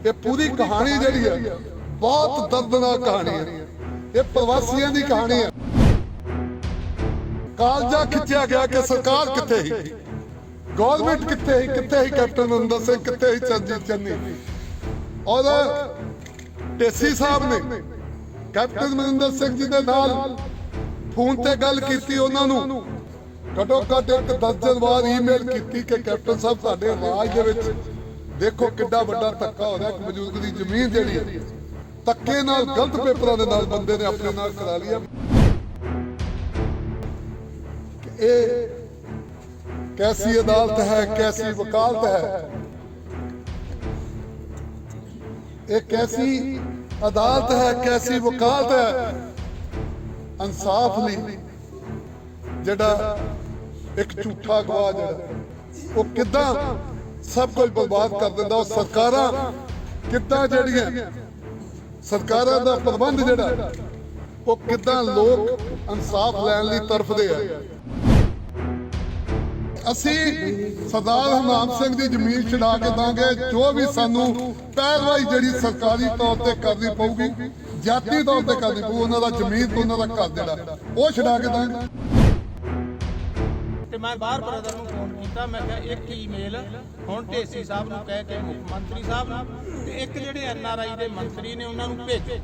ये पूरी कहानी जिहड़ी है बहुत दर्दनाक कहानी है। ये प्रवासियों की कहानी है। कालजा खिंचिया गया कि सरकार कित्थे ही, गवर्नमेंट कित्थे ही कैप्टन अमरिंदर सिंह कित्थे ही चरणजीत चन्नी और ढेसी साहब ने कैप्टन अमरिंदर सिंह जी के नाल फोन ते गल कीती। उन्होंने घटो घट एक दर्जन बार ईमेल की कि कैप्टन साहब साडे राज दे विच देखो किड्डा वड्डा धक्का हो रहा। बजुर्ग की जमीन जिहड़ी है धक्के नाल गलत पेपरां दे नाल बंदे ने अपने नाल करा लिया। ये कैसी अदालत है, कैसी वकालत है, ये कैसी अदालत है, कैसी वकालत है। इंसाफ नहीं जिहड़ा एक झूठा गवाह जिहड़ा वो किद्दां सब कुछ बर्बाद कर दिंदा। और सरकारां किद्दां जिहड़ियां सरकारां दा प्रबंध जिहड़ा वो किद्दां लोक इंसाफ लैण लई तरफदे आ। ਅਸੀਂ ਸਰਦਾਰ ਹਰਨਾਮ ਸਿੰਘ ਦੀ ਜ਼ਮੀਨ ਛਡਾ ਕੇ ਦਾਂਗੇ। ਜੋ ਵੀ ਸਾਨੂੰ ਪੈਰਵਾਈ ਜਿਹੜੀ ਸਰਕਾਰੀ ਤੌਰ ਤੇ ਕਰਨੀ ਪਊਗੀ, ਜਾਤੀ ਤੌਰ ਤੇ ਕਰਨੀ ਪਊ, ਉਹਨਾਂ ਦਾ ਜ਼ਮੀਨ ਤੋਂ ਉਹਨਾਂ ਦਾ ਘਰ ਜਿਹੜਾ ਉਹ ਛਡਾ ਕੇ ਦਾਂਗੇ। ਤੇ ਮੈਂ ਬਾਹਰ ਬ੍ਰਦਰ ਨੂੰ ਫੋਨ ਕੀਤਾ, ਮੈਂ ਕਿਹਾ ਇੱਕ ਈਮੇਲ ਹੁਣ ਢੇਸੀ ਸਾਹਿਬ ਨੂੰ ਕਹਿ ਕੇ ਮੁੱਖ ਮੰਤਰੀ ਸਾਹਿਬ ਨੂੰ ਤੇ ਇੱਕ ਜਿਹੜੇ ਐਨਆਰਆਈ ਦੇ ਮੰਤਰੀ ਨੇ ਉਹਨਾਂ ਨੂੰ ਭੇਜੋ।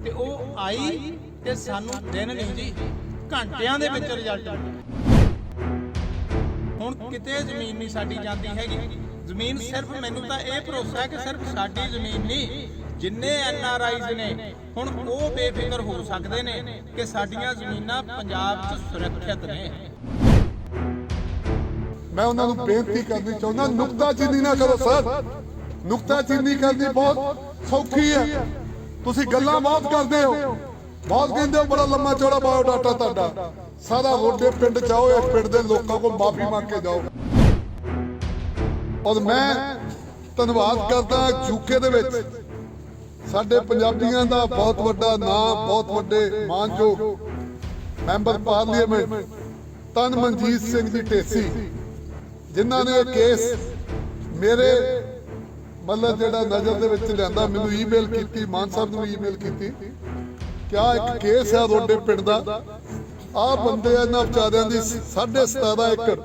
ਤੇ ਉਹ ਆਈ ਤੇ ਸਾਨੂੰ ਦਿਨ ਨਹੀਂ ਜੀ ਘੰਟਿਆਂ ਦੇ ਵਿੱਚ ਰਿਜ਼ਲਟ ਮਿਲਿਆ। ਹੁਣ ਕਿਤੇ ਜ਼ਮੀਨ ਨਹੀਂ ਸਾਡੀ ਜਾਂਦੀ ਹੈਗੀ। ਜ਼ਮੀਨ ਸਿਰਫ ਮੈਨੂੰ ਤਾਂ ਇਹ ਭਰੋਸਾ ਹੈ ਕਿ ਸਿਰਫ ਸਾਡੀ ਜ਼ਮੀਨ ਨਹੀਂ, ਜਿੰਨੇ ਐਨਆਰਆਈਜ਼ ਨੇ ਹੁਣ ਉਹ ਬੇਫਿਕਰ ਹੋ ਸਕਦੇ ਨੇ ਕਿ ਸਾਡੀਆਂ ਜ਼ਮੀਨਾਂ ਪੰਜਾਬ 'ਚ ਸੁਰੱਖਿਅਤ ਨੇ। मैं उन्होंने बेनती करनी चाहूँगा, नुकताचीनी ना करो सर। नुकताचीनी करनी बहुत सौखी है। तुसी गल्लां बहुत करते हो, बहुत कहते हो बड़ा लम्मा चौड़ा बायोडाटा तुहाडा। सारा रोडे पिंड जाओ, इस पिंड के लोगों को माफी मांग के जाओ। और मैं धन्नवाद करदा यूके दे विच साडे पंजाबियां दा बहुत वड्डा नाम, बहुत वड्डे मानयोग मैंबर पार्लीमेंट धन मनजीत सिंह जी ढेसी, जिन्होंने केस मेरे मतलब जो नज़र दे विच लिआंदा, मैनूं ईमेल की, मान साहब नूं ईमेल की। क्या एक केस है रोडे पिंड दा, आ बंदे इन्हां विचारियां दी 17.5 एकड़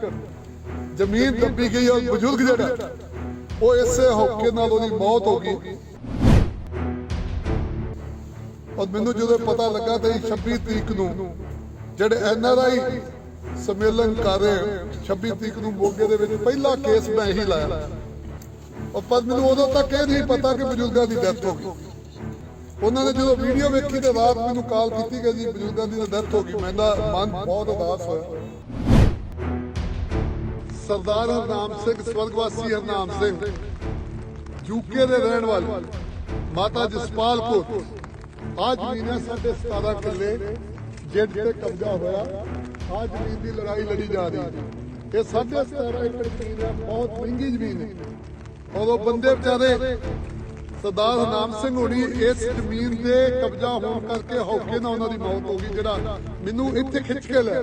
जमीन दबी गई और बजुर्ग जिहड़ा वो इसे हौके नाल उहदी मौत हो गई। और मैनूं जदों पता लगा तो 26 तरीक नूं जिहड़े NRI सम्मेलन कर रहे 26 तरीक नूं मोगे दे विच पहला केस मैं ही लाया। और पर मैनूं उदों तक ये नहीं पता कि बजुर्गों की डेथ हो गई। उन्होंने जो वीडियो वेखी तो रात मैनूं कॉल की कि जी बजुर्गों की डेथ हो गई। मेरा मन बहुत उदास होया। सरदार हरनाम सिंह, स्वर्गवासी हरनाम सिंह, यूके के रहने वाले, माता जसपाल कौर, आज जमीन है 17.5 किले जिहड़े ते कब्जा होया। आज जमीन की लड़ाई लड़ी जा रही है। ये 17.5 एकड़ जमीन है, बहुत महंगी जमीन है। और वो बंदे बेचारे सरदार हरनाम सिंह होनी इस जमीन से कब्जा होने करके हौके ना उन्होंने मौत हो गई। जिहड़ा मैनूं इत्थे खिंच के लै,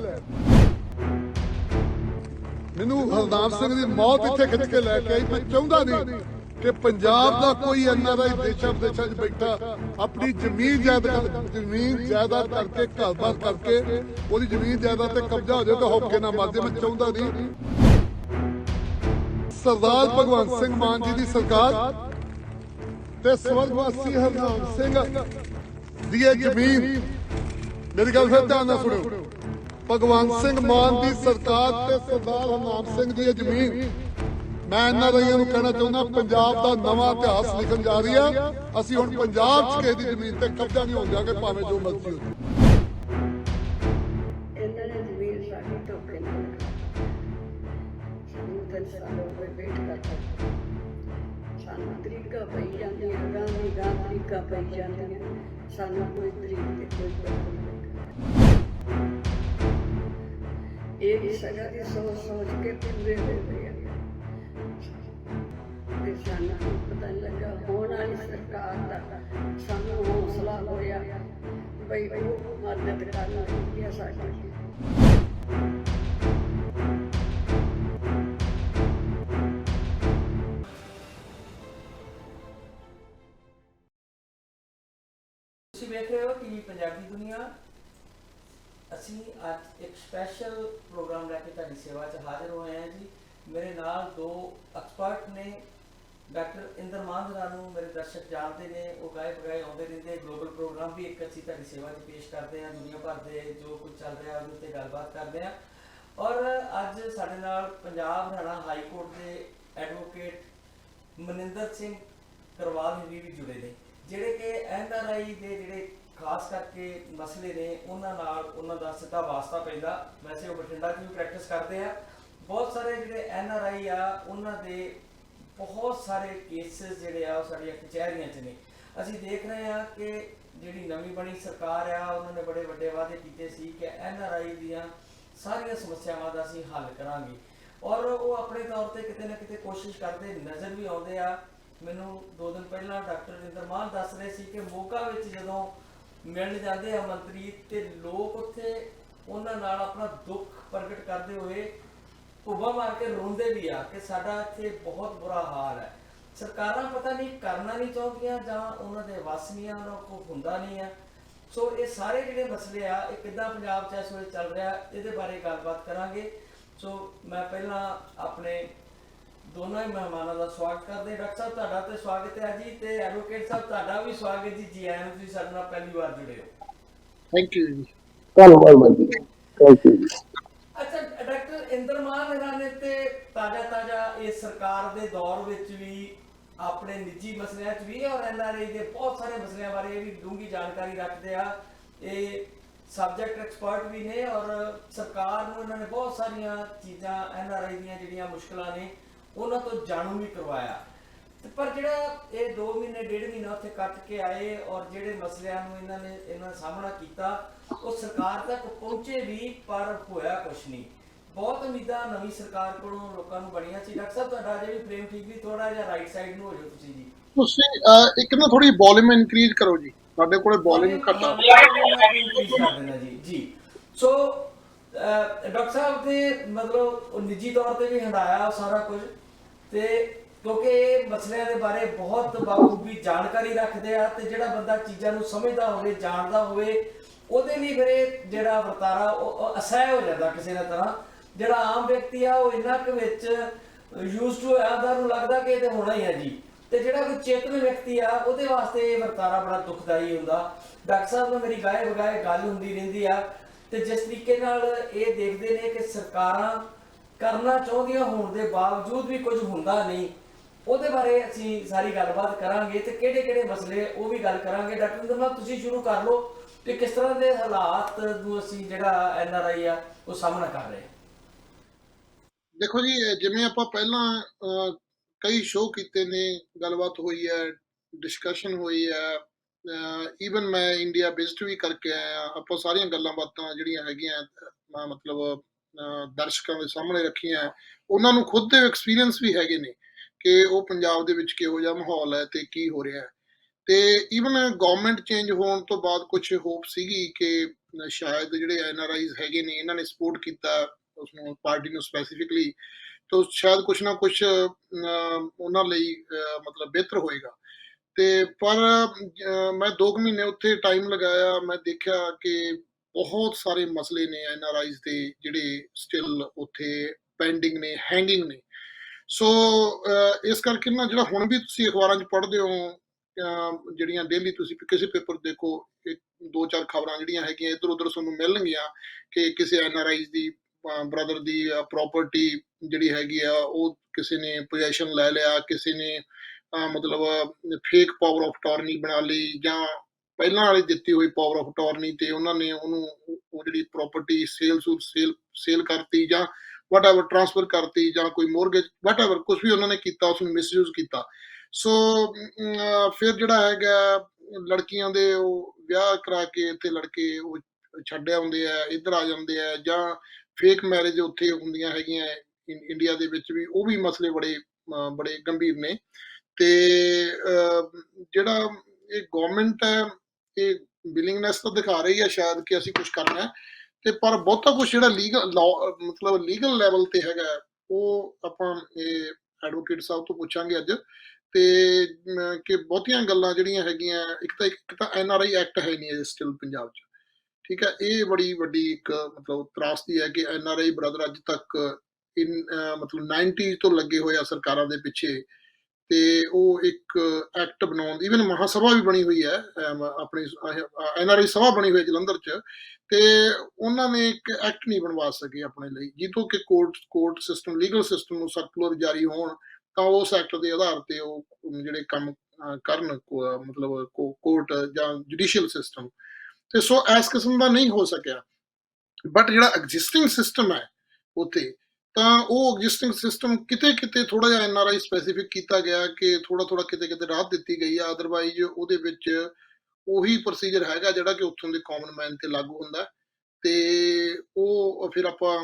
मैनूं हरनाम सिंह की मौत इत्थे खिंच के लैके आई। मैं चाहुंदा नहीं कि पंजाब का कोई NRI देशा विदेशा बैठा अपनी जमीन जायदाद करके घर बार करके वो जमीन जायदाद से कब्जा हो जाए तो हौके ना मर जाए। मैं चाहता नहीं। सरदार भगवंत सिंह मान जी की सरकार ते स्वर्गवासी हरनाम सिंह दी जमीन, मेरी गल फिर ध्यान नाल सुणो, भगवंत सिंह मान की सरकार ते सरदार हरनाम सिंह की जमीन, मैं NRI ਨੂੰ कहना चाहना पंजाब का नवा इतिहास लिखन जा रही है। असी हुण पंजाब च किसी की जमीन ते कब्जा नहीं होण देंगे, भावें जो मर्जी हो। इन्होंने जमीन साडी धोखे नाल सानूं 3 साल हो गए वेट करदा। सानूं तरीका पई जांदियां, गां तरीका पई जांदियां, सानूं कोई तरीक ते कोई पता नहीं। एक सगा की सोच के पूरे हो गए। सानूं पता नहीं लगा होने वाली सरकार का सानूं हौसला होया बई वो मदद करनी है साडी। ਤੁਸੀਂ ਵੇਖ ਰਹੇ ਹੋ ਟੀਵੀ ਪੰਜਾਬੀ ਦੁਨੀਆ। ਅਸੀਂ ਅੱਜ ਇੱਕ ਸਪੈਸ਼ਲ ਪ੍ਰੋਗਰਾਮ ਲੈ ਕੇ ਤੁਹਾਡੀ ਸੇਵਾ 'ਚ ਹਾਜ਼ਰ ਹੋਏ ਹਾਂ ਜੀ। ਮੇਰੇ ਨਾਲ ਦੋ ਐਕਸਪਰਟ ਨੇ। ਡਾਕਟਰ ਇੰਦਰ ਮਾਂਧਰਾ ਨੂੰ ਮੇਰੇ ਦਰਸ਼ਕ ਜਾਣਦੇ ਨੇ, ਉਹ ਗਾਏ ਬਗਾਏ ਆਉਂਦੇ ਰਹਿੰਦੇ। ਗਲੋਬਲ ਪ੍ਰੋਗਰਾਮ ਵੀ ਇੱਕ ਅਸੀਂ ਤੁਹਾਡੀ ਸੇਵਾ 'ਚ ਪੇਸ਼ ਕਰਦੇ ਹਾਂ, ਦੁਨੀਆ ਭਰ ਦੇ ਜੋ ਕੁਝ ਚੱਲ ਰਿਹਾ ਉਹਦੇ ਉੱਤੇ ਗੱਲਬਾਤ ਕਰਦੇ ਹਾਂ। ਔਰ ਅੱਜ ਸਾਡੇ ਨਾਲ ਪੰਜਾਬ ਹਰਿਆਣਾ ਹਾਈ ਕੋਰਟ ਦੇ ਐਡਵੋਕੇਟ ਮਨਿੰਦਰ ਸਿੰਘ ਕਰਵਾਲ ਵੀ ਜੁੜੇ ਨੇ, ਜਿਹੜੇ ਕਿ NRI ਦੇ ਜਿਹੜੇ ਖਾਸ ਕਰਕੇ ਮਸਲੇ ਨੇ ਉਹਨਾਂ ਦਾ ਸਿੱਧਾ ਵਾਸਤਾ ਪੈਂਦਾ। ਵੈਸੇ ਉਹ ਬਠਿੰਡਾ 'ਚ ਵੀ ਪ੍ਰੈਕਟਿਸ ਕਰਦੇ ਆ। ਬਹੁਤ ਸਾਰੇ ਜਿਹੜੇ NRI ਆ ਉਹਨਾਂ ਦੇ ਬਹੁਤ ਸਾਰੇ ਕੇਸਿਸ ਜਿਹੜੇ ਆ ਉਹ ਸਾਡੀਆਂ ਕਚਹਿਰੀਆਂ 'ਚ ਨੇ। ਅਸੀਂ ਦੇਖ ਰਹੇ ਹਾਂ ਕਿ ਜਿਹੜੀ ਨਵੀਂ ਬਣੀ ਸਰਕਾਰ ਆ ਉਹਨਾਂ ਨੇ ਬੜੇ ਵੱਡੇ ਵਾਅਦੇ ਕੀਤੇ ਸੀ ਕਿ NRI ਦੀਆਂ ਸਾਰੀਆਂ ਸਮੱਸਿਆਵਾਂ ਦਾ ਅਸੀਂ ਹੱਲ ਕਰਾਂਗੇ, ਔਰ ਉਹ ਆਪਣੇ ਤੌਰ ਤੇ ਕਿਤੇ ਨਾ ਕਿਤੇ ਕੋਸ਼ਿਸ਼ ਕਰਦੇ ਨਜ਼ਰ ਵੀ ਆਉਂਦੇ ਆ। ਮੈਨੂੰ 2 ਦਿਨ ਪਹਿਲਾਂ ਡਾਕਟਰ ਇੰਦਰ ਮਾਨ ਦੱਸ ਰਹੇ ਸੀ ਕਿ ਮੋਗਾ ਵਿੱਚ ਜਦੋਂ ਮਿਲਣ ਜਾਂਦੇ ਆ ਮੰਤਰੀ ਤੇ ਲੋਕ ਉੱਥੇ ਉਹਨਾਂ ਨਾਲ ਆਪਣਾ ਦੁੱਖ ਪ੍ਰਗਟ ਕਰਦੇ ਹੋਏ ਭੁੱਬਾ ਮਾਰ ਕੇ ਰੋਂਦੇ ਵੀ ਆ ਕਿ ਸਾਡਾ ਇੱਥੇ ਬਹੁਤ ਬੁਰਾ ਹਾਲ ਹੈ। ਸਰਕਾਰਾਂ ਪਤਾ ਨਹੀਂ ਕਰਨਾ ਨਹੀਂ ਚਾਹੁੰਦੀਆਂ ਜਾਂ ਉਹਨਾਂ ਦੇ ਵੱਸ ਨਹੀਂ ਆ, ਉਹਨਾਂ ਕੋਲ ਹੁੰਦਾ ਨਹੀਂ ਆ। ਸੋ ਇਹ ਸਾਰੇ ਜਿਹੜੇ ਮਸਲੇ ਆ ਇਹ ਕਿੱਦਾਂ ਪੰਜਾਬ 'ਚ ਇਸ ਵੇਲੇ ਚੱਲ ਰਿਹਾ, ਇਹਦੇ ਬਾਰੇ ਗੱਲਬਾਤ ਕਰਾਂਗੇ। ਸੋ ਮੈਂ ਪਹਿਲਾਂ ਆਪਣੇ ਦੋਨੋਂ ਹੀ ਮਹਿਮਾਨਾਂ ਦਾ ਸਵਾਗਤ ਕਰਦੇ। ਡਾਕਟਰ ਸਾਹਿਬ ਤੁਹਾਡਾ ਤੇ ਸਵਾਗਤ ਹੈ ਜੀ, ਤੇ ਐਡਵੋਕੇਟ ਸਾਹਿਬ ਤੁਹਾਡਾ ਵੀ ਸਵਾਗਤ ਜੀ ਆਇਆਂ ਨੂੰ, ਤੁਸੀਂ ਸਾਡੇ ਨਾਲ ਪਹਿਲੀ ਵਾਰ ਜੁੜੇ ਹੋ। ਥੈਂਕ ਯੂ ਜੀ, ਧੰਨਵਾਦ ਜੀ, ਥੈਂਕ ਯੂ। ਅੱਛਾ ਡਾਕਟਰ ਇੰਦਰ ਮਾਨ ਇਹਨਾਂ ਨੇ ਤੇ ਤਾਜ਼ਾ ਇਸ ਸਰਕਾਰ ਦੇ ਦੌਰ ਵਿੱਚ ਵੀ ਆਪਣੇ ਨਿੱਜੀ ਮਸਲਿਆਂ 'ਚ ਵੀ ਔਰ NRI ਦੇ ਬਹੁਤ ਸਾਰੇ ਮਸਲਿਆਂ ਬਾਰੇ ਵੀ ਡੂੰਘੀ ਜਾਣਕਾਰੀ ਰੱਖਦੇ ਆ। ਇਹ ਸਬਜੈਕਟ ਐਕਸਪਰਟ ਵੀ ਨੇ ਔਰ ਸਰਕਾਰ ਨੂੰ ਇਹਨਾਂ ਨੇ ਬਹੁਤ ਸਾਰੀਆਂ ਚੀਜ਼ਾਂ NRI ਦੀਆਂ ਜਿਹੜੀਆਂ ਮੁਸ਼ਕਲਾਂ ਨੇ ਉਹਨਾਂ ਤੋਂ ਜਾਣੂ ਵੀ ਕਰਵਾਇਆ। ਪਰ ਜਿਹੜਾ ਇਹ 2 ਮਹੀਨੇ 1.5 ਮਹੀਨਾ ਉੱਥੇ ਕੱਟ ਕੇ ਆਏ ਔਰ ਜਿਹੜੇ ਮਸਲਿਆਂ ਨੂੰ ਇਹਨਾਂ ਦਾ ਸਾਹਮਣਾ ਕੀਤਾ ਉਹ ਸਰਕਾਰ ਤੱਕ ਪਹੁੰਚੇ ਵੀ, ਪਰ ਹੋਇਆ ਕੁਛ ਨਹੀਂ। ਬਹੁਤ ਉਮੀਦਾਂ ਨਵੀਂ ਸਰਕਾਰ ਕੋਲੋਂ ਲੋਕਾਂ ਨੂੰ ਬਣੀਆਂ ਸੀ। ਡਾਕਟਰ ਸਾਹਿਬ ਤੁਹਾਡਾ ਜੇ ਵੀ ਫਰੇਮ ਠੀਕ ਵੀ ਥੋੜਾ ਜਿਹਾ ਰਾਈਟ ਸਾਈਡ ਨੂੰ ਹੋ ਜਾਓ ਤੁਸੀਂ ਜੀ। ਤੁਸੀਂ ਇੱਕ ਨਾ ਥੋੜੀ ਵੋਲਿਊਮ ਇਨਕਰੀਜ਼ ਕਰੋ ਜੀ, ਸਾਡੇ ਕੋਲੇ ਵੋਲਿਊਮ ਘੱਟ ਆ। ਜੀ ਸੋ ਡਾਕਟਰ ਸਾਹਿਬ ਦੇ ਮਤਲਬ ਨਿੱਜੀ ਤੌਰ ਤੇ ਵੀ ਹੰਡਾਇਆ ਸਾਰਾ ਕੁਝ, ਤੇ ਕਿਉਂਕਿ ਇਹ ਮਸਲਿਆਂ ਦੇ ਬਾਰੇ ਬਹੁਤ ਬਾਖੂਬੀ ਜਾਣਕਾਰੀ ਰੱਖਦੇ ਆ, ਤੇ ਜਿਹੜਾ ਬੰਦਾ ਚੀਜ਼ਾਂ ਨੂੰ ਸਮਝਦਾ ਹੋਵੇ ਜਾਣਦਾ ਹੋਵੇ ਉਹਦੇ ਲਈ ਫਿਰ ਇਹ ਜਿਹੜਾ ਵਰਤਾਰਾ ਉਹ ਅਸਹਿ ਹੋ ਜਾਂਦਾ ਕਿਸੇ ਨਾ ਤਰ੍ਹਾਂ। ਜਿਹੜਾ ਆਮ ਵਿਅਕਤੀ ਆ ਉਹ ਇੰਨਾ ਕੁ ਵਿੱਚ ਯੂਜ਼ਡ ਟੂ ਆਉਂਦਾ ਨੂੰ ਲੱਗਦਾ ਕਿ ਇਹ ਤੇ ਹੋਣਾ ਹੀ ਹੈ ਜੀ, ਤੇ ਜਿਹੜਾ ਕੋਈ ਚੇਤਨ ਵਿਅਕਤੀ ਆ ਉਹਦੇ ਵਾਸਤੇ ਇਹ ਵਰਤਾਰਾ ਬੜਾ ਦੁਖਦਾਈ ਹੁੰਦਾ। ਡਾਕਟਰ ਸਾਹਿਬ ਨਾਲ ਮੇਰੀ ਗਾਏ ਬਗਾਏ ਗੱਲ ਹੁੰਦੀ ਰਹਿੰਦੀ ਆ, ਤੇ ਜਿਸ ਤਰੀਕੇ ਨਾਲ ਇਹ ਦੇਖਦੇ ਨੇ ਕਿ ਸਰਕਾਰਾਂ ਕਰਨਾ ਚਾਹੁੰਦੀਆਂ ਹੋਣ ਦੇ ਬਾਵਜੂਦ ਵੀ ਕੁਝ ਹੁੰਦਾ ਨਹੀਂ, ਉਹਦੇ ਬਾਰੇ ਅਸੀਂ ਸਾਰੀ ਗੱਲਬਾਤ ਕਰਾਂਗੇ ਤੇ ਕਿਹੜੇ ਮਸਲੇ ਉਹ ਵੀ ਗੱਲ ਕਰਾਂਗੇ। ਡਾਕਟਰ ਇੰਦਰ ਨਾਲ ਤੁਸੀਂ ਸ਼ੁਰੂ ਕਰ ਲਓ ਕਿ ਕਿਸ ਤਰ੍ਹਾਂ ਦੇ ਹਾਲਾਤ ਨੂੰ ਅਸੀਂ ਜਿਹੜਾ NRI ਆ ਉਹ ਸਾਹਮਣਾ ਕਰ ਰਹੇ। ਦੇਖੋ ਜੀ, ਜਿਵੇਂ ਆਪਾਂ ਪਹਿਲਾਂ ਕਈ ਸ਼ੋਅ ਕੀਤੇ ਨੇ, ਗੱਲਬਾਤ ਹੋਈ ਹੈ, ਡਿਸਕਸ਼ਨ ਹੋਈ ਹੈ, ਈਵਨ ਮੈਂ ਇੰਡੀਆ ਵਿਜ਼ਿਟ ਵੀ ਕਰਕੇ ਆਇਆ। ਆਪਾਂ ਸਾਰੀਆਂ ਗੱਲਾਂ ਬਾਤਾਂ ਜਿਹੜੀਆਂ ਹੈਗੀਆਂ ਮਤਲਬ ਦਰਸ਼ਕਾਂ ਦੇ ਸਾਹਮਣੇ ਰੱਖੀਆਂ। ਉਹਨਾਂ ਨੂੰ ਖੁਦ ਦੇ ਐਕਸਪੀਰੀਅੰਸ ਵੀ ਹੈਗੇ ਨੇ ਕਿ ਉਹ ਪੰਜਾਬ ਦੇ ਵਿੱਚ ਕਿਹੋ ਜਿਹਾ ਮਾਹੌਲ ਹੈ ਤੇ ਕੀ ਹੋ ਰਿਹਾ ਹੈ। ਤੇ ਈਵਨ ਗਵਰਨਮੈਂਟ ਚੇਂਜ ਹੋਣ ਤੋਂ ਬਾਅਦ ਕੁਝ ਹੋਪ ਸੀਗੀ ਕਿ ਸ਼ਾਇਦ ਜਿਹੜੇ NRIs ਹੈਗੇ ਨੇ ਇਹਨਾਂ ਨੇ ਸਪੋਰਟ ਕੀਤਾ ਉਸਨੂੰ, ਪਾਰਟੀ ਨੂੰ ਸਪੈਸੀਫਿਕਲੀ, ਤਾਂ ਸ਼ਾਇਦ ਕੁਛ ਨਾ ਕੁਛ ਉਹਨਾਂ ਲਈ ਮਤਲਬ ਬਿਹਤਰ ਹੋਏਗਾ। ਤੇ ਪਰ ਮੈਂ 2 ਮਹੀਨੇ ਉੱਥੇ ਟਾਈਮ ਲਗਾਇਆ, ਮੈਂ ਦੇਖਿਆ ਕਿ ਬਹੁਤ ਸਾਰੇ ਮਸਲੇ ਨੇ NRIs ਦੇ ਜਿਹੜੇ ਸਟਿਲ ਉੱਥੇ ਪੈਂਡਿੰਗ ਨੇ, ਹੈਂਗਿੰਗ ਨੇ। ਸੋ ਇਸ ਕਰਕੇ ਨਾ ਜਿਹੜਾ ਹੁਣ ਵੀ ਤੁਸੀਂ ਅਖਬਾਰਾਂ 'ਚ ਪੜ੍ਹਦੇ ਹੋ, ਜਿਹੜੀਆਂ ਡੇਲੀ ਤੁਸੀਂ ਕਿਸੇ ਪੇਪਰ ਦੇਖੋ, 2-4 ਖਬਰਾਂ ਜਿਹੜੀਆਂ ਹੈਗੀਆਂ ਇੱਧਰ ਉੱਧਰ ਤੁਹਾਨੂੰ ਮਿਲਣਗੀਆਂ ਕਿ ਕਿਸੇ NRIs ਦੀ ਬ੍ਰਦਰ ਦੀ ਪ੍ਰੋਪਰਟੀ ਜਿਹੜੀ ਹੈਗੀ ਆ ਉਹ ਕਿਸੇ ਨੇ ਪੋਜੈਸ਼ਨ ਲੈ ਲਿਆ, ਕਿਸੇ ਨੇ ਮਤਲਬ ਫੇਕ ਪਾਵਰ ਆਫ ਅਟਾਰਨੀ ਬਣਾ ਲਈ, ਜਾਂ ਪਹਿਲਾਂ ਵਾਲੀ ਦਿੱਤੀ ਹੋਈ ਪਾਵਰ ਆਫ ਅਟਾਰਨੀ ਤੇ ਉਹਨਾਂ ਨੇ ਉਹਨੂੰ ਉਹ ਜਿਹੜੀ ਪ੍ਰੋਪਰਟੀ ਸੇਲ ਕਰਤੀ, ਜਾਂ ਵਟਐਵਰ ਟ੍ਰਾਂਸਫਰ ਕਰਤੀ, ਜਾਂ ਕੋਈ ਮੋਰਗੇਜ ਵਟਐਵਰ ਕੁਝ ਵੀ ਉਹਨਾਂ ਨੇ ਕੀਤਾ, ਉਸਨੂੰ ਮਿਸਯੂਜ਼ ਕੀਤਾ। ਸੋ ਫਿਰ ਜਿਹੜਾ ਹੈਗਾ ਲੜਕੀਆਂ ਦੇ ਉਹ ਵਿਆਹ ਕਰਾ ਕੇ ਇੱਥੇ ਲੜਕੇ ਉਹ ਛੱਡ ਆਉਂਦੇ ਆ, ਇੱਧਰ ਆ ਜਾਂਦੇ ਆ, ਜਾਂ ਫੇਕ ਮੈਰਿਜ ਉੱਥੇ ਹੁੰਦੀਆਂ ਹੈਗੀਆਂ ਇੰਡੀਆ ਦੇ ਵਿੱਚ ਵੀ, ਉਹ ਵੀ ਮਸਲੇ ਬੜੇ ਗੰਭੀਰ ਨੇ। ਤੇ ਜਿਹੜਾ ਇਹ ਗਵਰਨਮੈਂਟ ਹੈ ਇਹ ਵਿਲਿੰਗਨੈਸ ਤਾਂ ਦਿਖਾ ਰਹੀ ਹੈ ਸ਼ਾਇਦ ਕਿ ਅਸੀਂ ਕੁਝ ਕਰਨਾ ਹੈ, ਤੇ ਪਰ ਬਹੁਤਾ ਕੁਝ ਜਿਹੜਾ ਲੀਗਲ ਲੈਵਲ ਤੇ ਹੈਗਾ ਉਹ ਆਪਾਂ ਇਹ ਐਡਵੋਕੇਟ ਸਾਹਿਬ ਤੋਂ ਪੁੱਛਾਂਗੇ ਅੱਜ ਤੇ ਕਿ ਬਹੁਤੀਆਂ ਗੱਲਾਂ ਜਿਹੜੀਆਂ ਹੈਗੀਆਂ, ਇੱਕ ਤਾਂ NRI ਐਕਟ ਹੈ ਨਹੀਂ ਸਟਿਲ ਪੰਜਾਬ 'ਚ, ਠੀਕ ਹੈ। ਇਹ ਬੜੀ ਵੱਡੀ ਇੱਕ ਮਤਲਬ ਤਰਾਸਦੀ ਹੈ ਕਿ NRI ਬ੍ਰਦਰ ਅੱਜ ਤੱਕ ਮਤਲਬ 90 ਤੋਂ ਲੱਗੇ ਹੋਏ ਆ ਸਰਕਾਰਾਂ ਦੇ ਪਿੱਛੇ, ਤੇ ਉਹ ਇੱਕ ਐਕਟ ਬਣਾਉਣ ਦੀ, ਈਵਨ ਮਹਾਸਭਾ ਵੀ ਬਣੀ ਹੋਈ ਹੈ, ਆਪਣੀ NRI ਸਭਾ ਬਣੀ ਹੋਈ ਹੈ ਜਲੰਧਰ 'ਚ, ਤੇ ਉਹਨਾਂ ਨੇ ਇੱਕ ਐਕਟ ਨਹੀਂ ਬਣਵਾ ਸਕੇ ਆਪਣੇ ਲਈ, ਜਿੱਥੋਂ ਕਿ ਕੋਰਟ ਸਿਸਟਮ, ਲੀਗਲ ਸਿਸਟਮ ਨੂੰ ਸਰਕੂਲਰ ਜਾਰੀ ਹੋਣ ਤਾਂ ਉਸ ਐਕਟ ਦੇ ਆਧਾਰ ਤੇ ਉਹ ਜਿਹੜੇ ਕੰਮ ਕਰਨ, ਮਤਲਬ ਕੋਰਟ ਜਾਂ ਜੁਡੀਸ਼ੀਅਲ ਸਿਸਟਮ, ਤੇ ਸੋ ਇਸ ਕਿਸਮ ਦਾ ਨਹੀਂ ਹੋ ਸਕਿਆ। ਬਟ ਜਿਹੜਾ ਐਗਜ਼ਿਸਟਿੰਗ ਸਿਸਟਮ ਹੈ ਉੱਥੇ, ਤਾਂ ਉਹ ਐਗਜ਼ਿਸਟਿੰਗ ਸਿਸਟਮ ਕਿਤੇ ਥੋੜਾ ਜਿਹਾ NRI ਸਪੈਸੀਫਿਕ ਕੀਤਾ ਗਿਆ, ਕਿ ਥੋੜਾ ਕਿਤੇ ਰਾਹਤ ਦਿੱਤੀ ਗਈ ਆ, ਅਦਰਵਾਈਜ਼ ਉਹਦੇ ਵਿੱਚ ਉਹੀ ਪ੍ਰੋਸੀਜਰ ਹੈਗਾ ਜਿਹੜਾ ਕਿ ਉੱਥੋਂ ਦੇ ਕਾਮਨ ਮੈਨ ਤੇ ਲਾਗੂ ਹੁੰਦਾ। ਤੇ ਉਹ ਫਿਰ ਆਪਾਂ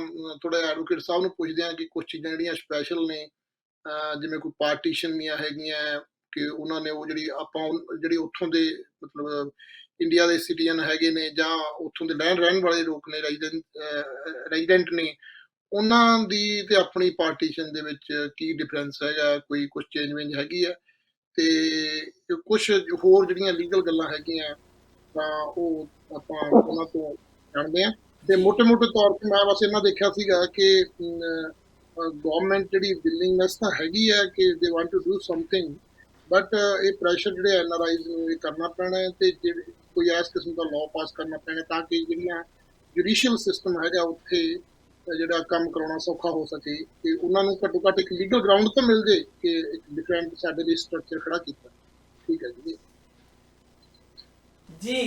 ਥੋੜਾ ਐਡਵੋਕੇਟ ਸਾਹਿਬ ਨੂੰ ਪੁੱਛਦੇ ਹਾਂ ਕਿ ਕੁਝ ਚੀਜ਼ਾਂ ਜਿਹੜੀਆਂ ਸਪੈਸ਼ਲ ਨੇ, ਜਿਵੇਂ ਕੋਈ ਪਾਰਟੀਸ਼ਨ ਦੀਆਂ ਹੈਗੀਆਂ, ਕਿ ਉਹਨਾਂ ਨੇ ਉਹ ਜਿਹੜੀ ਉੱਥੋਂ ਦੇ ਮਤਲਬ ਇੰਡੀਆ ਦੇ ਸਿਟੀਜ਼ਨ ਹੈਗੇ ਨੇ, ਜਾਂ ਉੱਥੋਂ ਦੇ ਰਹਿਣ ਵਾਲੇ ਲੋਕ ਨੇ, ਰੈਜ਼ੀਡੈਂਟ ਨੇ, ਉਹਨਾਂ ਦੀ ਤੇ ਆਪਣੀ ਪਾਰਟੀਸ਼ਨ ਦੇ ਵਿੱਚ ਕੀ ਡਿਫਰੈਂਸ ਹੈਗਾ, ਕੋਈ ਕੁਝ ਚੇਂਜ ਹੈਗੀ ਹੈ, ਤੇ ਕੁਝ ਹੋਰ ਜਿਹੜੀਆਂ ਲੀਗਲ ਗੱਲਾਂ ਹੈਗੀਆਂ ਤਾਂ ਉਹ ਆਪਾਂ ਉਹਨਾਂ ਤੋਂ ਜਾਣਦੇ ਹਾਂ। ਤੇ ਮੋਟੇ ਤੌਰ ਤੇ ਮੈਂ ਬਸ ਇਹਨਾਂ ਦੇਖਿਆ ਸੀਗਾ ਕਿ ਗਵਰਨਮੈਂਟ ਜਿਹੜੀ ਵਿਲਿੰਗਨੈਸ ਤਾਂ ਹੈਗੀ ਹੈ ਕਿ they want to do something, but ਇਹ ਪ੍ਰੈਸ਼ਰ ਜਿਹੜੇ NRIs ਨੂੰ ਇਹ ਕਰਨਾ ਪੈਣਾ ਹੈ, ਤੇ ਕੋਈ ਇਸ ਕਿਸਮ ਦਾ ਲਾਅ ਪਾਸ ਕਰਨਾ ਪੈਣਾ ਤਾਂ ਕਿ ਜਿਹੜੀਆਂ ਜੁਡੀਸ਼ੀਅਲ ਸਿਸਟਮ ਹੈਗਾ ਉੱਥੇ ਜਿਹੜਾ ਕੰਮ ਕਰਾਉਣਾ ਸੌਖਾ ਹੋ ਸਕੇ, ਕਿ ਉਹਨਾਂ ਨੂੰ ਘੱਟੋ ਘੱਟ ਇੱਕ ਲੀਗਲ ਗਰਾਊਂਡ ਤਾਂ ਮਿਲ ਜੇ ਕਿ ਇੱਕ ਡਿਫਰੈਂਟ ਸਾਡੇ ਲਈ ਸਟਰਕਚਰ ਖੜਾ ਕੀਤਾ। ਠੀਕ ਹੈ ਜੀ। ਜੀ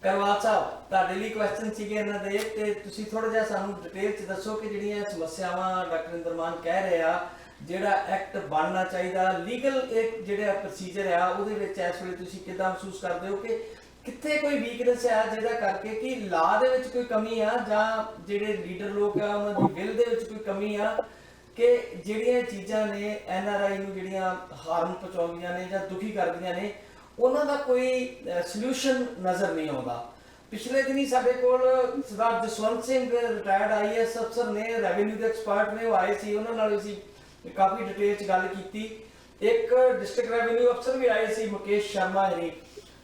ਕਰਵਾਲ ਸਾਹਿਬ, ਤੁਹਾਡੇ ਲਈ ਕੁਐਸਚਨ ਸੀਗੇ ਇਹਨਾਂ ਦੇ, ਤੇ ਤੁਸੀਂ ਥੋੜਾ ਜਿਹਾ ਸਾਨੂੰ ਡਿਟੇਲ ਚ ਦੱਸੋ ਕਿ ਜਿਹੜੀਆਂ ਸਮੱਸਿਆਵਾਂ ਡਾਕਟਰ ਇੰਦਰ ਮਾਨ ਕਹਿ ਰਹੇ ਆ, ਜਿਹੜਾ ਐਕਟ ਬਣਨਾ ਚਾਹੀਦਾ, ਲੀਗਲ ਇੱਕ ਜਿਹੜਾ ਪ੍ਰੋਸੀਜਰ ਆ ਉਹਦੇ ਵਿੱਚ ਇਸ ਵੇਲੇ ਤੁਸੀਂ ਕਿੱਦਾਂ ਮਹਿਸੂਸ ਕਰਦੇ ਹੋ ਕਿ ਕਿੱਥੇ ਕੋਈ ਵੀਕਨੈਸ ਆ ਜਿਹਦਾ ਕਰਕੇ ਕਿ ਲਾਅ ਦੇ ਵਿੱਚ ਕੋਈ ਕਮੀ ਆ, ਜਾਂ ਜਿਹੜੇ ਲੀਡਰ ਲੋਕ ਆ ਉਹਨਾਂ ਦੀ ਵਿਲ ਦੇ ਵਿੱਚ ਕੋਈ ਕਮੀ ਆ, ਕਿ ਜਿਹੜੀਆਂ ਚੀਜ਼ਾਂ ਨੇ NRI ਨੂੰ ਜਿਹੜੀਆਂ ਹਾਰਮ ਪਹੁੰਚਾਉਂਦੀਆਂ ਨੇ ਜਾਂ ਦੁਖੀ ਕਰਦੀਆਂ ਨੇ, ਉਹਨਾਂ ਦਾ ਕੋਈ ਸੋਲੂਸ਼ਨ ਨਜ਼ਰ ਨਹੀਂ ਆਉਂਦਾ। ਪਿਛਲੇ ਦਿਨੀ ਸਾਡੇ ਕੋਲ ਸਰਦਾਰ ਜਸਵੰਤ ਸਿੰਘ ਰਿਟਾਇਰਡ IAS ਅਫਸਰ ਨੇ, ਰੈਵਨਿਊ ਦੇ ਐਕਸਪਰਟ ਨੇ, ਉਹ ਆਏ ਸੀ, ਉਹਨਾਂ ਨਾਲ ਅਸੀਂ ਕਾਫੀ ਡਿਟੇਲ 'ਚ ਗੱਲ ਕੀਤੀ। ਇੱਕ ਡਿਸਟ੍ਰਿਕਟ ਰੈਵਨਿਊ ਅਫਸਰ ਵੀ ਆਏ ਸੀ, ਮੁਕੇਸ਼ ਸ਼ਰਮਾ ਹਰੀ,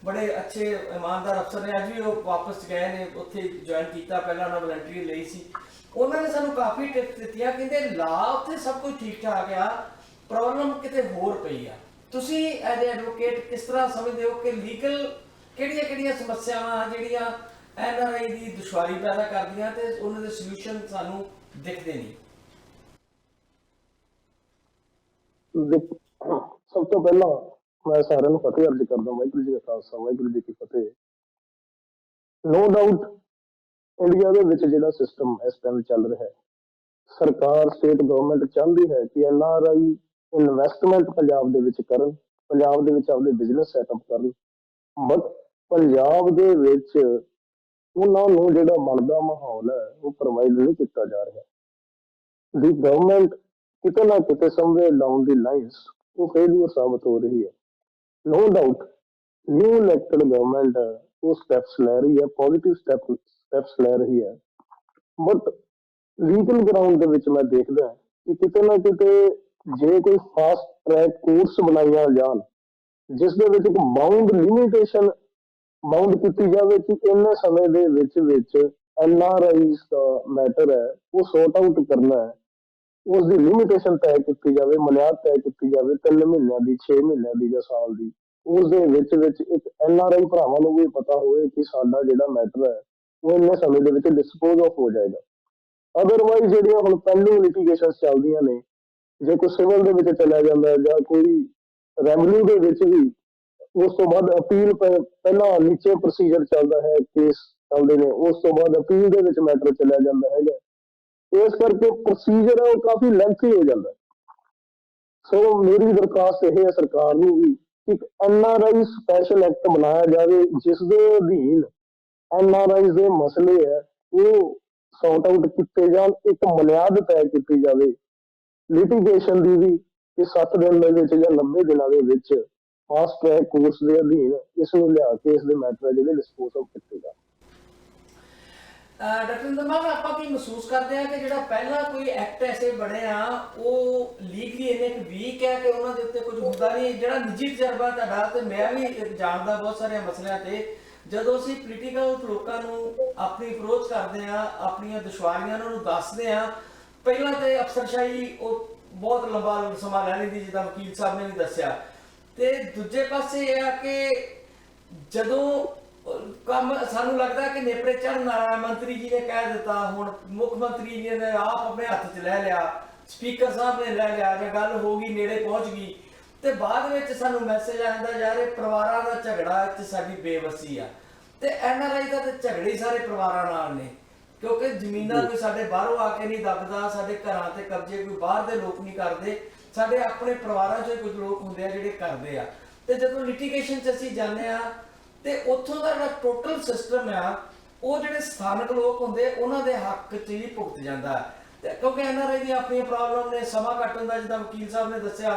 ਬੜੇ ਅੱਛੇ ਇਮਾਨਦਾਰ ਅਫਸਰ ਨੇ, ਅੱਜ ਵੀ ਉਹ ਵਾਪਸ ਗਏ ਨੇ, ਉੱਥੇ ਜੁਆਇਨ ਕੀਤਾ, ਪਹਿਲਾਂ ਉਹਨਾਂ ਵਲੰਟਰੀ ਲਈ ਸੀ। ਉਹਨਾਂ ਨੇ ਸਾਨੂੰ ਕਾਫੀ ਟਿਪਸ ਦਿੱਤੀਆਂ, ਕਹਿੰਦੇ ਲਾ ਉੱਥੇ ਸਭ ਕੁਝ ਠੀਕ ਠਾਕ ਆ, ਪ੍ਰੋਬਲਮ ਕਿਤੇ ਹੋਰ ਪਈ ਆ। ਤੁਸੀਂ ਐਜ਼ ਐਡਵੋਕੇਟ ਕਿਸ ਤਰ੍ਹਾਂ ਸਮਝਦੇ ਹੋ ਕਿ ਲੀਗਲ ਕਿਹੜੀਆਂ ਸਮੱਸਿਆਵਾਂ ਜਿਹੜੀਆਂ NRI ਦੀ ਦੁਸ਼ਵਾਰੀ ਪੈਦਾ ਕਰਦੀਆਂ ਤੇ ਉਹਨਾਂ ਦੇ ਸੋਲੂਸ਼ਨ ਸਾਨੂੰ ਦਿਖਦੇ ਨਹੀਂ? ਸਭ ਤੋਂ ਪਹਿਲਾਂ ਮੈਂ ਸਾਰਿਆਂ ਨੂੰ ਫਤਿਹ ਅਰਜ਼ ਕਰਦਾ, ਵਾਹਿਗੁਰੂ ਜੀ ਕਾ ਖਾਲਸਾ ਵਾਹਿਗੁਰੂ ਜੀ ਕੀ ਫਤਿਹ। ਨੋ ਡਾਊਟ ਇੰਡੀਆ ਦੇ ਵਿੱਚ ਜਿਹੜਾ ਸਿਸਟਮ ਇਸ ਟਾਈਮ ਚੱਲ ਰਿਹਾ ਹੈ, ਸਰਕਾਰ ਸਟੇਟ ਗਵਰਨਮੈਂਟ ਚਾਹੁੰਦੀ ਹੈ ਕਿ NRI ਇਨਵੈਸਟਮੈਂਟ ਪੰਜਾਬ ਦੇ ਵਿੱਚ ਕਰਨ, ਪੰਜਾਬ ਦੇ ਵਿੱਚ ਆਪਦੇ ਬਿਜ਼ਨਸ ਸੈਟਅਪ ਕਰਨ, ਬਟ ਪੰਜਾਬ ਦੇ ਵਿੱਚ ਉਹਨਾਂ ਨੂੰ ਜਿਹੜਾ ਬਣਦਾ ਮਾਹੌਲ ਹੈ ਉਹ ਪ੍ਰੋਵਾਈਡ ਨਹੀਂ ਕੀਤਾ ਜਾ ਰਿਹਾ। ਦੀ ਗਵਰਨਮੈਂਟ ਕਿਤੇ ਨਾ ਕਿਤੇ ਸਮਵੇਅਰ ਡਾਊਨ ਦੀ ਲਾਈਨਸ ਉਹ ਫੇਲਿਅਰ ਸਾਬਤ ਹੋ ਰਹੀ ਹੈ। No doubt new elected government ਉਹ ਸਟੈਪਸ ਲੈ ਰਹੀ ਹੈ, ਪੋਜ਼ਿਟਿਵ ਸਟੈਪਸ ਲੈ ਰਹੀ ਹੈ, ਬਟ ਲੀਗਲ ਗਰਾਊਂਡ ਦੇ ਵਿੱਚ ਮੈਂ ਦੇਖਦਾ ਕਿ ਕਿਤੇ ਨਾ ਕਿਤੇ ਜੇ ਕੋਈ ਫਾਸਟ ਟਰੈਕ ਕੋਰਸ ਬਣਾਈਆਂ ਜਾਣ, ਜਿਸ ਦੇ ਵਿੱਚ ਇੱਕ ਬਾਉਂਡ ਕੀਤੀ ਜਾਵੇ ਕਿ ਇੰਨੇ ਸਮੇਂ ਦੇ ਵਿੱਚ NRIs ਦਾ ਮੈਟਰ ਹੈ ਉਹ ਸੌਰਟ ਆਊਟ ਕਰਨਾ ਹੈ, ਉਸ ਦੀ ਲਿਮਿਟੇਸ਼ਨ ਤੈਅ ਕੀਤੀ ਜਾਵੇ, ਮਿਆਦ ਤੈਅ ਕੀਤੀ ਜਾਵੇ 3 ਮਹੀਨਿਆਂ ਦੀ, 6 ਮਹੀਨਿਆਂ ਦੀ ਜਾਂ ਸਾਲ ਦੀ। ਉਸ ਦੇ ਵਿੱਚ ਇੱਕ NRI ਭਰਾਵਾਂ ਨੂੰ ਵੀ ਪਤਾ ਹੋਵੇ ਕਿ ਸਾਡਾ ਜਿਹੜਾ ਮੈਟਰ ਹੈ ਉਹ ਇੰਨੇ ਸਮੇਂ ਦੇ ਵਿੱਚ ਡਿਸਪੋਜ਼ ਆਫ ਹੋ ਜਾਏਗਾ। ਅਦਰਵਾਈਜ਼ ਜਿਹੜੀਆਂ ਹੁਣ ਪੈਂਡਿੰਗ ਲਿਟੀਗੇਸ਼ਨ ਚੱਲਦੀਆਂ ਨੇ, ਜੇ ਕੋਈ ਸਿਵਲ ਦੇ ਵਿੱਚ ਚਲਾ ਜਾਂਦਾ ਜਾਂ ਕੋਈ ਰੈਵਨਿਊ ਦੇ ਵਿੱਚ ਵੀ, ਉਸ ਤੋਂ ਬਾਅਦ ਅਪੀਲ, ਪਹਿਲਾਂ ਨੀਚੇ ਪ੍ਰੋਸੀਜਰ ਚੱਲਦਾ ਹੈ, ਕੇਸ ਚੱਲਦੇ ਨੇ, ਉਸ ਤੋਂ ਬਾਅਦ ਅਪੀਲ ਦੇ ਵਿੱਚ ਮੈਟਰ ਚਲਿਆ ਜਾਂਦਾ ਹੈਗਾ। ਇਸ ਕਰਕੇ ਪ੍ਰੋਸੀਜਰ ਹੈ ਉਹ ਕਾਫੀ ਲੈਂਥੀ ਹੋ ਜਾਂਦਾ। ਸੋ ਮੇਰੀ ਦਰਖਾਸਤ ਇਹ ਹੈ ਸਰਕਾਰ ਨੂੰ ਵੀ, ਇੱਕ NRI ਸਪੈਸ਼ਲ ਐਕਟ ਬਣਾਇਆ ਜਾਵੇ ਜਿਸ ਦੇ ਅਧੀਨ NRI ਦੇ ਮਸਲੇ ਹੈ ਉਹ ਸੌਰਟ ਆਊਟ ਕੀਤੇ ਜਾਣ, ਇੱਕ ਮਿਆਦ ਤੈਅ ਕੀਤੀ ਜਾਵੇ ਲਿਟੀਗੇਸ਼ਨ ਦੀ ਵੀ, ਕਿ 7 ਦਿਨ ਦੇ ਵਿੱਚ ਜਾਂ 90 ਦਿਨਾਂ ਦੇ ਵਿੱਚ ਫਾਸਟ ਟਰੈਕ ਕੋਰਸ ਦੇ ਅਧੀਨ ਇਸ ਨੂੰ ਲਿਆ ਕੇ ਇਸ ਦੇ ਮੈਟਰ ਜਿਹੜੇ ਡਿਸਪੋਜ਼ ਆਫ ਕੀਤੇ ਜਾਣ। ਡਾਕਟਰ ਇੰਦਰਮਾਨ, ਆਪਾਂ ਕੀ ਮਹਿਸੂਸ ਕਰਦੇ ਆ ਕਿ ਜਿਹੜਾ ਪਹਿਲਾਂ ਕੋਈ ਐਕਟ ਐਸੇ ਬਣੇ ਆ ਉਹ ਲੀਗਲੀ ਇੰਨੇ ਕੁ ਵੀਕ ਹੈ ਕਿ ਉਹਨਾਂ ਦੇ ਉੱਤੇ ਕੁਝ ਹੁੰਦਾ ਨਹੀਂ। ਜਿਹੜਾ ਨਿੱਜੀ ਤਜਰਬਾ ਤੁਹਾਡਾ ਤੇ ਮੈਂ ਵੀ ਜਾਣਦਾ ਬਹੁਤ ਸਾਰੇ ਮਸਲਿਆਂ ਤੇ, ਜਦੋਂ ਅਸੀਂ ਪੋਲੀਟੀਕਲ ਲੋਕਾਂ ਨੂੰ ਆਪਣੀ ਅਪਰੋਚ ਕਰਦੇ ਆ, ਆਪਣੀਆਂ ਦੁਸ਼ਵਾਰੀਆਂ ਉਹਨਾਂ ਨੂੰ ਦੱਸਦੇ ਆ, ਪਹਿਲਾਂ ਤੇ ਅਫਸਰਸ਼ਾਹੀ ਉਹ ਬਹੁਤ ਲੰਬਾ ਸਮਾਂ ਲੈ ਲੈਂਦੀ, ਜਿੱਦਾਂ ਵਕੀਲ ਸਾਹਿਬ ਨੇ ਵੀ ਦੱਸਿਆ। ਤੇ ਦੂਜੇ ਪਾਸੇ ਇਹ ਆ ਕਿ ਜਦੋਂ ਕੰਮ ਸਾਨੂੰ ਲੱਗਦਾ ਕਿ ਨੇਪਰੇ ਚੜ੍ਹਨ ਵਾਲਾ, ਮੰਤਰੀ ਜੀ ਨੇ ਕਹਿ ਦਿੱਤਾ, ਹੁਣ ਮੁੱਖ ਮੰਤਰੀ ਜੀ ਨੇ ਆਪ ਆਪਣੇ ਹੱਥ 'ਚ ਲੈ ਲਿਆ, ਸਪੀਕਰ ਸਾਹਿਬ ਨੇ ਲੈ ਲਿਆ, ਜਾਂ ਗੱਲ ਹੋ ਗਈ, ਨੇੜੇ ਪਹੁੰਚ ਗਈ, ਤੇ ਬਾਅਦ ਵਿੱਚ ਸਾਨੂੰ ਮੈਸੇਜ ਆ ਜਾਂਦਾ ਯਾਰ ਇਹ ਪਰਿਵਾਰਾਂ ਦਾ ਝਗੜਾ ਇੱਥੇ ਸਾਡੀ ਬੇਵਸੀ ਆ। ਤੇ NRI ਦਾ ਤੇ ਝਗੜੇ ਹੀ ਸਾਰੇ ਪਰਿਵਾਰਾਂ ਨਾਲ ਨੇ, ਕਿਉਂਕਿ ਜ਼ਮੀਨਾਂ ਕੋਈ ਸਾਡੇ ਬਾਹਰੋਂ ਆ ਕੇ ਨਹੀਂ ਦੱਬਦਾ, ਸਾਡੇ ਘਰਾਂ ਤੇ ਕਬਜ਼ੇ ਕੋਈ ਬਾਹਰ ਦੇ ਲੋਕ ਨਹੀਂ ਕਰਦੇ, ਸਾਡੇ ਆਪਣੇ ਪਰਿਵਾਰਾਂ 'ਚੋਂ ਕੁਝ ਲੋਕ ਹੁੰਦੇ ਆ ਜਿਹੜੇ ਕਰਦੇ ਆ। ਤੇ ਜਦੋਂ ਲਿਟੀਗੇਸ਼ਨ 'ਚ ਅਸੀਂ ਜਾਂਦੇ ਆ ਤੇ ਉੱਥੋਂ ਦਾ ਜਿਹੜਾ ਟੋਟਲ ਸਿਸਟਮ ਆ ਉਹ ਜਿਹੜੇ ਸਥਾਨਕ ਲੋਕ ਹੁੰਦੇ ਉਹਨਾਂ ਦੇ ਹੱਕ 'ਚ ਹੀ ਭੁਗਤ ਜਾਂਦਾ। ਤੇ ਕਿਉਂਕਿ NRI ਦੀਆਂ ਆਪਣੀਆਂ ਪ੍ਰੋਬਲਮ ਨੇ, ਸਮਾਂ ਕੱਟਣ ਦਾ, ਜਿੱਦਾਂ ਵਕੀਲ ਸਾਹਿਬ ਨੇ ਦੱਸਿਆ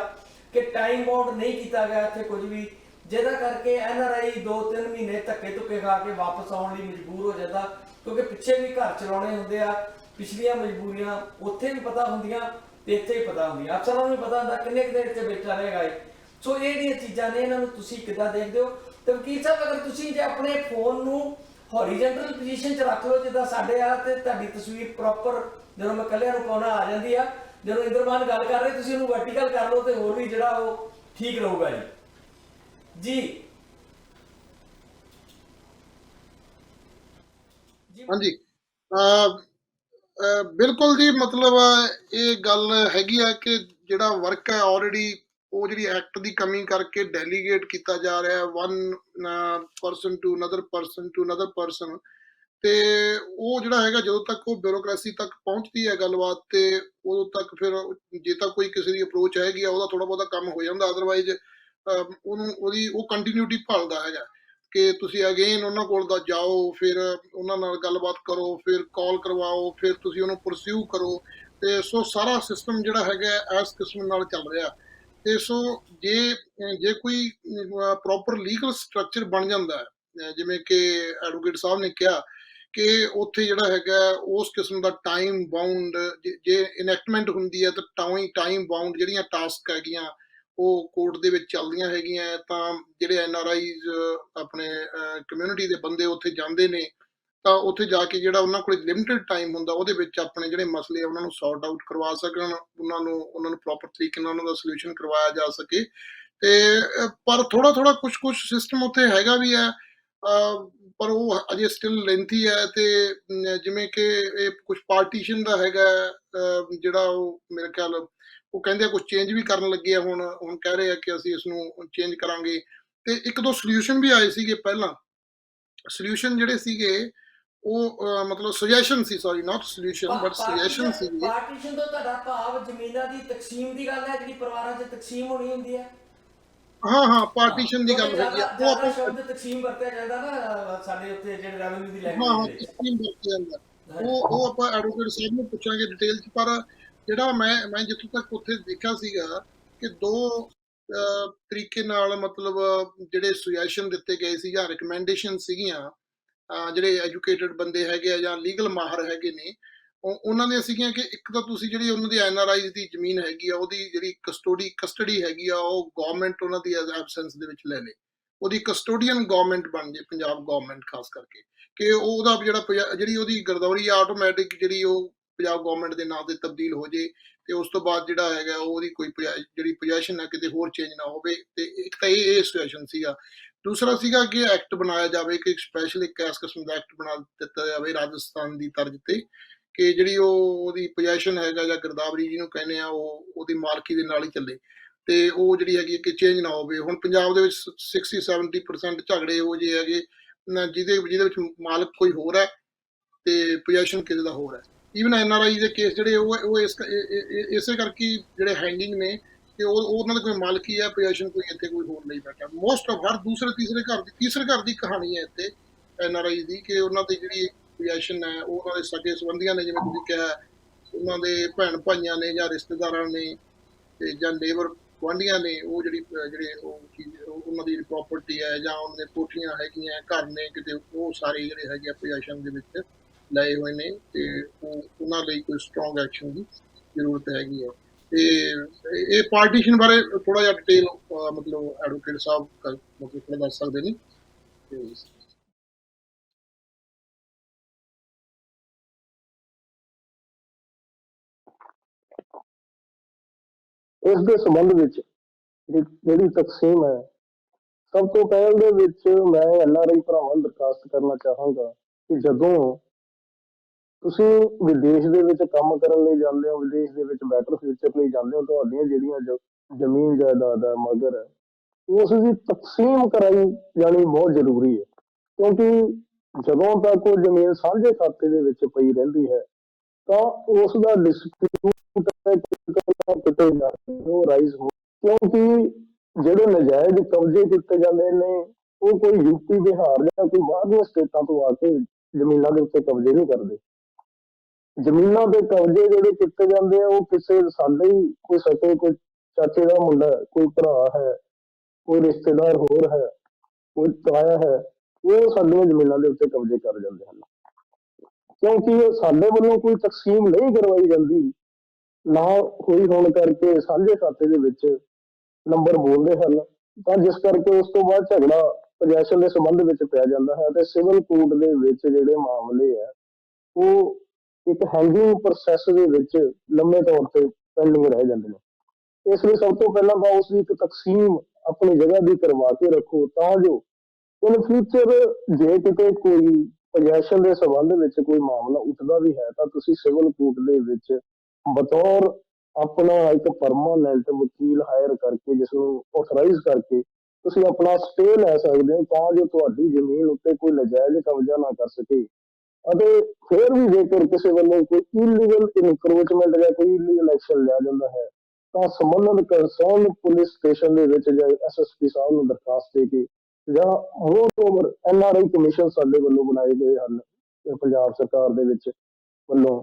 ਕਿ ਟਾਈਮ ਬਾਉਂਡ ਨਹੀਂ ਕੀਤਾ ਗਿਆ ਇੱਥੇ ਕੁਝ ਵੀ, ਜਿਹਦਾ ਕਰਕੇ NRI 2-3 ਮਹੀਨੇ ਧੱਕੇ ਧੁੱਕੇ ਖਾ ਕੇ ਵਾਪਸ ਆਉਣ ਲਈ ਮਜਬੂਰ ਹੋ ਜਾਂਦਾ, ਕਿਉਂਕਿ ਪਿੱਛੇ ਵੀ ਘਰ ਚਲਾਉਣੇ ਹੁੰਦੇ ਆ, ਪਿਛਲੀਆਂ ਮਜਬੂਰੀਆਂ ਉੱਥੇ ਵੀ ਪਤਾ ਹੁੰਦੀਆਂ ਤੇ ਇੱਥੇ ਵੀ ਪਤਾ ਹੁੰਦੀਆਂ, ਅਫਸਰਾਂ ਨੂੰ ਵੀ ਪਤਾ ਹੁੰਦਾ ਕਿੰਨੇ ਕੁ ਦੇਰ 'ਚ ਬੈਠਾ ਰਹੇਗਾ ਇਹ। ਸੋ ਇਹ ਜਿਹੜੀਆਂ ਚੀਜ਼ਾਂ ਨੇ ਇਹਨਾਂ ਨੂੰ ਤੁਸੀਂ ਕਿੱਦਾਂ ਦੇਖਦੇ ਹੋ? ਤੇ ਵਕੀਲ ਸਾਹਿਬ, ਅਗਰ ਤੁਸੀਂ ਜੇ ਆਪਣੇ ਫੋਨ ਨੂੰ ਹੌਰੀਜ਼ੌਂਟਲ ਪੋਜੀਸ਼ਨ 'ਚ ਰੱਖ ਲਓ ਜਿੱਦਾਂ ਸਾਡੇ ਆ, ਤੇ ਤੁਹਾਡੀ ਤਸਵੀਰ ਪ੍ਰੋਪਰ ਜਦੋਂ ਮੈਂ ਇਕੱਲਿਆਂ ਨੂੰ ਪਾਉਣਾ ਆ ਜਾਂਦੀ ਆ, ਜਦੋਂ ਇੰਦਰਮਾਨ ਗੱਲ ਕਰ ਰਹੇ ਤੁਸੀਂ ਉਹਨੂੰ ਵਰਟੀਕਲ ਕਰ ਲਓ ਤੇ ਹੋਰ ਵੀ ਜਿਹੜਾ ਉਹ ਠੀਕ ਰਹੂਗਾ ਜੀ। ਹਾਂਜੀ, ਬਿਲਕੁਲ ਜੀ। ਮਤਲਬ ਇਹ ਗੱਲ ਹੈਗੀ ਆ ਕਿ ਜਿਹੜਾ ਵਰਕ ਹੈ ਆਲਰੇਡੀ, ਉਹ ਜਿਹੜੀ ਐਕਟ ਦੀ ਕਮੀ ਕਰਕੇ ਡੈਲੀਗੇਟ ਕੀਤਾ ਜਾ ਰਿਹਾ one person to another person to another person, ਤੇ ਉਹ ਜਿਹੜਾ ਹੈਗਾ ਜਦੋਂ ਤੱਕ ਉਹ ਬਿਊਰੋਕ੍ਰੇਸੀ ਤੱਕ ਪਹੁੰਚਦੀ ਹੈ ਗੱਲਬਾਤ, ਤੇ ਉਦੋਂ ਤੱਕ ਫਿਰ ਜੇ ਤਾਂ ਕੋਈ ਕਿਸੇ ਦੀ ਅਪਰੋਚ ਹੈਗੀ ਆ ਉਹਦਾ ਥੋੜਾ ਬਹੁਤਾ ਕੰਮ ਹੋ ਜਾਂਦਾ, ਅਦਰਵਾਈਜ਼ ਉਹਨੂੰ ਉਹ ਕੰਟੀਨਿਊਟੀ ਭਾਲਦਾ ਹੈਗਾ ਕਿ ਤੁਸੀਂ ਅਗੇਨ ਉਹਨਾਂ ਕੋਲ ਦਾ ਜਾਓ, ਫਿਰ ਉਹਨਾਂ ਨਾਲ ਗੱਲਬਾਤ ਕਰੋ, ਫਿਰ ਕਾਲ ਕਰਵਾਓ, ਫਿਰ ਤੁਸੀਂ ਉਹਨੂੰ ਪਰਸਿਊ ਕਰੋ। ਤੇ ਸੋ ਸਾਰਾ ਸਿਸਟਮ ਜਿਹੜਾ ਹੈਗਾ ਇਸ ਕਿਸਮ ਨਾਲ ਚੱਲ ਰਿਹਾ। ਤੇ ਸੋ ਜੇ ਕੋਈ ਪ੍ਰੋਪਰ ਲੀਗਲ ਸਟਰਕਚਰ ਬਣ ਜਾਂਦਾ ਹੈ, ਜਿਵੇਂ ਕਿ ਐਡਵੋਕੇਟ ਸਾਹਿਬ ਨੇ ਕਿਹਾ ਕਿ ਉੱਥੇ ਜਿਹੜਾ ਹੈਗਾ ਉਸ ਕਿਸਮ ਦਾ ਟਾਈਮ ਬਾਉਂਡ, ਜੇ ਇਨੈਕਟਮੈਂਟ ਹੁੰਦੀ ਹੈ ਤਾਂ ਟਾਈਮ ਬਾਉਂਡ ਜਿਹੜੀਆਂ ਟਾਸਕ ਹੈਗੀਆਂ ਉਹ ਕੋਰਟ ਦੇ ਵਿੱਚ ਚੱਲਦੀਆਂ ਹੈਗੀਆਂ, ਤਾਂ ਜਿਹੜੇ NRIs ਆਪਣੇ ਕਮਿਊਨਿਟੀ ਦੇ ਬੰਦੇ ਉੱਥੇ ਜਾਂਦੇ ਨੇ, ਤਾਂ ਉੱਥੇ ਜਾ ਕੇ ਜਿਹੜਾ ਉਹਨਾਂ ਕੋਲ ਲਿਮਿਟਡ ਟਾਈਮ ਹੁੰਦਾ ਉਹਦੇ ਵਿੱਚ ਆਪਣੇ ਜਿਹੜੇ ਮਸਲੇ ਆ ਉਹਨਾਂ ਨੂੰ ਸੌਰਟ ਆਊਟ ਕਰਵਾ ਸਕਣ, ਉਹਨਾਂ ਨੂੰ ਪ੍ਰੋਪਰ ਤਰੀਕੇ ਨਾਲ ਉਹਨਾਂ ਦਾ ਸੋਲੂਸ਼ਨ ਕਰਵਾਇਆ ਜਾ ਸਕੇ। ਤੇ ਪਰ ਥੋੜਾ ਕੁਝ ਸਿਸਟਮ ਉੱਥੇ ਹੈਗਾ ਵੀ ਹੈ, ਪਰ ਉਹ ਅਜੇ ਸਟਿਲ ਲੈਂਥੀ ਹੈ। ਤੇ ਜਿਵੇਂ ਕਿ ਇਹ ਕੁਝ ਪਾਰਟੀਸ਼ਨ ਦਾ ਹੈਗਾ, ਜਿਹੜਾ ਉਹ ਮੇਰੇ ਖਿਆਲ ਉਹ ਕਹਿੰਦੇ ਆ ਕੁਝ ਚੇਂਜ ਵੀ ਕਰਨ ਲੱਗੇ ਆ, ਹੁਣ ਕਹਿ ਰਹੇ ਆ ਕਿ ਅਸੀਂ ਇਸ ਨੂੰ ਚੇਂਜ ਕਰਾਂਗੇ। ਤੇ ਇੱਕ ਦੋ ਸੋਲੂਸ਼ਨ ਵੀ ਆਏ ਸੀਗੇ ਪਹਿਲਾਂ, ਸੋਲੂਸ਼ਨ ਜਿਹੜੇ ਸੀਗੇ ਉਹ ਮਤਲਬ suggestion C, sorry not solution but suggestion ਸੀਗੇ। ਪਾਰਟੀਸ਼ਨ ਤੋਂ ਤੁਹਾਡਾ ਭਾਵ ਜ਼ਮੀਨਾਂ ਦੀ ਤਕਸੀਮ ਦੀ ਗੱਲ ਹੈ, ਜਿਹੜੀ ਪਰਿਵਾਰਾਂ 'ਚ ਤਕਸੀਮ ਹੋਣੀ ਹੁੰਦੀ ਹੈ? ਹਾਂ, ਪਾਰਟੀਸ਼ਨ ਦੀ ਗੱਲ ਹੈਗੀ ਆ। ਉਹ ਆਪਾਂ ਸ਼ਬਦ ਤਕਸੀਮ ਵਰਤਿਆ ਜਾਂਦਾ ਨਾ ਸਾਡੇ ਉੱਤੇ, ਜਿਹੜੇ ਰੈਵਨਿਊ ਦੀ ਹਾਂ ਲੈਂਗੁਏਜ ਤਕਸੀਮ ਵਰਤਿਆ ਜਾਂਦਾ, ਉਹ ਆਪਾਂ ਐਡਵੋਕੇਟ ਸਾਹਿਬ ਨੂੰ ਪੁੱਛਾਂਗੇ ਡਿਟੇਲ 'ਚ। ਪਰ ਜਿਹੜਾ ਮੈਂ ਜਿੱਥੋਂ ਤੱਕ ਉੱਥੇ ਦੇਖਿਆ ਸੀਗਾ ਕਿ ਦੋ ਤਰੀਕੇ ਨਾਲ ਮਤਲਬ ਜਿਹੜੇ ਸੁਜੈਸ਼ਨ ਦਿੱਤੇ ਗਏ ਸੀ ਜਾਂ ਰਿਕਮੈਂਡੇਸ਼ਨ ਸੀਗੀਆਂ, ਜਿਹੜੇ ਐਜੂਕੇਟਡ ਬੰਦੇ ਹੈਗੇ ਆ ਜਾਂ ਲੀਗਲ ਮਾਹਰ ਹੈਗੇ ਨੇ, ਉਹਨਾਂ ਦੀਆਂ ਸੀਗੀਆਂ ਕਿ ਇੱਕ ਤਾਂ ਤੁਸੀਂ ਜਿਹੜੀ ਉਹਨਾਂ ਦੀ NRIs ਦੀ ਜ਼ਮੀਨ ਹੈਗੀ ਆ ਉਹਦੀ ਜਿਹੜੀ ਕਸਟਡੀ ਹੈਗੀ ਆ ਉਹ ਗਵਰਨਮੈਂਟ ਉਹਨਾਂ ਦੀ ਐਬਸੈਂਸ ਦੇ ਵਿੱਚ ਲੈ ਲੇ, ਉਹਦੀ ਕਸਟੋਡੀਅਨ ਗਵਰਨਮੈਂਟ ਬਣ ਜੇ, ਪੰਜਾਬ ਗਵਰਨਮੈਂਟ ਖਾਸ ਕਰਕੇ, ਕਿ ਉਹਦਾ ਜਿਹੜੀ ਉਹਦੀ ਗਰਦੌਰੀ ਆਟੋਮੈਟਿਕ ਜਿਹੜੀ ਉਹ ਪੰਜਾਬ ਗਵਰਨਮੈਂਟ ਦੇ ਨਾਂ ਤੇ ਤਬਦੀਲ ਹੋ ਜੇ, ਤੇ ਉਸ ਤੋਂ ਬਾਅਦ ਜਿਹੜਾ ਹੈਗਾ ਉਹਦੀ ਕੋਈ ਜਿਹੜੀ ਪੋਜੈਸ਼ਨ ਹੈ ਕਿਤੇ ਹੋਰ ਚੇਂਜ ਨਾ ਹੋਵੇ। ਤੇ ਇੱਕ ਤਾਂ ਇਹ ਸਿਚੁਏਸ਼ਨ ਸੀਗਾ। ਦੂਸਰਾ ਸੀਗਾ ਕਿ ਐਕਟ ਬਣਾਇਆ ਜਾਵੇ, ਕਿ ਸਪੈਸ਼ਲ ਇੱਕ ਇਸ ਕਿਸਮ ਦਾ ਐਕਟ ਬਣਾ ਦਿੱਤਾ ਜਾਵੇ ਰਾਜਸਥਾਨ ਦੀ ਤਰਜ਼ ਤੇ, ਕਿ ਜਿਹੜੀ ਉਹਦੀ ਪੋਜੈਸ਼ਨ ਹੈਗਾ ਜਾਂ ਗਿਰਦਾਵਰੀ ਜਿਹਨੂੰ ਕਹਿੰਦੇ ਆ ਉਹ ਉਹਦੀ ਮਾਲਕੀ ਦੇ ਨਾਲ ਹੀ ਚੱਲੇ, ਤੇ ਉਹ ਜਿਹੜੀ ਹੈਗੀ ਕਿ ਚੇਂਜ ਨਾ ਹੋਵੇ। ਹੁਣ ਪੰਜਾਬ ਦੇ ਵਿੱਚ 60-70% ਝਗੜੇ ਇਹੋ ਜਿਹੇ ਹੈਗੇ ਜਿਹਦੇ ਵਿੱਚ ਮਾਲਕ ਕੋਈ ਹੋਰ ਹੈ ਤੇ ਪੋਜੈਸ਼ਨ ਕਿਸੇ ਦਾ ਹੋਰ ਹੈ। ਈਵਨ NRI ਦੇ ਕੇਸ ਜਿਹੜੇ ਉਹ ਇਸੇ ਕਰਕੇ ਜਿਹੜੇ ਹੈਂਗਿੰਗ ਨੇ ਕਿ ਉਹਨਾਂ ਦਾ ਕੋਈ ਮਾਲਕੀ ਹੈ, ਪੋਜੈਸ਼ਨ ਕੋਈ ਇੱਥੇ ਕੋਈ ਹੋਰ ਨਹੀਂ ਬੈਠਾ। ਮੋਸਟ ਆਫ ਹਰ ਤੀਸਰੇ ਘਰ ਦੀ ਕਹਾਣੀ ਹੈ ਇੱਥੇ NRI ਦੀ, ਕਿ ਉਹਨਾਂ ਦੀ ਜਿਹੜੀ ਪੋਜੈਸ਼ਨ ਹੈ ਉਹ ਉਹਨਾਂ ਦੇ ਸਕੇ ਸੰਬੰਧੀਆਂ ਨੇ, ਜਿਵੇਂ ਤੁਸੀਂ ਕਿਹਾ ਉਹਨਾਂ ਦੇ ਭੈਣ ਭਾਈਆਂ ਨੇ ਜਾਂ ਰਿਸ਼ਤੇਦਾਰਾਂ ਨੇ ਤੇ ਜਾਂ ਨੇਬਰ ਗੁਆਂਢੀਆਂ ਨੇ, ਉਹ ਜਿਹੜੇ ਉਹਨਾਂ ਦੀ ਪ੍ਰੋਪਰਟੀ ਹੈ ਜਾਂ ਉਹਨਾਂ ਦੇ ਕੋਠੀਆਂ ਹੈਗੀਆਂ, ਘਰ ਨੇ ਕਿਤੇ, ਉਹ ਸਾਰੇ ਜਿਹੜੇ ਹੈਗੇ ਆ ਪੋਜੈਸ਼ਨ ਦੇ ਵਿੱਚ ਲਏ ਹੋਏ ਨੇ ਤੇ ਉਹਨਾਂ ਲਈ ਕੋਈ ਸਟਰੋਂਗ ਐਕਸ਼ਨ ਦੀ ਜ਼ਰੂਰਤ ਹੈਗੀ ਹੈ। ਤੇ ਇਹ ਪਾਰਟੀਸ਼ਨ ਬਾਰੇ ਥੋੜਾ ਜਿਹਾ ਡਿਟੇਲ ਮਤਲਬ ਐਡਵੋਕੇਟ ਸਾਹਿਬ ਮਤਲਬ ਥੋੜਾ ਦੱਸ ਸਕਦੇ ਨੇ ਤੇ ਇਸ ਦੇ ਸੰਬੰਧ ਵਿੱਚ ਜਿਹੜੀ ਤਕਸੀਮ ਹੈ, ਸਭ ਤੋਂ ਪਹਿਲ ਦੇ ਵਿੱਚ ਮੈਂ NRI ਭਰਾਵਾਂ ਨੂੰ ਦਰਖਾਸਤ ਕਰਨਾ ਚਾਹਾਂਗਾ ਕਿ ਜਦੋਂ ਤੁਸੀਂ ਵਿਦੇਸ਼ ਦੇ ਵਿੱਚ ਕੰਮ ਕਰਨ ਲਈ ਜਾਂਦੇ ਹੋ, ਵਿਦੇਸ਼ ਦੇ ਵਿੱਚ ਬੈਟਰ ਫਿਊਚਰ ਲਈ ਜਾਂਦੇ ਹੋ, ਤੁਹਾਡੀਆਂ ਜਿਹੜੀਆਂ ਜ਼ਮੀਨ ਜਾਇਦਾਦ ਹੈ, ਮਗਰ ਹੈ, ਉਸ ਦੀ ਤਕਸੀਮ ਕਰਾਈ ਜਾਣੀ ਬਹੁਤ ਜ਼ਰੂਰੀ ਹੈ। ਕਿਉਂਕਿ ਜਦੋਂ ਤੱਕ ਉਹ ਜ਼ਮੀਨ ਸਾਂਝੇ ਖਾਤੇ ਦੇ ਵਿੱਚ ਪਈ ਰਹਿੰਦੀ ਹੈ ਤਾਂ ਉਸ ਦਾ ਡਿਸਪਿਊਟ ਕਿਤੇ ਨਾ ਉਹ ਰਾਈਜ਼ ਹੋ, ਕਿਉਂਕਿ ਜਿਹੜੇ ਨਜਾਇਜ਼ ਕਬਜ਼ੇ ਕੀਤੇ ਜਾਂਦੇ ਨੇ ਉਹ ਕੋਈ ਯੂਪੀ, ਬਿਹਾਰ ਜਾਂ ਕੋਈ ਬਾਹਰਲੀਆਂ ਸਟੇਟਾਂ ਤੋਂ ਆ ਕੇ ਜ਼ਮੀਨਾਂ ਦੇ ਉੱਤੇ ਕਬਜ਼ੇ ਨਹੀਂ ਕਰਦੇ। ਜ਼ਮੀਨਾਂ ਦੇ ਕਬਜ਼ੇ ਜਿਹੜੇ ਕੀਤੇ ਜਾਂਦੇ ਆ ਉਹ ਕਿਸੇ ਸਾਡੇ ਹੀ ਕੋਈ ਸਕੇ, ਕੋਈ ਚਾਚੇ ਦਾ ਮੁੰਡਾ, ਕੋਈ ਭਰਾ ਹੈ, ਕੋਈ ਰਿਸ਼ਤੇਦਾਰ ਹੋਰ ਹੈ, ਕੋਈ ਤਾਇਆ ਹੈ, ਉਹ ਸਾਡੀਆਂ ਜ਼ਮੀਨਾਂ ਦੇ ਉੱਤੇ ਕਬਜ਼ੇ ਕਰ ਜਾਂਦੇ ਹਨ। ਕਿਉਂਕਿ ਸਾਡੇ ਵੱਲੋਂ ਕੋਈ ਤਕਸੀਮ ਨਹੀਂ ਕਰਵਾਈ ਜਾਂਦੀ, ਨਾ ਕੋਈ ਹੋਣ ਕਰਕੇ ਸਾਂਝੇ ਖਾਤੇ ਦੇ ਵਿੱਚ ਨੰਬਰ ਬੋਲਦੇ ਹਨ, ਤਾਂ ਜਿਸ ਕਰਕੇ ਉਸ ਤੋਂ ਬਾਅਦ ਝਗੜਾ ਪੋਜੈਸ਼ਨ ਦੇ ਸੰਬੰਧ ਵਿੱਚ ਪੈ ਜਾਂਦਾ ਹੈ ਤੇ ਸਿਵਲ ਕੋਰਟ ਦੇ ਵਿੱਚ ਜਿਹੜੇ ਮਾਮਲੇ ਆ ਉਹ ਇੱਕ ਹੈਂਗਿੰਗ ਪ੍ਰੋਸੈਸ ਦੇ ਵਿੱਚ ਲੰਮੇ ਤੌਰ ਤੇ ਪੈਂਡਿੰਗ ਰਹਿ ਜਾਂਦੇ ਨੇ। ਇਸ ਲਈ ਸਭ ਤੋਂ ਪਹਿਲਾਂ ਤਾਂ ਉਸ ਦੀ ਇੱਕ ਤਕਸੀਮ ਆਪਣੀ ਜਗ੍ਹਾ ਦੀ ਕਰਵਾ ਕੇ ਰੱਖੋ, ਤਾਂ ਜੋ ਇਨ ਫਿਊਚਰ ਜੇ ਕਿਤੇ ਕੋਈ ਪੋਜੈਸ਼ਨ ਦੇ ਸੰਬੰਧ ਵਿੱਚ ਕੋਈ ਮਾਮਲਾ ਉੱਠਦਾ ਵੀ ਹੈ ਤਾਂ ਤੁਸੀਂ ਸਿਵਲ ਕੋਰਟ ਦੇ ਵਿੱਚ ਬਤੌਰ ਆਪਣਾ ਇੱਕ ਪਰਮਾਨੈਂਟ ਵਕੀਲ ਹਾਇਰ ਕਰਕੇ, ਜਿਸ ਨੂੰ ਆਥੋਰਾਈਜ਼ ਕਰਕੇ ਤੁਸੀਂ ਆਪਣਾ ਸਟੇ ਲੈ ਸਕਦੇ ਹੋ, ਤਾਂ ਜੋ ਤੁਹਾਡੀ ਜ਼ਮੀਨ ਉੱਤੇ ਕੋਈ ਨਜਾਇਜ਼ ਕਬਜ਼ਾ ਨਾ ਕਰ ਸਕੇ। ਅਤੇ ਫਿਰ ਵੀ ਜੇਕਰ ਕਿਸੇ ਵੱਲੋਂ ਕੋਈ ਇਲੀਗਲ ਇਨਕਰੋਚਮੈਂਟ ਜਾਂ ਕੋਈ ਇਲੀਗਲ ਐਕਸ਼ਨ ਲਿਆ ਜਾਂਦਾ ਹੈ ਤਾਂ ਸੰਬੰਧਿਤ ਕੰਸਰਨ ਪੁਲਿਸ ਸਟੇਸ਼ਨ ਦੇ ਵਿੱਚ ਜਾਂ SSP ਸਾਹਿਬ ਨੂੰ ਦਰਖਾਸਤ ਦੇ ਕੇ, ਜਾਂ ਮੋਰ ਓਵਰ NRI ਕਮਿਸ਼ਨ ਸਾਡੇ ਵੱਲੋਂ ਬਣਾਏ ਗਏ ਹਨ ਪੰਜਾਬ ਸਰਕਾਰ ਦੇ ਵਿੱਚ ਵੱਲੋਂ,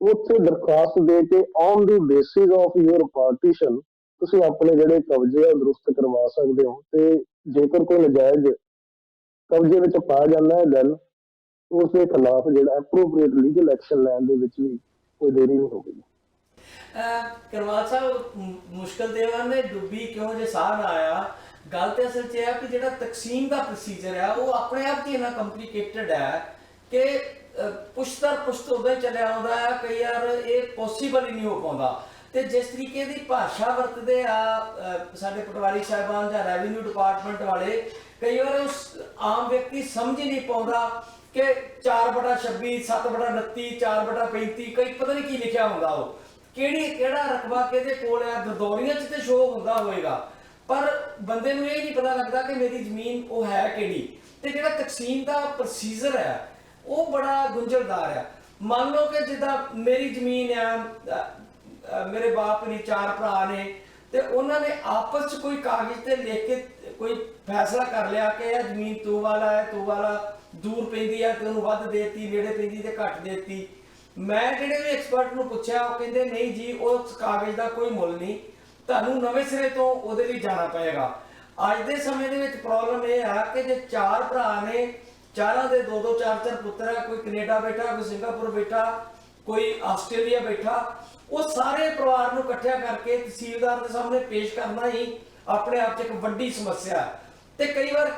ਉੱਥੇ ਦਰਖਾਸਤ ਦੇ ਕੇ on the basis of your partition ਤੁਸੀਂ ਆਪਣੇ ਜਿਹੜੇ ਕਬਜ਼ੇ ਆ ਦਰੁਸਤ ਕਰਵਾ ਸਕਦੇ ਹੋ। ਤੇ ਜੇਕਰ ਕੋਈ ਨਜਾਇਜ਼ ਕਬਜ਼ੇ ਵਿੱਚ ਪਾਇਆ ਜਾਂਦਾ ਹੈ ਦੈਨ ਉਸ ਦੇ ਖਿਲਾਫ ਜਿਹੜਾ ਐਪਰੋਪ੍ਰੀਏਟ ਲੀਗਲ ਐਕਸ਼ਨ ਲੈਣ ਦੇ ਵਿੱਚ ਵੀ ਕੋਈ ਦੇਰੀ ਨਹੀਂ ਹੋਵੇਗੀ। ਕਰਵਾਲ ਸਾਹਿਬ, ਮੁਸ਼ਕਲ ਤੇ ਉਹਨਾਂ ਨੇ ਡੁੱਬੀ ਕਿਉਂ ਜੇ ਸਾਹ ਨਾ ਆਇਆ। ਗੱਲ ਤੇ ਅਸਲ 'ਚ ਇਹ ਆ ਕਿ ਜਿਹੜਾ ਤਕਸੀਮ ਦਾ ਪ੍ਰੋਸੀਜਰ ਹੈ ਉਹ ਆਪਣੇ ਆਪ 'ਚ ਇੰਨਾ ਕੰਪਲੀਕੇਟਡ ਹੈ ਕਿ ਪੁਸ਼ਤਰ ਪੁਸ਼ਤ ਉਦੋਂ ਹੀ ਚੱਲਿਆ ਆਉਂਦਾ ਹੈ, ਕਈ ਵਾਰ ਇਹ ਪੋਸੀਬਲ ਹੀ ਨਹੀਂ ਹੋ ਪਾਉਂਦਾ। ਤੇ ਜਿਸ ਤਰੀਕੇ ਦੀ ਭਾਸ਼ਾ ਵਰਤਦੇ ਆ ਸਾਡੇ ਪਟਵਾਰੀ ਸਾਹਿਬਾਨ ਜਾਂ ਰੈਵਨਿਊ ਡਿਪਾਰਟਮੈਂਟ ਵਾਲੇ, ਕਈ ਵਾਰ ਉਸ ਆਮ ਵਿਅਕਤੀ ਸਮਝ ਹੀ ਨਹੀਂ ਪਾਉਂਦਾ ਕਿ 4/26, 7/29, 4/35, ਕਈ ਪਤਾ ਨਹੀਂ ਕੀ ਲਿਖਿਆ ਹੁੰਦਾ, ਉਹ ਕਿਹੜਾ ਰਕਬਾ ਕਿਹਦੇ ਕੋਲ ਆ। ਗਰਦੌਰੀਆਂ 'ਚ ਤੇ ਸ਼ੋਅ ਹੁੰਦਾ ਹੋਏਗਾ, ਪਰ ਬੰਦੇ ਨੂੰ ਇਹ ਨਹੀਂ ਪਤਾ ਲੱਗਦਾ ਕਿ ਮੇਰੀ ਜ਼ਮੀਨ ਉਹ ਹੈ ਕਿਹੜੀ। ਤੇ ਜਿਹੜਾ ਤਕਸੀਮ ਦਾ ਪ੍ਰੋਸੀਜਰ ਹੈ ਉਹ ਬੜਾ ਗੁੰਝਲਦਾਰ ਆ। ਮੰਨ ਲਓ ਕਿ ਜਿੱਦਾਂ ਮੇਰੀ ਜ਼ਮੀਨ ਆ, ਮੇਰੇ ਬਾਪ ਨੇ 4 ਭਰਾ ਨੇ ਤੇ ਉਹਨਾਂ ਨੇ ਆਪਸ 'ਚ ਕੋਈ ਕਾਗਜ਼ ਤੇ ਲਿਖ ਕੇ ਕੋਈ ਫੈਸਲਾ ਕਰ ਲਿਆ ਕਿ ਇਹ ਜ਼ਮੀਨ ਤੂੰ ਵਾਲਾ ਹੈ, ਤੂੰ ਵਾਲਾ ਦੂਰ ਪੈਂਦੀ ਆ ਤੇ ਉਹਨੂੰ ਵੱਧ ਦੇਤੀ, ਨੇੜੇ ਪੈਂਦੀ ਤੇ ਘੱਟ ਦੇਤੀ। ਮੈਂ ਜਿਹੜੇ ਵੀ ਐਕਸਪਰਟ ਨੂੰ ਪੁੱਛਿਆ ਉਹ ਕਹਿੰਦੇ ਨਹੀਂ ਜੀ, ਉਸ ਕਾਗਜ਼ ਦਾ ਕੋਈ ਮੁੱਲ ਨਹੀਂ, ਤੁਹਾਨੂੰ ਨਵੇਂ ਸਿਰੇ ਤੋਂ ਉਹਦੇ ਲਈ ਜਾਣਾ ਪਏਗਾ। ਅੱਜ ਦੇ ਸਮੇਂ ਦੇ ਵਿੱਚ ਪ੍ਰੋਬਲਮ ਇਹ ਆ ਕਿ ਜੇ 4 ਭਰਾ ਨੇ, ਚਾਰਾਂ ਦੇ 2-2 4-4 ਪੁੱਤਰ ਹੈ, ਕੋਈ ਕੈਨੇਡਾ ਬੈਠਾ, ਕੋਈ ਸਿੰਗਾਪੁਰ ਬੈਠਾ, ਕੋਈ ਆਸਟ੍ਰੇਲੀਆ ਬੈਠਾ, ਉਹ ਸਾਰੇ ਪਰਿਵਾਰ ਨੂੰ ਇਕੱਠਿਆ ਕਰਕੇ ਤਹਿਸੀਲਦਾਰ ਦੇ ਸਾਹਮਣੇ ਪੇਸ਼ ਕਰਨਾ ਹੀ ਆਪਣੇ ਆਪ 'ਚ ਇੱਕ ਵੱਡੀ ਸਮੱਸਿਆ ਹੈ। ਤੇ ਕਈ ਵਾਰ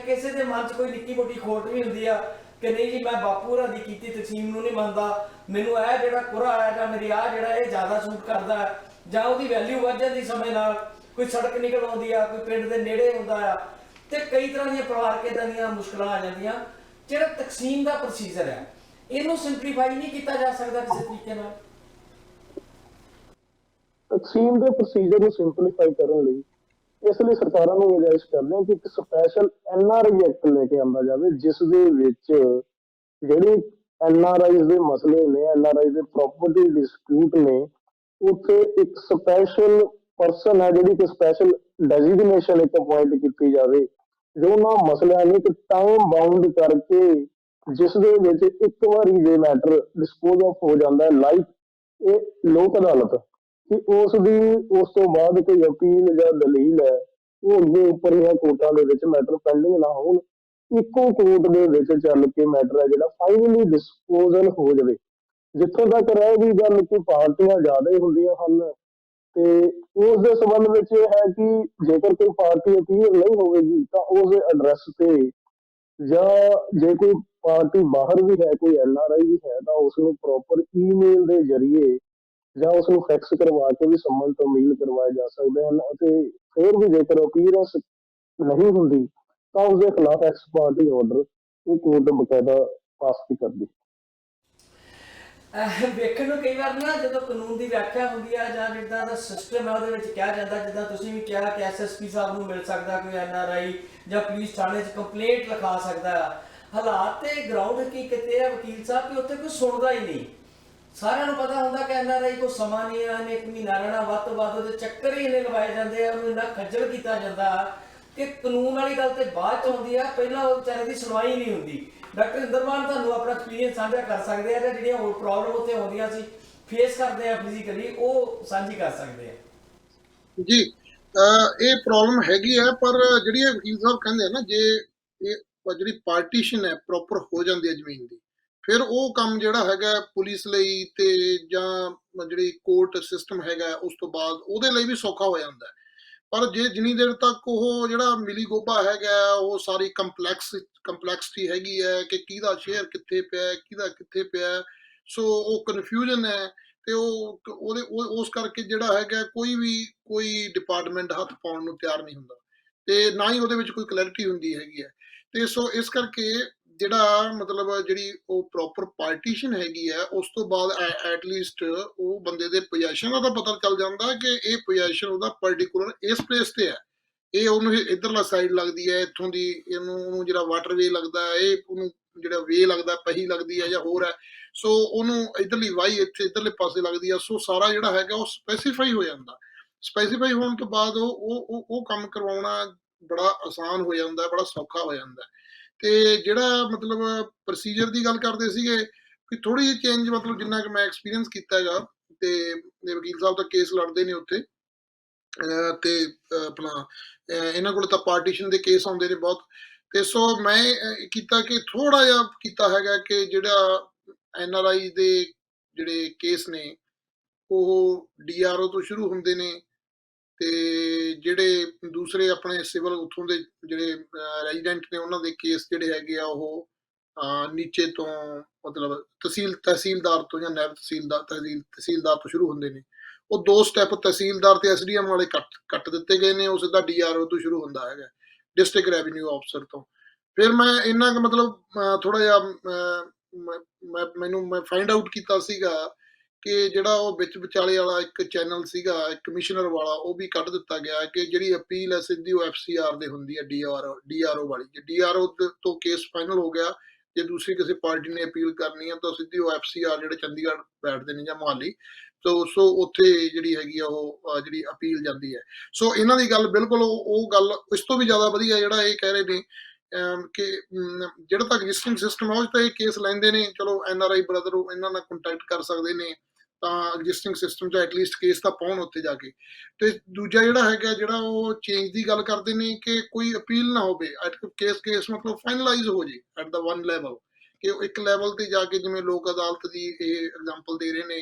ਕਿਸੇ ਦੇ ਮਨ 'ਚ ਕੋਈ ਨਿੱਕੀ ਮੋਟੀ ਖੋਟ ਵੀ ਹੁੰਦੀ ਆ ਕਿ ਨਹੀਂ ਜੀ, ਮੈਂ ਬਾਪੂ ਹੋਰਾਂ ਦੀ ਕੀਤੀ ਤਕਸੀਮ ਨੂੰ ਨਹੀਂ ਮੰਨਦਾ, ਮੈਨੂੰ ਇਹ ਜਿਹੜਾ ਕੁਰਾ ਆਇਆ ਜਾਂ ਮੇਰੀ ਆਹ ਜਿਹੜਾ ਇਹ ਜ਼ਿਆਦਾ ਸੂਟ ਕਰਦਾ ਹੈ, ਜਾਂ ਉਹਦੀ ਵੈਲਿਊ ਵੱਧ ਜਾਂਦੀ ਸਮੇਂ ਨਾਲ, ਕੋਈ ਸੜਕ ਨਿਕਲ ਆਉਂਦੀ ਆ, ਕੋਈ ਪਿੰਡ ਦੇ ਨੇੜੇ ਹੁੰਦਾ ਆ, ਤੇ ਕਈ ਤਰ੍ਹਾਂ ਦੀਆਂ ਪਰਿਵਾਰਕ ਏਦਾਂ ਦੀਆਂ ਮੁਸ਼ਕਲਾਂ ਆ ਜਾਂਦੀਆਂ। ਜਿਹੜਾ ਤਕਸੀਮ ਦਾ ਪ੍ਰੋਸੀਜਰ ਹੈ ਇਹਨੂੰ ਸਿੰਪਲੀਫਾਈ ਨਹੀਂ ਕੀਤਾ ਜਾ ਸਕਦਾ ਕਿਸੇ ਤਰੀਕੇ ਨਾਲ। ਤਕਸੀਮ ਦੇ ਪ੍ਰੋਸੀਜਰ ਨੂੰ ਸਿੰਪਲੀਫਾਈ ਕਰਨ ਲਈ ਇਸ ਲਈ ਸਰਕਾਰਾਂ ਨੂੰ ਗੁਜ਼ਾਰਿਸ਼ ਕਰਦੇ ਹਾਂ ਕਿ ਇੱਕ ਸਪੈਸ਼ਲ NRI ਐਕਟ ਲੈ ਕੇ ਆਉਂਦਾ ਜਾਵੇ, ਜਿਸ ਦੇ ਵਿੱਚ ਜਿਹੜੇ NRI ਦੇ ਮਸਲੇ ਨੇ, NRI ਦੇ ਪ੍ਰੋਪਰਟੀ ਡਿਸਪਿਊਟ ਨੇ, ਉੱਥੇ ਇੱਕ ਸਪੈਸ਼ਲ ਪਰਸਨ ਹੈ ਜਿਹੜੀ ਕਿ ਸਪੈਸ਼ਲ ਡੈਜ਼ਿਗਨੇਸ਼ਨ ਇੱਕ ਅਪੁਆਇੰਟ ਕੀਤੀ ਜਾਵੇ, ਜੋ ਉਹਨਾਂ ਮਸਲਿਆਂ ਨੂੰ ਇੱਕ ਟਾਈਮ ਬਾਉਂਡ ਕਰਕੇ, ਜਿਸ ਦੇ ਵਿੱਚ ਇੱਕ ਵਾਰੀ ਜੇ ਮੈਟਰ ਡਿਸਪੋਜ਼ ਆਫ ਹੋ ਜਾਂਦਾ ਹੈ, ਲਾਈਕ ਇਹ ਲੋਕ ਅਦਾਲਤ, ਕਿ ਉਸ ਤੋਂ ਬਾਅਦ ਕੋਈ ਅਪੀਲ ਜਾਂ ਦਲੀਲ ਹੈ ਉਹ ਅੱਗੇ ਉੱਪਰੀਆਂ ਕੋਰਟਾਂ ਦੇ ਵਿੱਚ ਮੈਟਰ ਪੈਂਡਿੰਗ ਨਾ ਹੋਣ ਇੱਕੋ ਕੋਰਟ ਦੇ ਵਿੱਚ ਚੱਲ ਕੇ ਮੈਟਰ ਹੈ ਜਿਹੜਾ ਫਾਈਨਲੀ ਡਿਸਪੋਜ਼ਲ ਹੋ ਜਾਵੇ। ਜਿੱਥੋਂ ਤੱਕ ਰਹਿ ਗਈ ਗੱਲ ਕਿ ਪਾਰਟੀਆਂ ਜ਼ਿਆਦਾ ਹੀ ਹੁੰਦੀਆਂ ਹਨ, ਤੇ ਉਸ ਦੇ ਸੰਬੰਧ ਵਿੱਚ ਇਹ ਹੈ ਕਿ ਜੇਕਰ ਕੋਈ ਪਾਰਟੀ ਅਪੀਲ ਨਹੀਂ ਹੋਵੇਗੀ ਤਾਂ ਉਸ ਦੇ ਐਡਰੈਸ ਤੇ, ਜਾਂ ਜੇ ਕੋਈ ਪਾਰਟੀ ਬਾਹਰ ਵੀ ਹੈ, ਕੋਈ NRI ਵੀ ਹੈ, ਤਾਂ ਉਸ ਨੂੰ ਪ੍ਰੋਪਰ ਈਮੇਲ ਦੇ ਜ਼ਰੀਏ ਜਾਂ ਉਸ ਨੂੰ ਫੈਕਸ ਕਰਵਾ ਕੇ ਵੀ ਸੰਮਨ ਤਮੀਲ ਕਰਵਾਏ ਜਾ ਸਕਦੇ ਹਨ। ਅਤੇ ਫਿਰ ਵੀ ਜੇਕਰ ਅਪੀਅਰੈਂਸ ਨਹੀਂ ਹੁੰਦੀ ਤਾਂ ਉਸ ਦੇ ਖਿਲਾਫ ਐਕਸ ਪਾਰਟੀ ਆਰਡਰ ਇਹ ਕੋਰਟ ਬਕਾਇਦਾ ਪਾਸ ਵੀ ਕਰਦੀ। ਵੇਖਣ ਨੂੰ ਕਈ ਵਾਰ ਨਾ ਜਦੋਂ ਕਾਨੂੰਨ ਦੀ ਵਿਆਖਿਆ ਹੁੰਦੀ ਆ ਜਾਂ ਜਿੱਦਾਂ ਦਾ ਸਿਸਟਮ ਹੈ ਉਹਦੇ ਵਿੱਚ ਕਿਹਾ ਜਾਂਦਾ, ਜਿੱਦਾਂ ਤੁਸੀਂ ਵੀ ਕਿਹਾ ਕਿ SSP ਸਾਹਿਬ ਨੂੰ ਮਿਲ ਸਕਦਾ ਕੋਈ NRI, ਜਾਂ ਪੁਲਿਸ ਥਾਣੇ 'ਚ ਕੰਪਲੇਂਟ ਲਿਖਾ ਸਕਦਾ ਆ। ਹਾਲਾਤ ਤੇ ਗਰਾਊਂਡ ਹਕੀਕਤ ਇਹ ਹੈ ਵਕੀਲ ਸਾਹਿਬ ਕਿ ਉੱਥੇ ਕੋਈ ਸੁਣਦਾ ਹੀ ਨਹੀਂ। ਸਾਰਿਆਂ ਨੂੰ ਪਤਾ ਹੁੰਦਾ ਕਿ NRI ਕੋਈ ਸਮਾਂ ਨਹੀਂ ਆ, ਇਹਨੇ 1 ਮਹੀਨਾ ਰਹਿਣਾ, ਵੱਧ ਤੋਂ ਵੱਧ ਉਹਦੇ ਚੱਕਰ ਹੀ ਇਹਨੇ ਲਵਾਏ ਜਾਂਦੇ ਆ, ਉਹਨੂੰ ਇੰਨਾ ਖੱਜਲ ਕੀਤਾ ਜਾਂਦਾ ਕਿ ਕਾਨੂੰਨ ਵਾਲੀ ਗੱਲ ਤੇ ਬਾਅਦ 'ਚ ਆਉਂਦੀ ਆ, ਪਹਿਲਾਂ ਉਹ ਵਿਚਾਰੇ ਦੀ ਸੁਣਵਾਈ ਨਹੀਂ ਹੁੰਦੀ। ਡਾਕਟਰ ਇੰਦਰਮਾਨ ਤੁਹਾਨੂੰ ਆਪਣਾ ਐਕਸਪੀਰੀਅੰਸ ਸਾਂਝਾ ਕਰ ਸਕਦੇ ਆ, ਜਾਂ ਜਿਹੜੀਆਂ ਹੋਰ ਪ੍ਰੋਬਲਮ ਉੱਥੇ ਆਉਂਦੀਆਂ ਸੀ ਫੇਸ ਕਰਦੇ ਆ ਫਿਜ਼ੀਕਲੀ, ਉਹ ਸਾਂਝੀ ਕਰ ਸਕਦੇ ਆ ਜੀ। ਇਹ ਪ੍ਰੋਬਲਮ ਹੈਗੀ ਹੈ, ਪਰ ਜਿਹੜੀ ਵਕੀਲ ਸਾਹਿਬ ਕਹਿੰਦੇ ਆ ਨਾ, ਜੇ ਇਹ ਜਿਹੜੀ ਪਾਰਟੀਸ਼ਨ ਹੈ ਪ੍ਰੋਪਰ ਹੋ ਜਾਂਦੀ ਹੈ ਜ਼ਮੀਨ ਦੀ, ਫਿਰ ਉਹ ਕੰਮ ਜਿਹੜਾ ਹੈਗਾ ਪੁਲਿਸ ਲਈ ਤੇ ਜਾਂ ਜਿਹੜੀ ਕੋਰਟ ਸਿਸਟਮ ਹੈਗਾ ਉਸ ਤੋਂ ਬਾਅਦ ਉਹਦੇ ਲਈ ਵੀ ਸੌਖਾ ਹੋ ਜਾਂਦਾ ਹੈ। ਪਰ ਜੇ ਜਿੰਨੀ ਦੇਰ ਤੱਕ ਉਹ ਜਿਹੜਾ ਮਿਲੀ ਗੋਭਾ ਹੈਗਾ, ਉਹ ਸਾਰੀ ਕੰਪਲੈਕਸਿਟੀ ਹੈਗੀ ਹੈ ਕਿ ਕਿਹਦਾ ਸ਼ੇਅਰ ਕਿੱਥੇ ਪਿਆ, ਕਿਹਦਾ ਕਿੱਥੇ ਪਿਆ, ਸੋ ਉਹ ਕਨਫਿਊਜ਼ਨ ਹੈ। ਤੇ ਉਸ ਕਰਕੇ ਜਿਹੜਾ ਹੈਗਾ ਕੋਈ ਡਿਪਾਰਟਮੈਂਟ ਹੱਥ ਪਾਉਣ ਨੂੰ ਤਿਆਰ ਨਹੀਂ ਹੁੰਦਾ, ਤੇ ਨਾ ਹੀ ਉਹਦੇ ਵਿੱਚ ਕੋਈ ਕਲੈਰਿਟੀ ਹੁੰਦੀ ਹੈਗੀ ਹੈ। ਤੇ ਸੋ ਇਸ ਕਰਕੇ ਜਿਹੜਾ ਮਤਲਬ ਜਿਹੜੀ ਉਹ ਪ੍ਰੋਪਰ ਪਾਰਟੀਸ਼ਨ ਹੈਗੀ ਹੈ, ਉਸ ਤੋਂ ਬਾਅਦ ਐਟਲੀਸਟ ਉਹ ਬੰਦੇ ਦੇ ਪੋਜੈਸ਼ਨ ਦਾ ਪਤਾ ਚੱਲ ਜਾਂਦਾ ਕਿ ਇਹ ਪੋਜੈਸ਼ਨ ਉਹਦਾ ਪਰਟੀਕੂਲਰ ਇਸ ਪਲੇਸ ਤੇ ਹੈ, ਇਹ ਉਹਨੂੰ ਇਧਰਲਾ ਸਾਈਡ ਲੱਗਦੀ ਹੈ, ਇੱਥੋਂ ਦੀ ਉਹਨੂੰ ਜਿਹੜਾ ਵਾਟਰਵੇ ਲੱਗਦਾ ਹੈ, ਇਹ ਉਹਨੂੰ ਜਿਹੜਾ ਵੇ ਲੱਗਦਾ, ਪਹੀ ਲੱਗਦੀ ਹੈ ਜਾਂ ਹੋਰ ਹੈ, ਸੋ ਉਹਨੂੰ ਇਧਰਲੀ ਵਾਈ ਇੱਥੇ ਇਧਰਲੇ ਪਾਸੇ ਲੱਗਦੀ ਆ। ਸੋ ਸਾਰਾ ਜਿਹੜਾ ਹੈਗਾ ਉਹ ਸਪੈਸੀਫਾਈ ਹੋ ਜਾਂਦਾ। ਸਪੈਸੀਫਾਈ ਹੋਣ ਤੋਂ ਬਾਅਦ ਉਹ ਕੰਮ ਕਰਵਾਉਣਾ ਬੜਾ ਆਸਾਨ ਹੋ ਜਾਂਦਾ, ਬੜਾ ਸੌਖਾ ਹੋ ਜਾਂਦਾ। ਤੇ ਜਿਹੜਾ ਮਤਲਬ ਪ੍ਰੋਸੀਜਰ ਦੀ ਗੱਲ ਕਰਦੇ ਸੀਗੇ ਕਿ ਥੋੜੀ ਜਿਹੀ ਚੇਂਜ, ਮਤਲਬ ਜਿੰਨਾ ਕਿ ਮੈਂ ਐਕਸਪੀਰੀਅੰਸ ਕੀਤਾ ਹੈਗਾ, ਤੇ ਵਕੀਲ ਸਾਹਿਬ ਦਾ ਕੇਸ ਲੜਦੇ ਨੇ ਉੱਥੇ, ਤੇ ਆਪਣਾ ਇਹਨਾਂ ਕੋਲ ਤਾਂ ਪਾਰਟੀਸ਼ਨ ਦੇ ਕੇਸ ਆਉਂਦੇ ਨੇ ਬਹੁਤ। ਤੇ ਸੋ ਮੈਂ ਕੀਤਾ ਕਿ ਥੋੜਾ ਜਿਹਾ ਕੀਤਾ ਹੈਗਾ ਕਿ ਜਿਹੜਾ NRI ਦੇ ਜਿਹੜੇ ਕੇਸ ਨੇ ਉਹ DRO ਤੋਂ ਸ਼ੁਰੂ ਹੁੰਦੇ ਨੇ, ਤੇ ਜਿਹੜੇ ਦੂਸਰੇ ਆਪਣੇ ਸਿਵਲ ਉੱਥੋਂ ਦੇ ਜਿਹੜੇ ਰੈਜ਼ੀਡੈਂਟ ਨੇ ਉਹਨਾਂ ਦੇ ਕੇਸ ਜਿਹੜੇ ਹੈਗੇ ਆ ਉਹ ਨੀਚੇ ਤੋਂ ਮਤਲਬ ਤਹਿਸੀਲਦਾਰ ਤੋਂ ਜਾਂ ਨਾਇਬ ਤਹਿਸੀਲਦਾਰ ਤੋਂ ਸ਼ੁਰੂ ਹੁੰਦੇ ਨੇ। ਉਹ 2 ਸਟੈਪ ਤਹਿਸੀਲਦਾਰ ਤੇ SDM ਵਾਲੇ ਕੱਟ ਦਿੱਤੇ ਗਏ ਨੇ, ਉਹ ਸਿੱਧਾ DRO ਤੋਂ ਸ਼ੁਰੂ ਹੁੰਦਾ ਹੈਗਾ, ਡਿਸਟ੍ਰਿਕਟ ਰੈਵਨਿਊ ਅਫਸਰ ਤੋਂ। ਫਿਰ ਮੈਂ ਇੰਨਾ ਕੁ ਮਤਲਬ ਥੋੜਾ ਜਿਹਾ ਮੈਂ ਫਾਈਂਡ ਆਊਟ ਕੀਤਾ ਸੀਗਾ ਕਿ ਜਿਹੜਾ ਉਹ ਵਿੱਚ ਵਿਚਾਲੇ ਵਾਲਾ ਇੱਕ ਚੈਨਲ ਸੀਗਾ ਕਮਿਸ਼ਨਰ ਵਾਲਾ, ਉਹ ਵੀ ਕੱਢ ਦਿੱਤਾ ਗਿਆ ਕਿ ਜਿਹੜੀ ਅਪੀਲ ਹੈ ਸਿੱਧੀ ਉਹ FCR ਦੇ ਹੁੰਦੀ ਹੈ, DRO ਵਾਲੀ। ਜੇ DRO ਤੋਂ ਕੇਸ ਫਾਈਨਲ ਹੋ ਗਿਆ, ਜੇ ਦੂਸਰੀ ਕਿਸੇ ਪਾਰਟੀ ਨੇ ਅਪੀਲ ਕਰਨੀ ਹੈ ਤਾਂ ਸਿੱਧੀ ਉਹ FCR ਜਿਹੜੇ ਚੰਡੀਗੜ੍ਹ ਬੈਠਦੇ ਨੇ ਜਾਂ ਮੁਹਾਲੀ, ਸੋ ਉੱਥੇ ਜਿਹੜੀ ਹੈਗੀ ਆ ਉਹ ਜਿਹੜੀ ਅਪੀਲ ਜਾਂਦੀ ਹੈ। ਸੋ ਇਹਨਾਂ ਦੀ ਗੱਲ ਬਿਲਕੁਲ ਉਹ ਗੱਲ ਇਸ ਤੋਂ ਵੀ ਜ਼ਿਆਦਾ ਵਧੀਆ, ਜਿਹੜਾ ਇਹ ਕਹਿ ਰਹੇ ਨੇ ਕਿ ਜਿਹੜਾ ਤਾਂ ਐਗਜ਼ਿਸਟਿੰਗ ਸਿਸਟਮ ਹੈ ਉਹ ਤਾਂ ਇਹ ਕੇਸ ਲੈਂਦੇ ਨੇ, ਚਲੋ NRI ਬ੍ਰਦਰ ਇਹਨਾਂ ਨਾਲ ਕੰਟੈਕਟ ਕਰ ਸਕਦੇ ਨੇ, ਤਾਂ ਐਗਜ਼ਿਸਟਿੰਗ ਸਿਸਟਮ 'ਚ ਐਟਲੀਸਟ ਕੇਸ ਤਾਂ ਪਾਉਣ ਉੱਥੇ ਜਾ ਕੇ। ਤੇ ਦੂਜਾ ਜਿਹੜਾ ਹੈਗਾ, ਜਿਹੜਾ ਉਹ ਚੇਂਜ ਦੀ ਗੱਲ ਕਰਦੇ ਨੇ ਕਿ ਕੋਈ ਅਪੀਲ ਨਾ ਹੋਵੇ, ਕੇਸ ਮਤਲਬ ਫਾਈਨਲਾਈਜ਼ ਹੋ ਜੇ ਐਟ ਦਾ 1 ਲੈਵਲ, ਕਿ ਉਹ ਇੱਕ ਲੈਵਲ ਤੇ ਜਾ ਕੇ, ਜਿਵੇਂ ਲੋਕ ਅਦਾਲਤ ਦੀ ਇਹ ਐਗਜ਼ਾਮਪਲ ਦੇ ਰਹੇ ਨੇ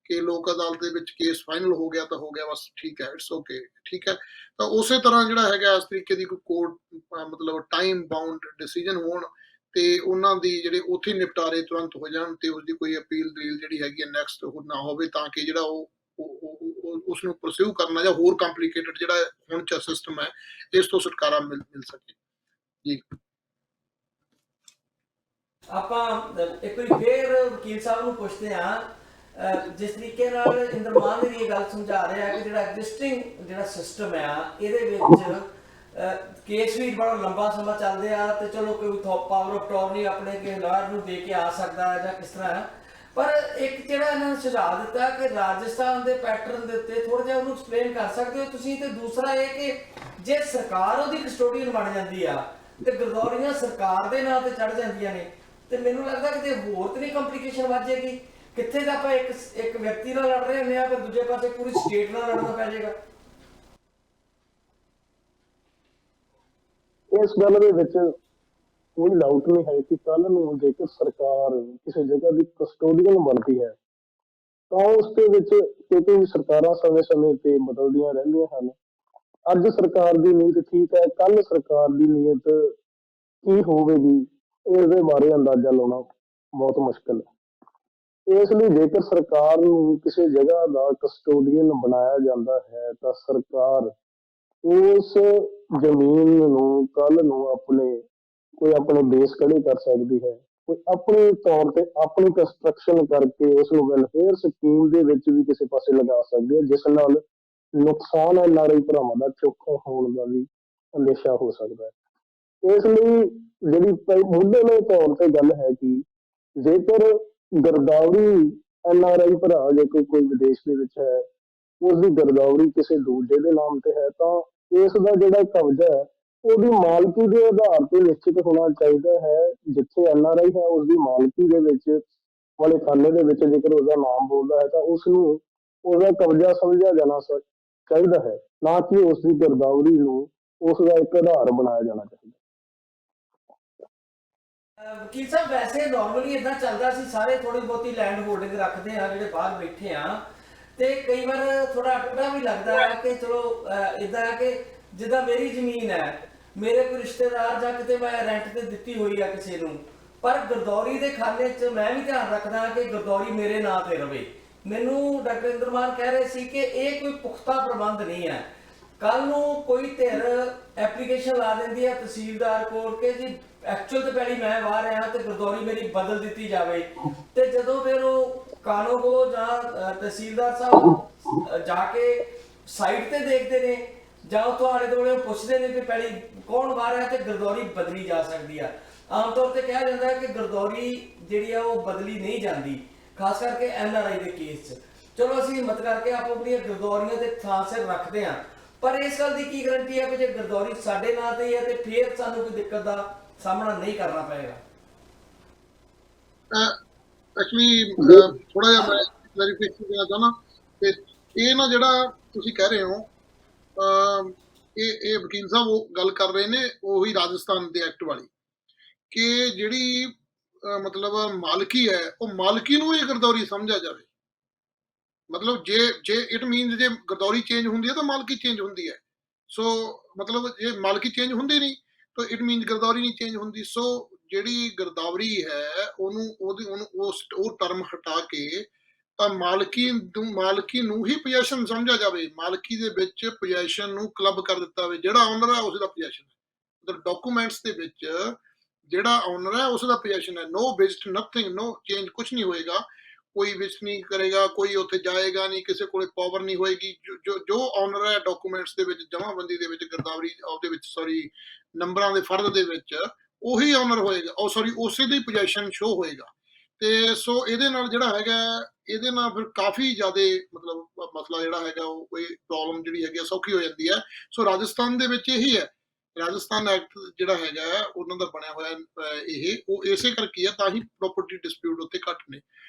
ਕਿ ਲੋਕ ਅਦਾਲਤ ਦੇ ਵਿੱਚ ਕੇਸ ਫਾਈਨਲ ਹੋ ਗਿਆ ਤਾਂ ਹੋ ਗਿਆ, ਬਸ ਠੀਕ ਹੈ, ਇਟਸ ਓਕੇ, ਠੀਕ ਹੈ। ਤਾਂ ਉਸੇ ਤਰ੍ਹਾਂ ਜਿਹੜਾ ਹੈਗਾ ਇਸ ਤਰੀਕੇ ਦੀ ਕੋਈ ਕੋਰਟ ਮਤਲਬ ਟਾਈਮ ਬਾਉਂਡ ਡਿਸੀਜਨ ਹੋਣ, ਤੇ ਉਹਨਾਂ ਦੀ ਜਿਹੜੇ ਉੱਥੇ ਨਿਪਟਾਰੇ ਤੁਰੰਤ ਹੋ ਜਾਣ, ਤੇ ਉਸਦੀ ਕੋਈ ਅਪੀਲ ਦਲੀਲ ਜਿਹੜੀ ਹੈਗੀ ਹੈ ਨੈਕਸਟ ਉਹ ਨਾ ਹੋਵੇ, ਤਾਂ ਕਿ ਜਿਹੜਾ ਉਹ ਉਸ ਨੂੰ ਪਰਸਿਊ ਕਰਨਾ ਜਾਂ ਹੋਰ ਕੰਪਲਿਕੇਟਡ ਜਿਹੜਾ ਹੁਣ ਚ ਸਿਸਟਮ ਹੈ ਇਸ ਤੋਂ ਛੁਟਕਾਰਾ ਮਿਲ ਸਕੇ ਜੀ। ਆਪਾਂ ਇੱਕ ਵਾਰੀ ਫੇਰ ਵਕੀਲ ਸਾਹਿਬ ਨੂੰ ਪੁੱਛਦੇ ਹਾਂ, ਜਿਸ ਤਰੀਕੇ ਨਾਲ ਇੰਦਰਮਾਨ ਨੇ ਇਹ ਗੱਲ ਸਮਝਾ ਰਿਹਾ ਕਿ ਜਿਹੜਾ ਐਗਜ਼ਿਸਟਿੰਗ ਜਿਹੜਾ ਸਿਸਟਮ ਆ ਇਹਦੇ ਵਿੱਚ ਕੇਸ ਵੀ ਬੜਾ ਲੰਬਾ ਸਮਾਂ ਚੱਲਦੇ ਆ, ਤੇ ਚਲੋ ਕੋਈ ਪਾਵਰ ਆਫ ਟਰਨੀ ਆਪਣੇ ਕੇ ਲਾਇਰ ਨੂੰ ਦੇ ਕੇ ਆ ਸਕਦਾ ਹੈ ਜਾਂ ਕਿਸ ਤਰ੍ਹਾਂ, ਪਰ ਇੱਕ ਜਿਹੜਾ ਇਹਨਾਂ ਨੇ ਸੁਝਾਅ ਦਿੱਤਾ ਕਿ ਰਾਜਸਥਾਨ ਦੇ ਪੈਟਰਨ ਦੇ ਉੱਤੇ ਥੋੜਾ ਜਿਹਾ ਉਹਨੂੰ ਐਕਸਪਲੇਨ ਕਰ ਸਕਦੇ ਹੋ ਤੁਸੀਂ। ਤੇ ਦੂਸਰਾ ਇਹ ਕਿ ਜੇ ਸਰਕਾਰ ਉਹਦੀ ਕਸਟੋਡੀਅਨ ਬਣ ਜਾਂਦੀ ਆ ਤੇ ਗਰਦੌਰੀਆਂ ਸਰਕਾਰ ਦੇ ਨਾਂ ਤੇ ਚੜ ਜਾਂਦੀਆਂ ਨੇ, ਤੇ ਮੈਨੂੰ ਲੱਗਦਾ ਕਿ ਹੋਰ ਤੇ ਨਹੀਂ ਕੰਪਲਿਕੇਸ਼ਨ ਵੱਧ ਜਾਏਗੀ। ਕਿੱਥੇ ਤਾਂ ਆਪਾਂ ਇੱਕ ਵਿਅਕਤੀ ਨਾਲ ਲੜ ਰਹੇ ਹੁੰਦੇ ਆ, ਫਿਰ ਦੂਜੇ ਪਾਸੇ ਪੂਰੀ ਸਟੇਟ ਨਾਲ ਲੜਨਾ ਪੈ ਜਾਏਗਾ। ਇਸ ਗੱਲ ਦੇ ਵਿੱਚ ਕੋਈ ਡਾਊਟ ਨਹੀਂ ਹੈ ਕਿ ਕੱਲ ਨੂੰ ਜੇਕਰ ਸਰਕਾਰ ਕਿਸੇ ਜਗ੍ਹਾ ਦੀ ਕਸਟੋਡੀਅਨ ਬਣਦੀ ਹੈ ਤਾਂ ਉਸ ਦੇ ਵਿੱਚ, ਕਿਉਂਕਿ ਸਰਕਾਰਾਂ ਸਮੇਂ-ਸਮੇਂ ਤੇ ਬਦਲਦੀਆਂ ਰਹਿੰਦੀਆਂ ਹਨ, ਅੱਜ ਸਰਕਾਰ ਦੀ ਨੀਤ ਠੀਕ ਹੈ, ਕੱਲ ਸਰਕਾਰ ਦੀ ਨੀਅਤ ਕੀ ਹੋਵੇਗੀ, ਇਸ ਦੇ ਬਾਰੇ ਅੰਦਾਜ਼ਾ ਲਾਉਣਾ ਬਹੁਤ ਮੁਸ਼ਕਲ ਹੈ। ਇਸ ਲਈ ਜੇਕਰ ਸਰਕਾਰ ਨੂੰ ਕਿਸੇ ਜਗ੍ਹਾ ਦਾ ਕਸਟੋਡੀਅਨ ਬਣਾਇਆ ਜਾਂਦਾ ਹੈ ਤਾਂ ਸਰਕਾਰ ਉਸ ਜ਼ਮੀਨ ਨੂੰ ਕੱਲ ਨੂੰ ਕੋਈ ਆਪਣੇ ਬੇਸ ਖੜੇ ਕਰ ਸਕਦੀ ਹੈ, ਕੋਈ ਆਪਣੇ ਤੌਰ ਤੇ ਆਪਣੀ ਕੰਸਟਰਕਸ਼ਨ ਕਰਕੇ ਉਸ ਨੂੰ ਵੈਲਫੇਅਰ ਸਕੀਮ ਦੇ ਵਿੱਚ ਵੀ ਕਿਸੇ ਪਾਸੇ ਲਗਾ ਸਕਦੀ ਹੈ, ਜਿਸ ਨਾਲ ਨੁਕਸਾਨ ਐਨਆਰਆਈ ਭਰਾਵਾਂ ਦਾ ਚੋਖਾ ਹੋਣ ਦਾ ਵੀ ਅੰਦੇਸ਼ਾ ਹੋ ਸਕਦਾ ਹੈ। ਇਸ ਲਈ ਜਿਹੜੀ ਮੁੱਢਲੇ ਤੌਰ ਤੇ ਗੱਲ ਹੈ ਕਿ ਜੇਕਰ ਗਿਰਦਾਵਰੀ ਐਨਆਰਆਈ ਭਰਾ ਜੇ ਕੋਈ ਵਿਦੇਸ਼ ਦੇ ਵਿੱਚ ਹੈ, ਉਸ ਦੀ ਗਿਰਦਾਵਰੀ ਕਿਸੇ ਦੂਜੇ ਦੇ ਨਾਮ ਤੇ ਹੈ, ਤਾਂ ਇਸ ਦਾ ਜਿਹੜਾ ਕਬਜ਼ਾ ਹੈ ਉਹਦੀ ਮਾਲਕੀ ਦੇ ਆਧਾਰ ਤੇ ਨਿਸ਼ਚਿਤ ਹੋਣਾ ਚਾਹੀਦਾ ਹੈ। ਜਿੱਥੇ ਐਨਆਰਆਈ ਹੈ ਉਸ ਦੀ ਮਾਲਕੀ ਦੇ ਵਿੱਚ ਵਾਲੇ ਖਾਨੇ ਦੇ ਵਿੱਚ ਜੇਕਰ ਉਹਦਾ ਨਾਮ ਬੋਲਦਾ ਹੈ ਤਾਂ ਉਸ ਨੂੰ ਉਹਦਾ ਕਬਜ਼ਾ ਸਮਝਿਆ ਜਾਣਾ ਚਾਹੀਦਾ ਹੈ, ਨਾ ਕਿ ਉਸ ਦੀ ਗਿਰਦਾਵਰੀ ਨੂੰ ਉਸ ਦਾ ਇੱਕ ਆਧਾਰ ਬਣਾਇਆ ਜਾਣਾ ਚਾਹੀਦਾ। ਵਕੀਲ ਸਾਹਿਬ, ਵੈਸੇ ਨਾਰਮਲੀ ਇਦਾਂ ਚੱਲਦਾ ਸੀ, ਸਾਰੇ ਥੋੜੀ ਬਹੁਤੀ ਲੈਂਡ ਹੋਲਡਿੰਗ ਰੱਖਦੇ ਆ ਜਿਹੜੇ ਬਾਹਰ ਬੈਠੇ ਆ, ਤੇ ਕਈ ਵਾਰ ਥੋੜਾ ਅਟਕਾ ਵੀ ਲੱਗਦਾ ਹੈ ਕਿ ਚਲੋ ਇਦਾਂ ਕਿ ਜਿੱਦਾਂ ਮੇਰੀ ਜ਼ਮੀਨ ਹੈ, ਮੇਰੇ ਕੋਈ ਰਿਸ਼ਤੇਦਾਰ ਜਾਂ ਕਿਤੇ ਮੈਂ ਰੈਂਟ ਤੇ ਦਿੱਤੀ ਹੋਈ ਆ ਕਿਸੇ ਨੂੰ, ਪਰ ਗਰਦੌਰੀ ਦੇ ਖਾਨੇ 'ਚ ਮੈਂ ਵੀ ਧਿਆਨ ਰੱਖਦਾ ਕਿ ਗਰਦੌਰੀ ਮੇਰੇ ਨਾਂ ਤੇ ਰਵੇ। ਮੈਨੂੰ ਡਾਕਟਰ ਇੰਦਰਮਾਨ ਕਹਿ ਰਹੇ ਸੀ ਕਿ ਇਹ ਕੋਈ ਪੁਖਤਾ ਪ੍ਰਬੰਧ ਨਹੀਂ ਹੈ। ਕੱਲ ਨੂੰ ਕੋਈ ਧਿਰ ਐਪਲੀਕੇਸ਼ਨ ਲਾ ਦਿੰਦੀ ਹੈ ਤਹਿਸੀਲਦਾਰ ਕੋਲ ਕਿ ਜੀ ਐਕਚੁਅਲ ਤੇ ਪਹਿਲੀ ਮੈਂ ਬਾਹਰ ਆਇਆ ਤੇ ਗਰਦੌਰੀ ਮੇਰੀ ਬਦਲ ਦਿੱਤੀ ਜਾਵੇ, ਤੇ ਜਦੋਂ ਫਿਰ ਉਹ ਕਾਨੂੰਗੋ ਜਾਂ ਤਹਿਸੀਲਦਾਰ ਸਾਹਿਬ ਜਾ ਕੇ ਸਾਈਟ ਤੇ ਦੇਖਦੇ ਨੇ ਜਾਂ ਉੱਥੋਂ ਆਲੇ ਦੁਆਲੇ ਪੁੱਛਦੇ ਨੇ ਕਿ ਪਹਿਲੀ ਕੌਣ ਬਾਹਰ ਹੈ ਤੇ ਗਰਦੌਰੀ ਬਦਲੀ ਜਾ ਸਕਦੀ ਆ। ਆਮ ਤੌਰ ਤੇ ਕਿਹਾ ਜਾਂਦਾ ਹੈ ਕਿ ਗਰਦੌਰੀ ਜਿਹੜੀ ਆ ਉਹ ਬਦਲੀ ਨਹੀਂ ਜਾਂਦੀ, ਖਾਸ ਕਰਕੇ ਐਨਆਰਆਈ ਦੇ ਕੇਸ 'ਚ। ਚਲੋ ਅਸੀਂ ਹਿੰਮਤ ਕਰਕੇ ਆਪ ਆਪਣੀਆਂ ਗਰਦੌਰੀਆਂ ਦੇ ਥਾਂ ਸਿਰ ਰੱਖਦੇ ਹਾਂ, ਪਰ ਇਸ ਗੱਲ ਦੀ ਕੀ ਗਰੰਟੀ ਹੈ ਕਿ ਜੇ ਗਰਦੌਰੀ ਸਾਡੇ ਨਾਂ ਤੇ ਹੈ ਤੇ ਫਿਰ ਸਾਨੂੰ ਕੋਈ ਦਿੱਕਤ ਦਾ ਸਾਹਮਣਾ ਨਹੀਂ ਕਰਨਾ ਪਏਗਾ? ਐਕਚੁਅਲੀ ਥੋੜਾ ਜਿਹਾ ਮੈਂ ਕਲੈਰੀਫਿਕੇਸ਼ਨ ਦੇਣਾ ਚਾਹੁੰਦਾ ਤੇ ਇਹ ਨਾ ਜਿਹੜਾ ਤੁਸੀਂ ਕਹਿ ਰਹੇ ਹੋ, ਇਹ ਵਕੀਲ ਸਾਹਿਬ ਉਹ ਗੱਲ ਕਰ ਰਹੇ ਨੇ ਉਹੀ ਰਾਜਸਥਾਨ ਦੇ ਐਕਟ ਵਾਲੀ, ਕਿ ਜਿਹੜੀ ਮਤਲਬ ਮਾਲਕੀ ਹੈ ਉਹ ਮਾਲਕੀ ਨੂੰ ਹੀ ਗਰਦੌਰੀ ਸਮਝਿਆ ਜਾਵੇ। ਮਤਲਬ ਜੇ ਇਟ ਮੀਨਸ ਜੇ ਗਰਦੌਰੀ ਚੇਂਜ ਹੁੰਦੀ ਹੈ ਤਾਂ ਮਾਲਕੀ ਚੇਂਜ ਹੁੰਦੀ ਹੈ। ਸੋ ਮਤਲਬ ਜੇ ਮਾਲਕੀ ਚੇਂਜ ਹੁੰਦੀ ਨਹੀਂ ਤਾਂ ਇਟ ਮੀਨਸ ਗਰਦੌਰੀ ਨਹੀਂ ਚੇਂਜ ਹੁੰਦੀ। ਸੋ ਜਿਹੜੀ ਗਿਰਦਾਵਰੀ ਹੈ ਉਹਨੂੰ ਉਹ ਟਰਮ ਹਟਾ ਕੇ ਤਾਂ ਮਾਲਕੀ ਨੂੰ ਹੀ ਪੋਜੈਸ਼ਨ ਸਮਝਿਆ ਜਾਵੇ, ਮਾਲਕੀ ਦੇ ਵਿੱਚ ਪੋਜੈਸ਼ਨ ਨੂੰ ਕਲੱਬ ਕਰ ਦਿੱਤਾ ਜਾਵੇ। ਜਿਹੜਾ ਓਨਰ ਹੈ ਉਸ ਦਾ ਪੋਜੈਸ਼ਨ ਹੈ, ਮਤਲਬ ਡਾਕੂਮੈਂਟਸ ਦੇ ਵਿੱਚ ਜਿਹੜਾ ਓਨਰ ਹੈ ਉਸ ਦਾ ਪੋਜੈਸ਼ਨ ਹੈ। ਨੋ ਵਿਜ਼ਿਟ, ਨਥਿੰਗ, ਨੋ ਚੇਂਜ, ਕੁਝ ਨਹੀਂ ਹੋਏਗਾ, ਕੋਈ ਵਿਜ਼ਿਟ ਨਹੀਂ ਕਰੇਗਾ, ਕੋਈ ਉੱਥੇ ਜਾਏਗਾ ਨਹੀਂ, ਕਿਸੇ ਕੋਲੇ ਪਾਵਰ ਨਹੀਂ ਹੋਏਗੀ। ਜੋ ਓਨਰ ਹੈ ਡਾਕੂਮੈਂਟਸ ਦੇ ਵਿੱਚ, ਜਮ੍ਹਾਂਬੰਦੀ ਦੇ ਵਿੱਚ, ਗਿਰਦਾਵਰੀ ਉਹਦੇ ਵਿੱਚ, ਸੌਰੀ ਨੰਬਰਾਂ ਦੇ ਫਰਦ ਦੇ ਵਿੱਚ ਉਹੀ ਓਨਰ ਹੋਏਗਾ, ਉਹ ਸੌਰੀ ਉਸੇ ਦੀ ਪੋਜੈਸ਼ਨ ਸ਼ੋ ਹੋਏਗਾ। ਤੇ ਸੋ ਇਹਦੇ ਨਾਲ ਜਿਹੜਾ ਹੈਗਾ, ਇਹਦੇ ਨਾਲ ਫਿਰ ਕਾਫੀ ਜ਼ਿਆਦਾ ਮਤਲਬ ਮਸਲਾ ਜਿਹੜਾ ਹੈਗਾ ਉਹ ਕੋਈ ਪ੍ਰੋਬਲਮ ਜਿਹੜੀ ਹੈਗੀ ਸੌਖੀ ਹੋ ਜਾਂਦੀ ਹੈ। ਸੋ ਰਾਜਸਥਾਨ ਦੇ ਵਿੱਚ ਇਹੀ ਹੈ, ਰਾਜਸਥਾਨ ਐਕਟ ਜਿਹੜਾ ਹੈਗਾ ਉਹਨਾਂ ਦਾ ਬਣਿਆ ਹੋਇਆ ਉਹ ਇਸੇ ਕਰਕੇ ਆ, ਤਾਂ ਹੀ ਪ੍ਰੋਪਰਟੀ ਡਿਸਪਿਊਟ ਉੱਤੇ ਘੱਟ ਨੇ।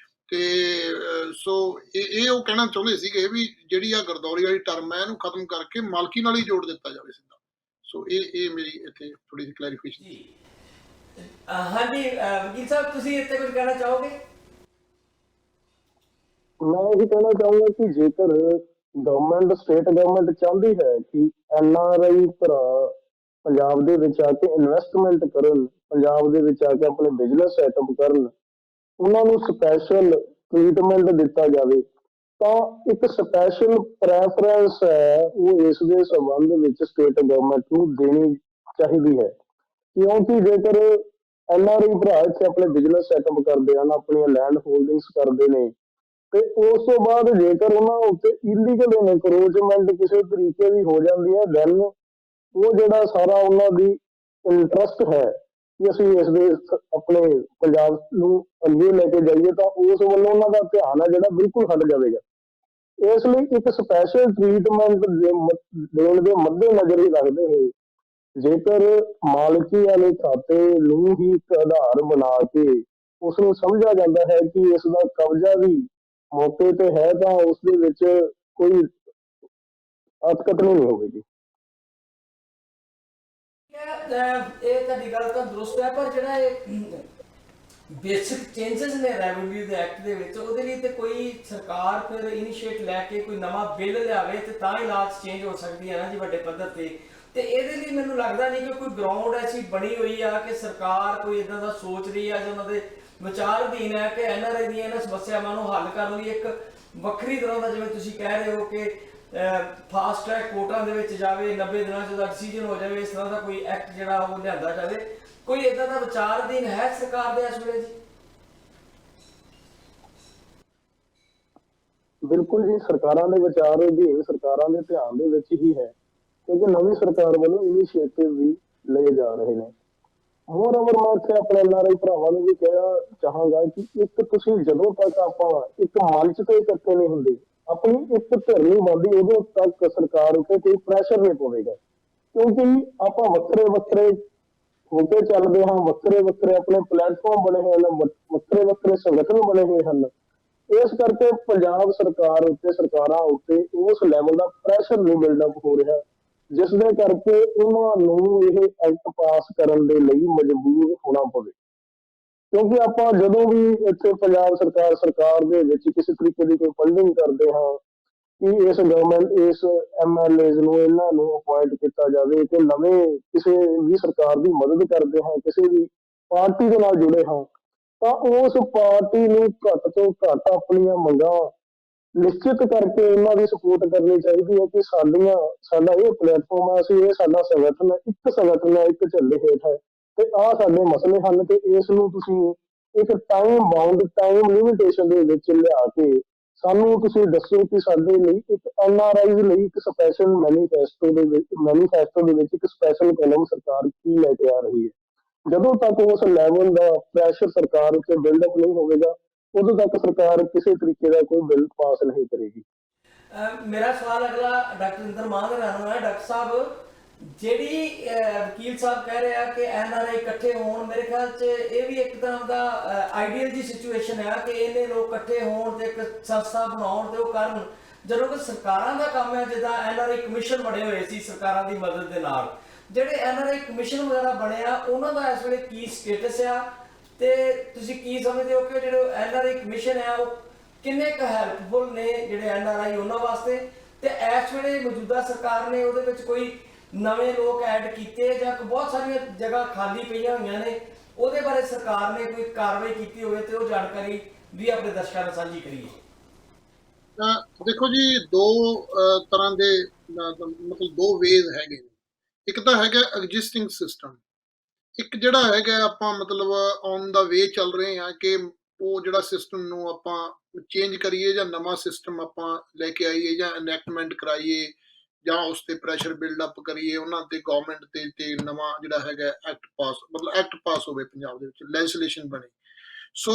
ਤੇ ਸੋ ਇਹ ਉਹ ਕਹਿਣਾ ਚਾਹੁੰਦੇ ਸੀਗੇ ਵੀ ਜਿਹੜੀ ਆ ਗਰਦੌਰੀ ਵਾਲੀ ਟਰਮ ਹੈ ਇਹਨੂੰ ਖਤਮ ਕਰਕੇ ਮਾਲਕੀ ਨਾਲ ਹੀ ਜੋੜ ਦਿੱਤਾ ਜਾਵੇ ਸਿੱਧਾ। ਸੋ ਇਹ ਮੇਰੀ ਇੱਥੇ ਥੋੜੀ ਜਿਹੀ ਕਲੈਰੀਫਿਕੇਸ਼ਨ ਜੀ। ਹਾਂਜੀ ਵਕੀਲ ਸਾਹਿਬ, ਤੁਸੀਂ ਇੱਥੇ ਕੁਝ ਕਹਿਣਾ ਚਾਹੋਗੇ? ਮੈਂ ਇਹ ਕਹਿਣਾ ਚਾਹੂੰਗਾ ਕਿ ਜੇਕਰ ਸਟੇਟ ਗਵਰਨਮੈਂਟ ਚਾਹੁੰਦੀ ਹੈ ਕਿ ਐਨਆਰਆਈ ਭਰਾ ਪੰਜਾਬ ਦੇ ਵਿੱਚ ਆ ਕੇ ਇਨਵੈਸਟਮੈਂਟ ਕਰਨ, ਪੰਜਾਬ ਦੇ ਵਿੱਚ ਆ ਕੇ ਆਪਣੇ ਬਿਜ਼ਨਸ ਸੈਟਅਪ ਕਰਨ, ਉਹਨਾਂ ਨੂੰ ਸਪੈਸ਼ਲ ਟ੍ਰੀਟਮੈਂਟ ਦਿੱਤਾ ਜਾਵੇ, ਤਾਂ ਇੱਕ ਸਪੈਸ਼ਲ ਪ੍ਰੈਫਰੈਂਸ ਹੈ ਉਹ ਇਸ ਦੇ ਸੰਬੰਧ ਵਿੱਚ ਸਟੇਟ ਗਵਰਨਮੈਂਟ ਨੂੰ ਦੇਣੀ ਚਾਹੀਦੀ ਹੈ। ਕਿਉਂਕਿ ਜੇਕਰ ਐਨਆਰਆਈ ਭਰਾ ਇੱਥੇ ਆਪਣੇ ਬਿਜ਼ਨਸ ਸੈਟਅਪ ਕਰਦੇ ਹਨ, ਆਪਣੀਆਂ ਲੈਂਡ ਹੋਲਡਿੰਗਸ ਕਰਦੇ ਨੇ, ਤੇ ਉਸ ਤੋਂ ਬਾਅਦ ਜੇਕਰ ਉਹਨਾਂ ਉੱਤੇ ਇਲੀਗਲ ਇਨਕਰੋਚਮੈਂਟ ਕਿਸੇ ਤਰੀਕੇ ਦੀ ਹੋ ਜਾਂਦੀ ਹੈ, ਦੈਨ ਉਹ ਜਿਹੜਾ ਸਾਰਾ ਉਹਨਾਂ ਦੀ ਇੰਟਰਸਟ ਹੈ ਕਿ ਅਸੀਂ ਇਸ ਦੇ ਆਪਣੇ ਪੰਜਾਬ ਨੂੰ ਅੱਗੇ ਲੈ ਕੇ ਜਾਈਏ, ਤਾਂ ਉਸ ਵੱਲੋਂ ਉਹਨਾਂ ਦਾ ਧਿਆਨ ਹੈ ਜਿਹੜਾ ਬਿਲਕੁਲ ਹਟ ਜਾਵੇਗਾ। ਇਸ ਲਈ ਇੱਕ ਸਪੈਸ਼ਲ ਟ੍ਰੀਟਮੈਂਟ ਦੇਣ ਦੇ ਮੱਦੇ ਨਜ਼ਰ ਹੀ ਰੱਖਦੇ ਹੋਏ ਜੇਕਰ ਮਾਲਕੀ ਵਾਲੇ ਖਾਤੇ ਨੂੰ ਹੀ ਇੱਕ ਆਧਾਰ ਬਣਾ ਕੇ ਉਸ ਨੂੰ ਸਮਝਿਆ ਜਾਂਦਾ ਹੈ ਕਿ ਇਸ ਦਾ ਕਬਜ਼ਾ ਵੀ ਮੌਕੇ ਤੇ ਹੈ, ਤਾਂ ਉਸ ਦੇ ਵਿੱਚ ਕੋਈ ਅਟਕਟ ਨਹੀਂ ਹੋਵੇਗੀ। ਇਹ ਤੁਹਾਡੀ ਗੱਲ ਤਾਂ ਦਰੁਸਤ ਹੈ, ਪਰ ਜਿਹੜਾ ਇਹ ਬੇਸਿਕ ਚੇਂਜਸ ਨੇ ਰੈਵਨਿਊ ਦੇ ਐਕਟ ਦੇ ਵਿੱਚ, ਉਹਦੇ ਲਈ ਤੇ ਕੋਈ ਸਰਕਾਰ ਫਿਰ ਇਨੀਸ਼ੀਏਟ ਲੈ ਕੇ ਕੋਈ ਨਵਾਂ ਬਿੱਲ ਲਿਆਵੇ ਤੇ ਤਾਂ ਹੀ ਲਾਜ ਚੇਂਜ ਹੋ ਸਕਦੀ ਹੈ ਨਾ ਜੀ ਵੱਡੇ ਪੱਧਰ ਤੇ ਇਹਦੇ ਲਈ ਮੈਨੂੰ ਲੱਗਦਾ ਨਹੀਂ ਕਿ ਕੋਈ ਗਰਾਊਂਡ ਐਸੀ ਬਣੀ ਹੋਈ ਆ ਕਿ ਸਰਕਾਰ ਕੋਈ ਇਦਾਂ ਦਾ ਸੋਚ ਰਹੀ ਆ ਜਾਂ ਉਹਨਾਂ ਦੇ ਵਿਚਾਰ ਅਧੀਨ ਹੈ ਕਿ ਐਨਆਰਆਈ ਦੀਆਂ ਇਹਨਾਂ ਸਮੱਸਿਆਵਾਂ ਨੂੰ ਹੱਲ ਕਰਨ ਲਈ ਇੱਕ ਵੱਖਰੀ ਤਰ੍ਹਾਂ ਦਾ, ਜਿਵੇਂ ਤੁਸੀਂ ਕਹਿ ਰਹੇ ਹੋ ਕਿ ਫਾਸਟ ਟਰੈਕ ਕੋਰਟਾਂ ਦੇ ਵਿੱਚ ਜਾਵੇ, 90 ਦਿਨਾਂ 'ਚ ਉਹਦਾ ਡਿਸੀਜਨ ਹੋ ਜਾਵੇ, ਇਸ ਤਰ੍ਹਾਂ ਦਾ ਕੋਈ ਐਕਟ ਜਿਹੜਾ ਉਹ ਲਿਆਂਦਾ ਜਾਵੇ। ਕੋਈ ਇਦਾਂ ਦਾ ਵਿਚਾਰ ਅਧੀਨ ਹੈ ਸਰਕਾਰ ਦੇ ਇਸ ਵੇਲੇ ਜੀ? ਬਿਲਕੁਲ ਜੀ, ਸਰਕਾਰਾਂ ਦੇ ਵਿਚਾਰ ਅਧੀਨ, ਸਰਕਾਰਾਂ ਦੇ ਧਿਆਨ ਦੇ ਵਿੱਚ ਹੀ ਹੈ, ਕਿਉਂਕਿ ਨਵੀਂ ਸਰਕਾਰ ਵੱਲੋਂ ਇਨੀਸ਼ੀਏਟਿਵ ਵੀ ਲਏ ਜਾ ਰਹੇ ਨੇ। ਮੋਰਓਵਰ ਮੈਂ ਇੱਥੇ ਆਪਣੇ ਐਨਆਰਆਈ ਭਰਾਵਾਂ ਨੂੰ ਵੀ ਕਹਿਣਾ ਚਾਹਾਂਗਾ ਕਿ ਇੱਕ ਤੁਸੀਂ ਜਦੋਂ ਤੱਕ ਆਪਾਂ ਇੱਕ ਮੰਚ ਤੇ ਇਕੱਠੇ ਨਹੀਂ ਹੁੰਦੇ, ਆਪਣੀ ਇੱਕ ਧਿਰ ਨਹੀਂ ਬਣਦੀ, ਉਦੋਂ ਤੱਕ ਸਰਕਾਰ ਉੱਤੇ ਕੋਈ ਪ੍ਰੈਸ਼ਰ ਨਹੀਂ ਪਵੇਗਾ। ਕਿਉਂਕਿ ਆਪਾਂ ਵੱਖਰੇ ਵੱਖਰੇ ਹੋ ਕੇ ਚੱਲਦੇ ਹਾਂ, ਵੱਖਰੇ ਵੱਖਰੇ ਆਪਣੇ ਪਲੇਟਫਾਰਮ ਬਣੇ ਹੋਏ ਨੇ, ਵੱਖਰੇ ਵੱਖਰੇ ਸੰਗਠਨ ਬਣੇ ਹੋਏ ਹਨ। ਇਸ ਕਰਕੇ ਪੰਜਾਬ ਸਰਕਾਰ ਉੱਤੇ, ਸਰਕਾਰਾਂ ਉੱਤੇ ਉਸ ਲੈਵਲ ਦਾ ਪ੍ਰੈਸ਼ਰ ਨਹੀਂ ਬਿਲਡਅਪ ਹੋ ਰਿਹਾ, ਜਿਸ ਦੇ ਕਰਕੇ ਉਹਨਾਂ ਨੂੰ ਇਹ ਐਕਟ ਪਾਸ ਕਰਨ ਦੇ ਲਈ ਮਜਬੂਰ ਹੋਣਾ ਪਵੇ। ਕਿਉਂਕਿ ਆਪਾਂ ਜਦੋਂ ਵੀ ਇੱਥੇ ਪੰਜਾਬ ਸਰਕਾਰ ਦੇ ਵਿੱਚ ਕਿਸੇ ਤਰੀਕੇ ਦੀ ਕੋਈ ਫੰਡਿੰਗ ਕਰਦੇ ਹਾਂ ਕਿ ਇਸ ਗਵਰਨਮੈਂਟ, ਇਸ MLAs ਨੂੰ, ਇਹਨਾਂ ਨੂੰ ਅਪੁਆਇੰਟ ਕੀਤਾ ਜਾਵੇ ਤੇ ਨਵੇਂ ਕਿਸੇ ਵੀ ਸਰਕਾਰ ਦੀ ਮਦਦ ਕਰਦੇ ਹਾਂ, ਕਿਸੇ ਵੀ ਪਾਰਟੀ ਦੇ ਨਾਲ ਜੁੜੇ ਹਾਂ, ਤਾਂ ਉਸ ਪਾਰਟੀ ਨੂੰ ਘੱਟ ਤੋਂ ਘੱਟ ਆਪਣੀਆਂ ਮੰਗਾਂ ਨਿਸ਼ਚਿਤ ਕਰਕੇ ਇਹਨਾਂ ਦੀ ਸਪੋਰਟ ਕਰਨੀ ਚਾਹੀਦੀ ਹੈ ਕਿ ਸਾਡਾ ਇਹ ਪਲੇਟਫਾਰਮ ਹੈ, ਅਸੀਂ ਇਹ ਸਾਡਾ ਸੰਗਠਨ ਹੈ, ਇੱਕ ਸੰਗਠਨ ਹੈ, ਇੱਕ ਝੰਡੇ ਹੇਠ ਹੈ ਤੇ ਆਹ ਸਾਡੇ ਮਸਲੇ ਹਨ ਤੇ ਇਸ ਨੂੰ ਤੁਸੀਂ ਇੱਕ ਟਾਈਮ ਬਾਉਂਡ, ਟਾਈਮ ਲਿਮਿਟੇਸ਼ਨ ਦੇ ਵਿੱਚ ਲਿਆ ਕੇ ਸਾਨੂੰ ਤੁਸੀਂ ਦੱਸੋ ਕਿ ਸਾਡੇ ਲਈ ਇੱਕ NRIs ਲਈ ਇੱਕ ਸਪੈਸ਼ਲ ਮੈਨੀਫੈਸਟੋ ਦੇ ਵਿੱਚ ਇੱਕ ਸਪੈਸ਼ਲ ਕਲਮ ਸਰਕਾਰ ਕੀ ਲੈ ਕੇ ਆ ਰਹੀ ਹੈ। ਜਦੋਂ ਤੱਕ ਉਸ ਲੈਵਲ ਦਾ ਪ੍ਰੈਸ਼ਰ ਸਰਕਾਰ ਉੱਤੇ ਬਿਲਡਅਪ ਨਹੀਂ ਹੋਵੇਗਾ, ਉਦੋਂ ਤੱਕ ਸਰਕਾਰ ਕਿਸੇ ਤਰੀਕੇ ਦਾ ਕੋਈ ਬਿੱਲ ਪਾਸ ਨਹੀਂ ਕਰੇਗੀ। ਮੇਰਾ ਸਵਾਲ ਅਗਲਾ ਡਾਕਟਰ ਇੰਦਰ ਮਾਨ ਨੂੰ ਹੈ। ਡਾਕਟਰ ਸਾਹਿਬ, ਜਿਹੜੀ ਵਕੀਲ ਸਾਹਿਬ ਕਹਿ ਰਹੇ ਆ ਕਿ ਐਨਆਰਆਈ ਇਕੱਠੇ ਹੋਣ, ਮੇਰੇ ਖਿਆਲ 'ਚ ਇਹ ਵੀ ਇੱਕ ਤਰ੍ਹਾਂ ਦਾ ਆਈਡੀਅਲ ਜੀ ਸਿਚੁਏਸ਼ਨ ਹੈ ਕਿ ਇਹਨੇ ਲੋਕ ਇਕੱਠੇ ਹੋਣ ਤੇ ਇੱਕ ਸੰਸਥਾ ਬਣਾਉਣ ਤੇ ਉਹ ਕਰਨ, ਜਦੋਂ ਕਿ ਸਰਕਾਰਾਂ ਦਾ ਕੰਮ ਹੈ, ਜਿੱਦਾਂ ਐਨਆਰਆਈ ਕਮਿਸ਼ਨ ਬਣੇ ਹੋਏ ਸੀ ਸਰਕਾਰਾਂ ਦੀ ਮਦਦ ਦੇ ਨਾਲ, ਜਿਹੜੇ ਐਨਆਰਆਈ ਕਮਿਸ਼ਨ ਵਗੈਰਾ ਬਣਿਆ ਉਹਨਾਂ ਦਾ ਇਸ ਵੇਲੇ ਕੀ ਸਟੇਟਸ ਆ ਤੇ ਤੁਸੀਂ ਕੀ ਸਮਝਦੇ ਹੋ ਕਿ ਜਿਹੜੇ ਐਨਆਰਆਈ ਕਮਿਸ਼ਨ ਆ ਉਹ ਕਿੰਨੇ ਕੁ ਹੈਲਪਫੁਲ ਨੇ ਜਿਹੜੇ ਐਨਆਰਆਈ ਉਹਨਾਂ ਵਾਸਤੇ, ਤੇ ਇਸ ਵੇਲੇ ਮੌਜੂਦਾ ਸਰਕਾਰ ਨੇ ਉਹਦੇ ਵਿੱਚ ਕੋਈ ਨਵੇਂ ਲੋਕ ਐਡ ਕੀਤੇ ਜਾਂ ਬਹੁਤ ਸਾਰੀਆਂ ਜਗ੍ਹਾ ਖਾਲੀ ਪਈਆਂ ਹੋਈਆਂ ਨੇ, ਉਹਦੇ ਬਾਰੇ ਸਰਕਾਰ ਨੇ ਕੋਈ ਕਾਰਵਾਈ ਕੀਤੀ ਹੋਵੇ ਤੇ ਉਹ ਜਾਣਕਾਰੀ ਵੀ ਆਪਣੇ ਦਰਸ਼ਕਾਂ ਨਾਲ ਸਾਂਝੀ ਕਰੀਏ। ਦੇਖੋ ਜੀ, ਦੋ ਤਰ੍ਹਾਂ ਦੇ ਮਤਲਬ ਦੋ ਵੇਜ਼ ਹੈਗੇ ਨੇ। ਇੱਕ ਤਾਂ ਹੈਗਾ ਐਗਜ਼ਿਸਟਿੰਗ ਸਿਸਟਮ, ਇੱਕ ਜਿਹੜਾ ਹੈਗਾ ਆਪਾਂ ਮਤਲਬ ਔਨ ਦਾ ਵੇ ਚੱਲ ਰਹੇ ਹਾਂ ਕਿ ਉਹ ਜਿਹੜਾ ਸਿਸਟਮ ਨੂੰ ਆਪਾਂ ਚੇਂਜ ਕਰੀਏ ਜਾਂ ਨਵਾਂ ਸਿਸਟਮ ਆਪਾਂ ਲੈ ਕੇ ਆਈਏ ਜਾਂ ਇਨੈਕਟਮੈਂਟ ਕਰਾਈਏ ਜਾਂ ਉਸ ਤੇ ਪ੍ਰੈਸ਼ਰ ਬਿਲਡਅਪ ਕਰੀਏ ਉਹਨਾਂ ਤੇ ਗਵਰਨਮੈਂਟ ਤੇ ਨਵਾਂ ਜਿਹੜਾ ਹੈਗਾ ਐਕਟ ਪਾਸ ਹੋਵੇ ਪੰਜਾਬ ਦੇ ਵਿੱਚ, ਲੈਜਿਸਲੇਸ਼ਨ ਬਣੇ। ਸੋ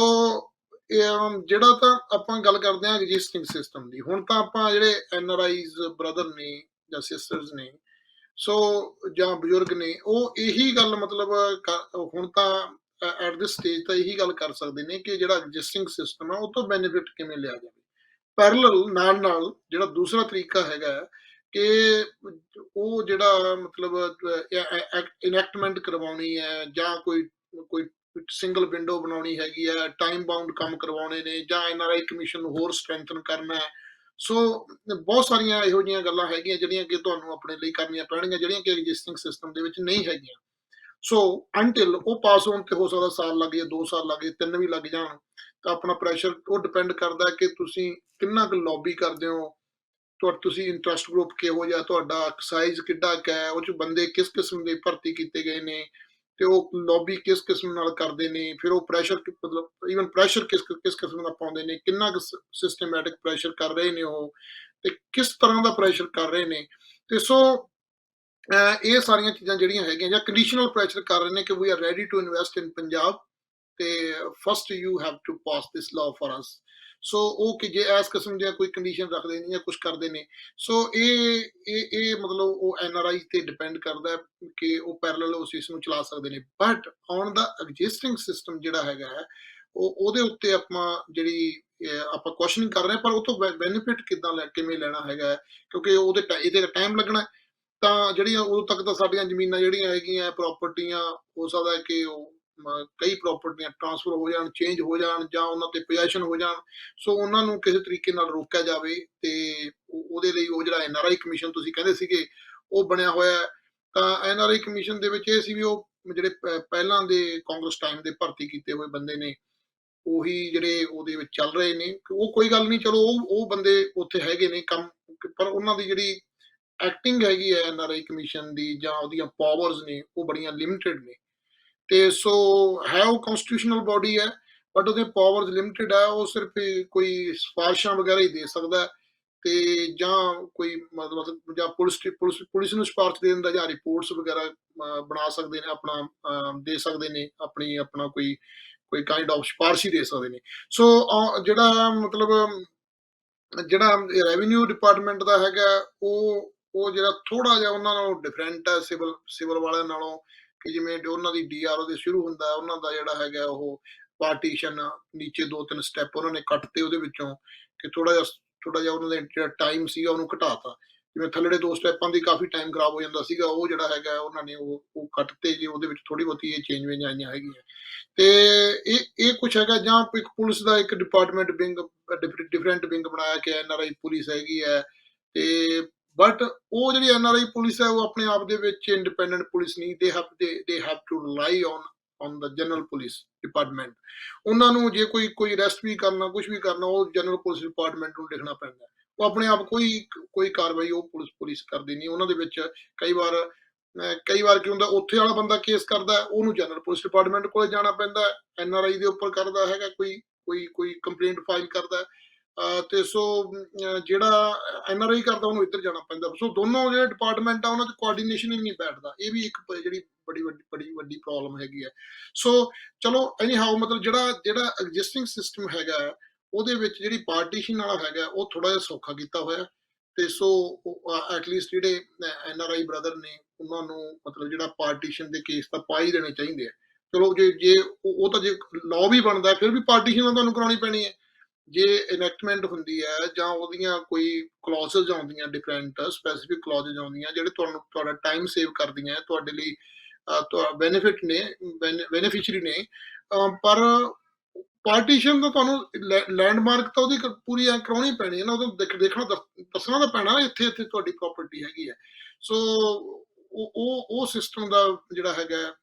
ਜਿਹੜਾ ਤਾਂ ਆਪਾਂ ਗੱਲ ਕਰਦੇ ਹਾਂ ਐਗਜ਼ਿਸਟਿੰਗ ਸਿਸਟਮ ਦੀ, ਹੁਣ ਤਾਂ ਆਪਾਂ ਜਿਹੜੇ NRIs ਬ੍ਰਦਰ ਨੇ ਜਾਂ ਸਿਸਟਰਸ ਨੇ, ਸੋ ਜਾਂ ਬਜ਼ੁਰਗ ਨੇ, ਉਹ ਇਹੀ ਗੱਲ ਮਤਲਬ ਹੁਣ ਤਾਂ ਐਟ ਦਿਸ ਸਟੇਜ ਤਾਂ ਇਹੀ ਗੱਲ ਕਰ ਸਕਦੇ ਨੇ ਕਿ ਜਿਹੜਾ ਐਗਜ਼ਿਸਟਿੰਗ ਸਿਸਟਮ ਹੈ ਉਹ ਤੋਂ ਬੈਨੀਫਿਟ ਕਿਵੇਂ ਲਿਆ ਜਾਵੇ। ਪੈਰਲਲ ਨਾਲ ਜਿਹੜਾ ਦੂਸਰਾ ਤਰੀਕਾ ਹੈਗਾ ਕਿ ਉਹ ਜਿਹੜਾ ਮਤਲਬ ਇਨੈਕਟਮੈਂਟ ਕਰਵਾਉਣੀ ਹੈ ਜਾਂ ਕੋਈ ਸਿੰਗਲ ਵਿੰਡੋ ਬਣਾਉਣੀ ਹੈਗੀ ਹੈ, ਟਾਈਮ ਬਾਉਂਡ ਕੰਮ ਕਰਵਾਉਣੇ ਨੇ ਜਾਂ NRI ਕਮਿਸ਼ਨ ਨੂੰ ਹੋਰ ਸਟਰੈਂਥਨ ਕਰਨਾ ਹੈ। ਸੋ ਬਹੁਤ ਸਾਰੀਆਂ ਇਹੋ ਜਿਹੀਆਂ ਗੱਲਾਂ ਹੈਗੀਆਂ ਜਿਹੜੀਆਂ ਕਿ ਤੁਹਾਨੂੰ ਆਪਣੇ ਲਈ ਕਰਨੀਆਂ ਪੈਣਗੀਆਂ, ਜਿਹੜੀਆਂ ਕਿ ਐਗਜ਼ਿਸਟਿੰਗ ਸਿਸਟਮ ਦੇ ਵਿੱਚ ਨਹੀਂ ਹੈਗੀਆਂ। ਸੋ ਅੰਟਿਲ ਉਹ ਪਾਸ ਹੋਣ ਤੇ ਹੋ ਸਕਦਾ ਸਾਲ ਲੱਗ ਜਾਏ, 2 ਸਾਲ ਲੱਗ ਜਾਏ, 3 ਵੀ ਲੱਗ ਜਾਣ, ਤਾਂ ਆਪਣਾ ਪ੍ਰੈਸ਼ਰ ਉਹ ਡਿਪੈਂਡ ਕਰਦਾ ਕਿ ਤੁਸੀਂ ਕਿੰਨਾ ਕੁ ਲੌਬੀ ਕਰਦੇ ਹੋ, ਤੁਸੀਂ ਇੰਟਰਸਟ ਗਰੁੱਪ ਕਿਹੋ ਜਿਹਾ, ਤੁਹਾਡਾ ਸਾਈਜ਼ ਕਿੱਡਾ ਕੁ ਹੈ, ਉਹ 'ਚ ਬੰਦੇ ਕਿਸ ਕਿਸਮ ਦੇ ਭਰਤੀ ਕੀਤੇ ਗਏ ਨੇ ਤੇ ਉਹ ਲੌਬੀ ਕਿਸ ਕਿਸਮ ਨਾਲ ਕਰਦੇ ਨੇ, ਫਿਰ ਉਹ ਪ੍ਰੈਸ਼ਰ ਮਤਲਬ ਈਵਨ ਪ੍ਰੈਸ਼ਰ ਕਿਸ ਕਿਸਮ ਦਾ ਪਾਉਂਦੇ ਨੇ, ਕਿੰਨਾ ਕੁ ਸਿਸਟਮੈਟਿਕ ਪ੍ਰੈਸ਼ਰ ਕਰ ਰਹੇ ਨੇ ਉਹ ਤੇ ਕਿਸ ਤਰ੍ਹਾਂ ਦਾ ਪ੍ਰੈਸ਼ਰ ਕਰ ਰਹੇ ਨੇ। ਤੇ ਸੋ ਇਹ ਸਾਰੀਆਂ ਚੀਜ਼ਾਂ ਜਿਹੜੀਆਂ ਹੈਗੀਆਂ, ਜਾਂ ਕੰਡੀਸ਼ਨਲ ਪ੍ਰੈਸ਼ਰ ਕਰ ਰਹੇ ਨੇ ਕਿ we are ready to invest in Punjab ਤੇ first you have to pass this law for us. So ਉਹ ਕਿ ਜੇ ਇਸ ਕਿਸਮ ਦੀਆਂ ਕੋਈ ਕੰਡੀਸ਼ਨ ਰੱਖਦੇ ਨੇ ਜਾਂ ਕੁਝ ਕਰਦੇ ਨੇ, ਸੋ ਇਹ ਮਤਲਬ ਉਹ NRI ਤੇ ਡਿਪੈਂਡ ਕਰਦਾ ਕਿ ਉਹ ਪੈਰਲਲ ਉਸ ਇਸ ਨੂੰ ਚਲਾ ਸਕਦੇ ਨੇ। But on the existing system ਜਿਹੜਾ ਹੈਗਾ ਹੈ ਉਹਦੇ ਉੱਤੇ ਆਪਾਂ ਜਿਹੜੀ ਆਪਾਂ ਕੁਐਸਚਨਿੰਗ ਕਰ ਰਹੇ ਹਾਂ, ਪਰ ਉਹ ਤੋਂ ਬੈਨੀਫਿਟ ਕਿਵੇਂ ਲੈਣਾ ਹੈਗਾ, ਕਿਉਂਕਿ ਇਹਦੇ ਟਾਈਮ ਲੱਗਣਾ ਤਾਂ ਜਿਹੜੀਆਂ ਉਦੋਂ ਤੱਕ ਤਾਂ ਸਾਡੀਆਂ ਜ਼ਮੀਨਾਂ ਜਿਹੜੀਆਂ ਹੈਗੀਆਂ ਪ੍ਰਾਪਰਟੀਆਂ, ਹੋ ਸਕਦਾ ਹੈ ਕਿ ਉਹ ਕਈ ਪ੍ਰਾਪਰਟੀਆਂ ਟਰਾਂਸਫਰ ਹੋ ਜਾਣ, ਚੇਂਜ ਹੋ ਜਾਣ ਜਾਂ ਉਹਨਾਂ ਤੇ ਪੋਜੈਸ਼ਨ ਹੋ ਜਾਣ। ਸੋ ਉਹਨਾਂ ਨੂੰ ਕਿਸੇ ਤਰੀਕੇ ਨਾਲ ਰੋਕਿਆ ਜਾਵੇ ਤੇ ਉਹਦੇ ਲਈ ਉਹ ਜਿਹੜਾ NRI ਕਮਿਸ਼ਨ ਤੁਸੀਂ ਕਹਿੰਦੇ ਸੀਗੇ ਉਹ ਬਣਿਆ ਹੋਇਆ ਹੈ। ਤਾਂ NRI ਕਮਿਸ਼ਨ ਦੇ ਵਿੱਚ ਇਹ ਸੀ ਵੀ ਉਹ ਜਿਹੜੇ ਪਹਿਲਾਂ ਦੇ ਕਾਂਗਰਸ ਟਾਈਮ ਦੇ ਭਰਤੀ ਕੀਤੇ ਹੋਏ ਬੰਦੇ ਨੇ ਉਹੀ ਜਿਹੜੇ ਉਹਦੇ ਵਿੱਚ ਚੱਲ ਰਹੇ ਨੇ। ਉਹ ਕੋਈ ਗੱਲ ਨਹੀਂ, ਚਲੋ ਉਹ ਬੰਦੇ ਉੱਥੇ ਹੈਗੇ ਨੇ ਕੰਮ, ਪਰ ਉਹਨਾਂ ਦੀ ਜਿਹੜੀ ਐਕਟਿੰਗ ਹੈਗੀ ਹੈ NRI ਕਮਿਸ਼ਨ ਦੀ ਜਾਂ ਉਹਦੀਆਂ ਪਾਵਰਸ ਨੇ ਉਹ ਬੜੀਆਂ ਲਿਮਿਟਿਡ ਨੇ। ਤੇ ਸੋ ਹੈ ਉਹ ਕਨਸਟੀਟਿਊਸ਼ਨਲ ਬੋਡੀ ਹੈ, ਬਟ ਉਹਦੇ ਪਾਵਰਸ ਲਿਮਿਟਿਡ ਹੈ। ਉਹ ਸਿਰਫ ਕੋਈ ਸਿਫਾਰਿਸ਼ਾਂ ਵਗੈਰਾ ਹੀ ਦੇ ਸਕਦਾ ਹੈ ਤੇ ਜਾਂ ਕੋਈ ਮਤਲਬ ਜਾਂ ਪੁਲਿਸ ਨੂੰ ਸਿਫਾਰਿਸ਼ ਦੇ ਦਿੰਦਾ ਜਾਂ ਰਿਪੋਰਟਸ ਵਗੈਰਾ ਬਣਾ ਸਕਦੇ ਨੇ, ਆਪਣਾ ਦੇ ਸਕਦੇ ਨੇ, ਆਪਣਾ ਕੋਈ ਕਾਈਂਡ ਆਫ ਸਿਫਾਰਿਸ਼ ਹੀ ਦੇ ਸਕਦੇ ਨੇ। ਸੋ ਜਿਹੜਾ ਮਤਲਬ ਜਿਹੜਾ ਰੈਵਨਿਊ ਡਿਪਾਰਟਮੈਂਟ ਦਾ ਹੈਗਾ ਉਹ ਜਿਹੜਾ ਥੋੜਾ ਜਿਹਾ ਉਹਨਾਂ ਨਾਲੋਂ ਡਿਫਰੈਂਟ ਹੈ ਸਿਵਲ ਵਾਲਿਆਂ ਨਾਲੋਂ, ਕਿ ਜਿਵੇਂ ਉਹਨਾਂ ਦੀ DRO ਦੇ ਸ਼ੁਰੂ ਹੁੰਦਾ ਉਹਨਾਂ ਦਾ ਜਿਹੜਾ ਹੈਗਾ ਉਹ ਪਾਰਟੀਸ਼ਨ ਨੀਚੇ 2-3 ਸਟੈਪ ਉਹਨਾਂ ਨੇ ਕੱਟਤੇ ਉਹਦੇ ਵਿੱਚੋਂ, ਕਿ ਥੋੜਾ ਜਿਹਾ ਉਹਨਾਂ ਦਾ ਜਿਹੜਾ ਟਾਈਮ ਸੀਗਾ ਉਹਨੂੰ ਘਟਾਤਾ। ਜਿਵੇਂ ਥੱਲੜੇ 2 ਸਟੈਪਾਂ ਦੀ ਕਾਫੀ ਟਾਈਮ ਖਰਾਬ ਹੋ ਜਾਂਦਾ ਸੀਗਾ, ਉਹ ਜਿਹੜਾ ਹੈਗਾ ਉਹਨਾਂ ਨੇ ਉਹ ਕੱਟਤੇ ਜੀ। ਉਹਦੇ ਵਿੱਚ ਥੋੜੀ ਬਹੁਤੀ ਇਹ ਚੇਂਜਮੈਂਟ ਆਈਆਂ ਹੈਗੀਆਂ ਤੇ ਇਹ ਕੁਛ ਹੈਗਾ। ਜਾਂ ਇੱਕ ਪੁਲਿਸ ਦਾ ਇੱਕ ਡਿਪਾਰਟਮੈਂਟ ਵਿੰਗ, ਡਿਫਰੈਂਟ ਵਿੰਗ ਬਣਾਇਆ ਕਿ NRI ਪੁਲਿਸ ਹੈਗੀ ਹੈ ਤੇ ਬਟ ਉਹ ਜਿਹੜੀ NRI ਪੁਲਿਸ ਹੈ ਉਹ ਆਪਣੇ ਆਪ ਦੇ ਵਿੱਚ ਇੰਡੀਪੈਂਡੈਂਟ ਪੁਲਿਸ ਨਹੀਂ। They have to rely on the general police department. ਉਹਨਾਂ ਨੂੰ ਜੇ ਕੋਈ ਅਰੈਸਟ ਵੀ ਕਰਨਾ, ਕੁਝ ਵੀ ਕਰਨਾ, ਉਹ ਜਨਰਲ ਪੁਲਿਸ ਡਿਪਾਰਟਮੈਂਟ ਨੂੰ ਲਿਖਣਾ ਪੈਂਦਾ। ਉਹ ਆਪਣੇ ਆਪ ਕੋਈ ਕਾਰਵਾਈ ਉਹ ਪੁਲਿਸ ਕਰਦੀ ਨਹੀਂ। ਉਹਨਾਂ ਦੇ ਵਿੱਚ ਕਈ ਵਾਰ ਕੀ ਹੁੰਦਾ, ਉੱਥੇ ਵਾਲਾ ਬੰਦਾ ਕੇਸ ਕਰਦਾ ਉਹਨੂੰ ਜਨਰਲ ਪੁਲਿਸ ਡਿਪਾਰਟਮੈਂਟ ਕੋਲੇ ਜਾਣਾ ਪੈਂਦਾ। NRI ਦੇ ਉੱਪਰ ਕਰਦਾ ਹੈਗਾ ਕੋਈ ਕੰਪਲੇਂਟ ਫਾਈਲ ਕਰਦਾ ਤੇ ਸੋ ਜਿਹੜਾ NRI ਕਰਦਾ ਉਹਨੂੰ ਇੱਧਰ ਜਾਣਾ ਪੈਂਦਾ। ਸੋ ਦੋਨੋਂ ਜਿਹੜੇ ਡਿਪਾਰਟਮੈਂਟ ਆ ਉਹਨਾਂ 'ਚ ਕੋਆਰਡੀਨੇਸ਼ਨ ਹੀ ਨਹੀਂ ਬੈਠਦਾ। ਇਹ ਵੀ ਇੱਕ ਜਿਹੜੀ ਬੜੀ ਵੱਡੀ ਪ੍ਰੋਬਲਮ ਹੈਗੀ ਹੈ। ਸੋ ਚਲੋ ਐਨੀ ਹਾਊ, ਮਤਲਬ ਜਿਹੜਾ ਐਗਜ਼ਿਸਟਿੰਗ ਸਿਸਟਮ ਹੈਗਾ ਉਹਦੇ ਵਿੱਚ ਜਿਹੜੀ ਪਾਰਟੀਸ਼ਨ ਵਾਲਾ ਹੈਗਾ ਉਹ ਥੋੜਾ ਜਿਹਾ ਸੌਖਾ ਕੀਤਾ ਹੋਇਆ ਤੇ ਸੋ ਐਟਲੀਸਟ ਜਿਹੜੇ NRI ਬ੍ਰਦਰ ਨੇ ਉਹਨਾਂ ਨੂੰ ਮਤਲਬ ਜਿਹੜਾ ਪਾਰਟੀਸ਼ਨ ਦੇ ਕੇਸ ਤਾਂ ਪਾ ਹੀ ਦੇਣੇ ਚਾਹੀਦੇ ਆ। ਚਲੋ ਜੇ ਉਹ ਤਾਂ ਜੇ ਲਾਅ ਵੀ ਬਣਦਾ ਫਿਰ ਵੀ ਪਾਰਟੀਸ਼ਨ ਤਾਂ ਤੁਹਾਨੂੰ ਕਰਾਉਣੀ ਪੈਣੀ ਹੈ। ਜੇ ਇਨੈਕਟਮੈਂਟ ਹੁੰਦੀ ਹੈ ਜਾਂ ਉਹਦੀਆਂ ਕੋਈ ਕਲੌਜ਼ਸ ਆਉਂਦੀਆਂ, ਡਿਫਰੈਂਟ ਸਪੈਸੀਫਿਕ ਕਲੌਜ਼ਸ ਆਉਂਦੀਆਂ ਜਿਹੜੇ ਤੁਹਾਡਾ ਟਾਈਮ ਸੇਵ ਕਰਦੀਆਂ, ਤੁਹਾਡੇ ਲਈ ਬੈਨੀਫਿਟ ਨੇ, ਬੈਨੀਫਿਸ਼ਰੀ ਨੇ, ਪਰ ਪਾਰਟੀਸ਼ਨ ਦਾ ਤੁਹਾਨੂੰ ਲੈਂਡਮਾਰਕ ਤਾਂ ਉਹਦੀ ਪੂਰੀ ਕਰਾਉਣੀ ਪੈਣੀ ਹੈ ਨਾ। ਉਹਨੂੰ ਦੇਖਣਾ ਦੱਸਣਾ ਤਾਂ ਪੈਣਾ ਇੱਥੇ ਤੁਹਾਡੀ ਪ੍ਰਾਪਰਟੀ ਹੈਗੀ ਹੈ। ਸੋ ਉਹ ਸਿਸਟਮ ਦਾ ਜਿਹੜਾ ਹੈਗਾ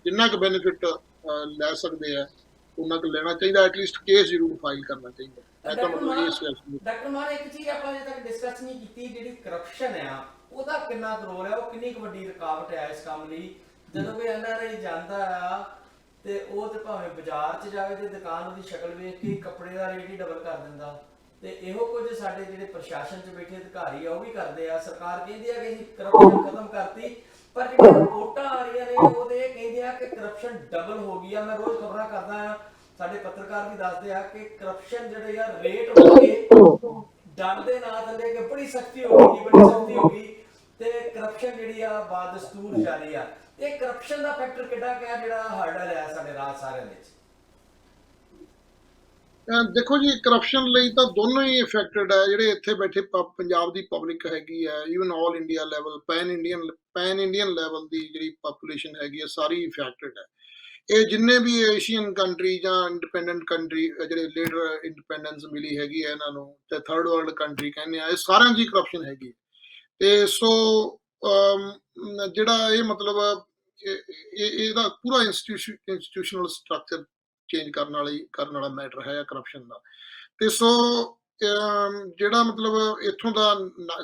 ਜਿੰਨਾ ਕੁ ਬੈਨੀਫਿਟ ਲੈ ਸਕਦੇ ਆ ਉਹਨਾਂ ਕੁ ਲੈਣਾ ਚਾਹੀਦਾ। ਐਟਲੀਸਟ ਕੇਸ ਜ਼ਰੂਰ ਫਾਈਲ ਕਰਨਾ ਚਾਹੀਦਾ। ਡਾਕਟਰ ਮਾਨ, ਇੱਕ ਚੀਜ਼ ਆਪਾਂ ਅਜੇ ਤੱਕ ਡਿਸਕਸ ਨਹੀਂ ਕੀਤੀ, ਜਿਹੜੀ ਕਰਪਸ਼ਨ ਆ ਉਹਦਾ ਕਿੰਨਾ ਰੋਲ ਹੈ, ਉਹ ਕਿੰਨੀ ਕੁ ਵੱਡੀ ਰੁਕਾਵਟ ਹੈ ਇਸ ਕੰਮ ਲਈ। ਜਦੋਂ ਕੋਈ NRI ਜਾਂਦਾ ਆ ਤੇ ਉਹ ਤੇ ਭਾਵੇਂ ਬਾਜ਼ਾਰ 'ਚ ਜਾਵੇ ਤੇ ਦੁਕਾਨ ਉਹਦੀ ਸ਼ਕਲ ਵੇਖ ਕੇ ਕੱਪੜੇ ਦਾ ਰੇਟ ਹੀ ਡਬਲ ਕਰ ਦਿੰਦਾ। ਤੇ ਇਹੋ ਕੁਝ ਸਾਡੇ ਜਿਹੜੇ ਪ੍ਰਸ਼ਾਸਨ 'ਚ ਬੈਠੇ ਅਧਿਕਾਰੀ ਆ ਉਹ ਵੀ ਕਰਦੇ ਆ। ਸਰਕਾਰ ਕਹਿੰਦੀ ਆ ਕਿ ਅਸੀਂ ਕਰਪਸ਼ਨ ਖਤਮ ਕਰਤੀ, ਪਰ ਜਿਹੜੀਆਂ ਰਿਪੋਰਟਾਂ ਆ ਰਹੀਆਂ ਨੇ ਉਹਦੇ ਕਹਿੰਦੇ ਆ ਕਿ ਕਰਪਸ਼ਨ ਡਬਲ ਹੋ ਗਈ ਆ। ਮੈਂ ਰੋਜ਼ ਖਬਰਾਂ ਕਰਦਾ ਆ, ਸਾਡੇ ਪੱਤਰਕਾਰ ਵੀ ਦੱਸਦੇ ਆ ਕਿ ਕਰਪਸ਼ਨ ਜਿਹੜੇ ਆ ਰੇਟ ਹੋ ਗਏ, ਡਰ ਦੇ ਨਾਂ ਥੱਲੇ ਕਿ ਬੜੀ ਸਖਤੀ ਹੋ ਗਈ ਤੇ ਕਰਪਸ਼ਨ ਜਿਹੜੀ ਆ ਬਾਦਸਤੂਰ ਜਾਰੀ ਆ। ਇਹ ਕਰਪਸ਼ਨ ਦਾ ਫੈਕਟਰ ਕਿੱਡਾ ਕਿਆ ਜਿਹੜਾ ਹਰਡਲ ਹੈ ਸਾਡੇ ਰਾਜ ਸਾਰਿਆਂ ਵਿੱਚ? ਦੇਖੋ ਜੀ, ਕਰਪਸ਼ਨ ਲਈ ਤਾਂ ਦੋਨੋਂ ਹੀ ਇਫੈਕਟਡ ਹੈ। ਜਿਹੜੇ ਇੱਥੇ ਬੈਠੇ ਪੰਜਾਬ ਦੀ ਪਬਲਿਕ ਹੈਗੀ ਹੈ, even all India level, pan Indian level ਦੀ ਜਿਹੜੀ ਪਾਪੂਲੇਸ਼ਨ ਹੈਗੀ ਹੈ ਸਾਰੀ ਇਫੈਕਟਡ ਹੈ। ਇਹ ਜਿੰਨੇ ਵੀ ਏਸ਼ੀਅਨ ਕੰਟਰੀ ਜਾਂ ਇੰਡੀਪੈਂਡੈਂਟ ਕੰਟਰੀ ਜਿਹੜੇ ਲੇਟਰ ਇੰਡੀਪੈਂਡੈਂਸ ਮਿਲੀ ਹੈਗੀ ਹੈ ਇਹਨਾਂ ਨੂੰ, ਤੇ ਥਰਡ ਵਰਲਡ ਕੰਟਰੀ ਕਹਿੰਦੇ ਆ, ਇਹ ਸਾਰਿਆਂ ਦੀ ਕਰਪਸ਼ਨ ਹੈਗੀ। ਤੇ ਸੋ ਜਿਹੜਾ ਇਹ ਮਤਲਬ ਇਹਦਾ ਪੂਰਾ ਇੰਸਟੀਟਿਊਸ਼ਨਲ ਸਟਰਕਚਰ ਚੇਂਜ ਕਰਨ ਵਾਲਾ ਮੈਟਰ ਹੈ ਕਰਪਸ਼ਨ ਦਾ। ਤੇ ਸੋ ਜਿਹੜਾ ਮਤਲਬ ਇੱਥੋਂ ਦਾ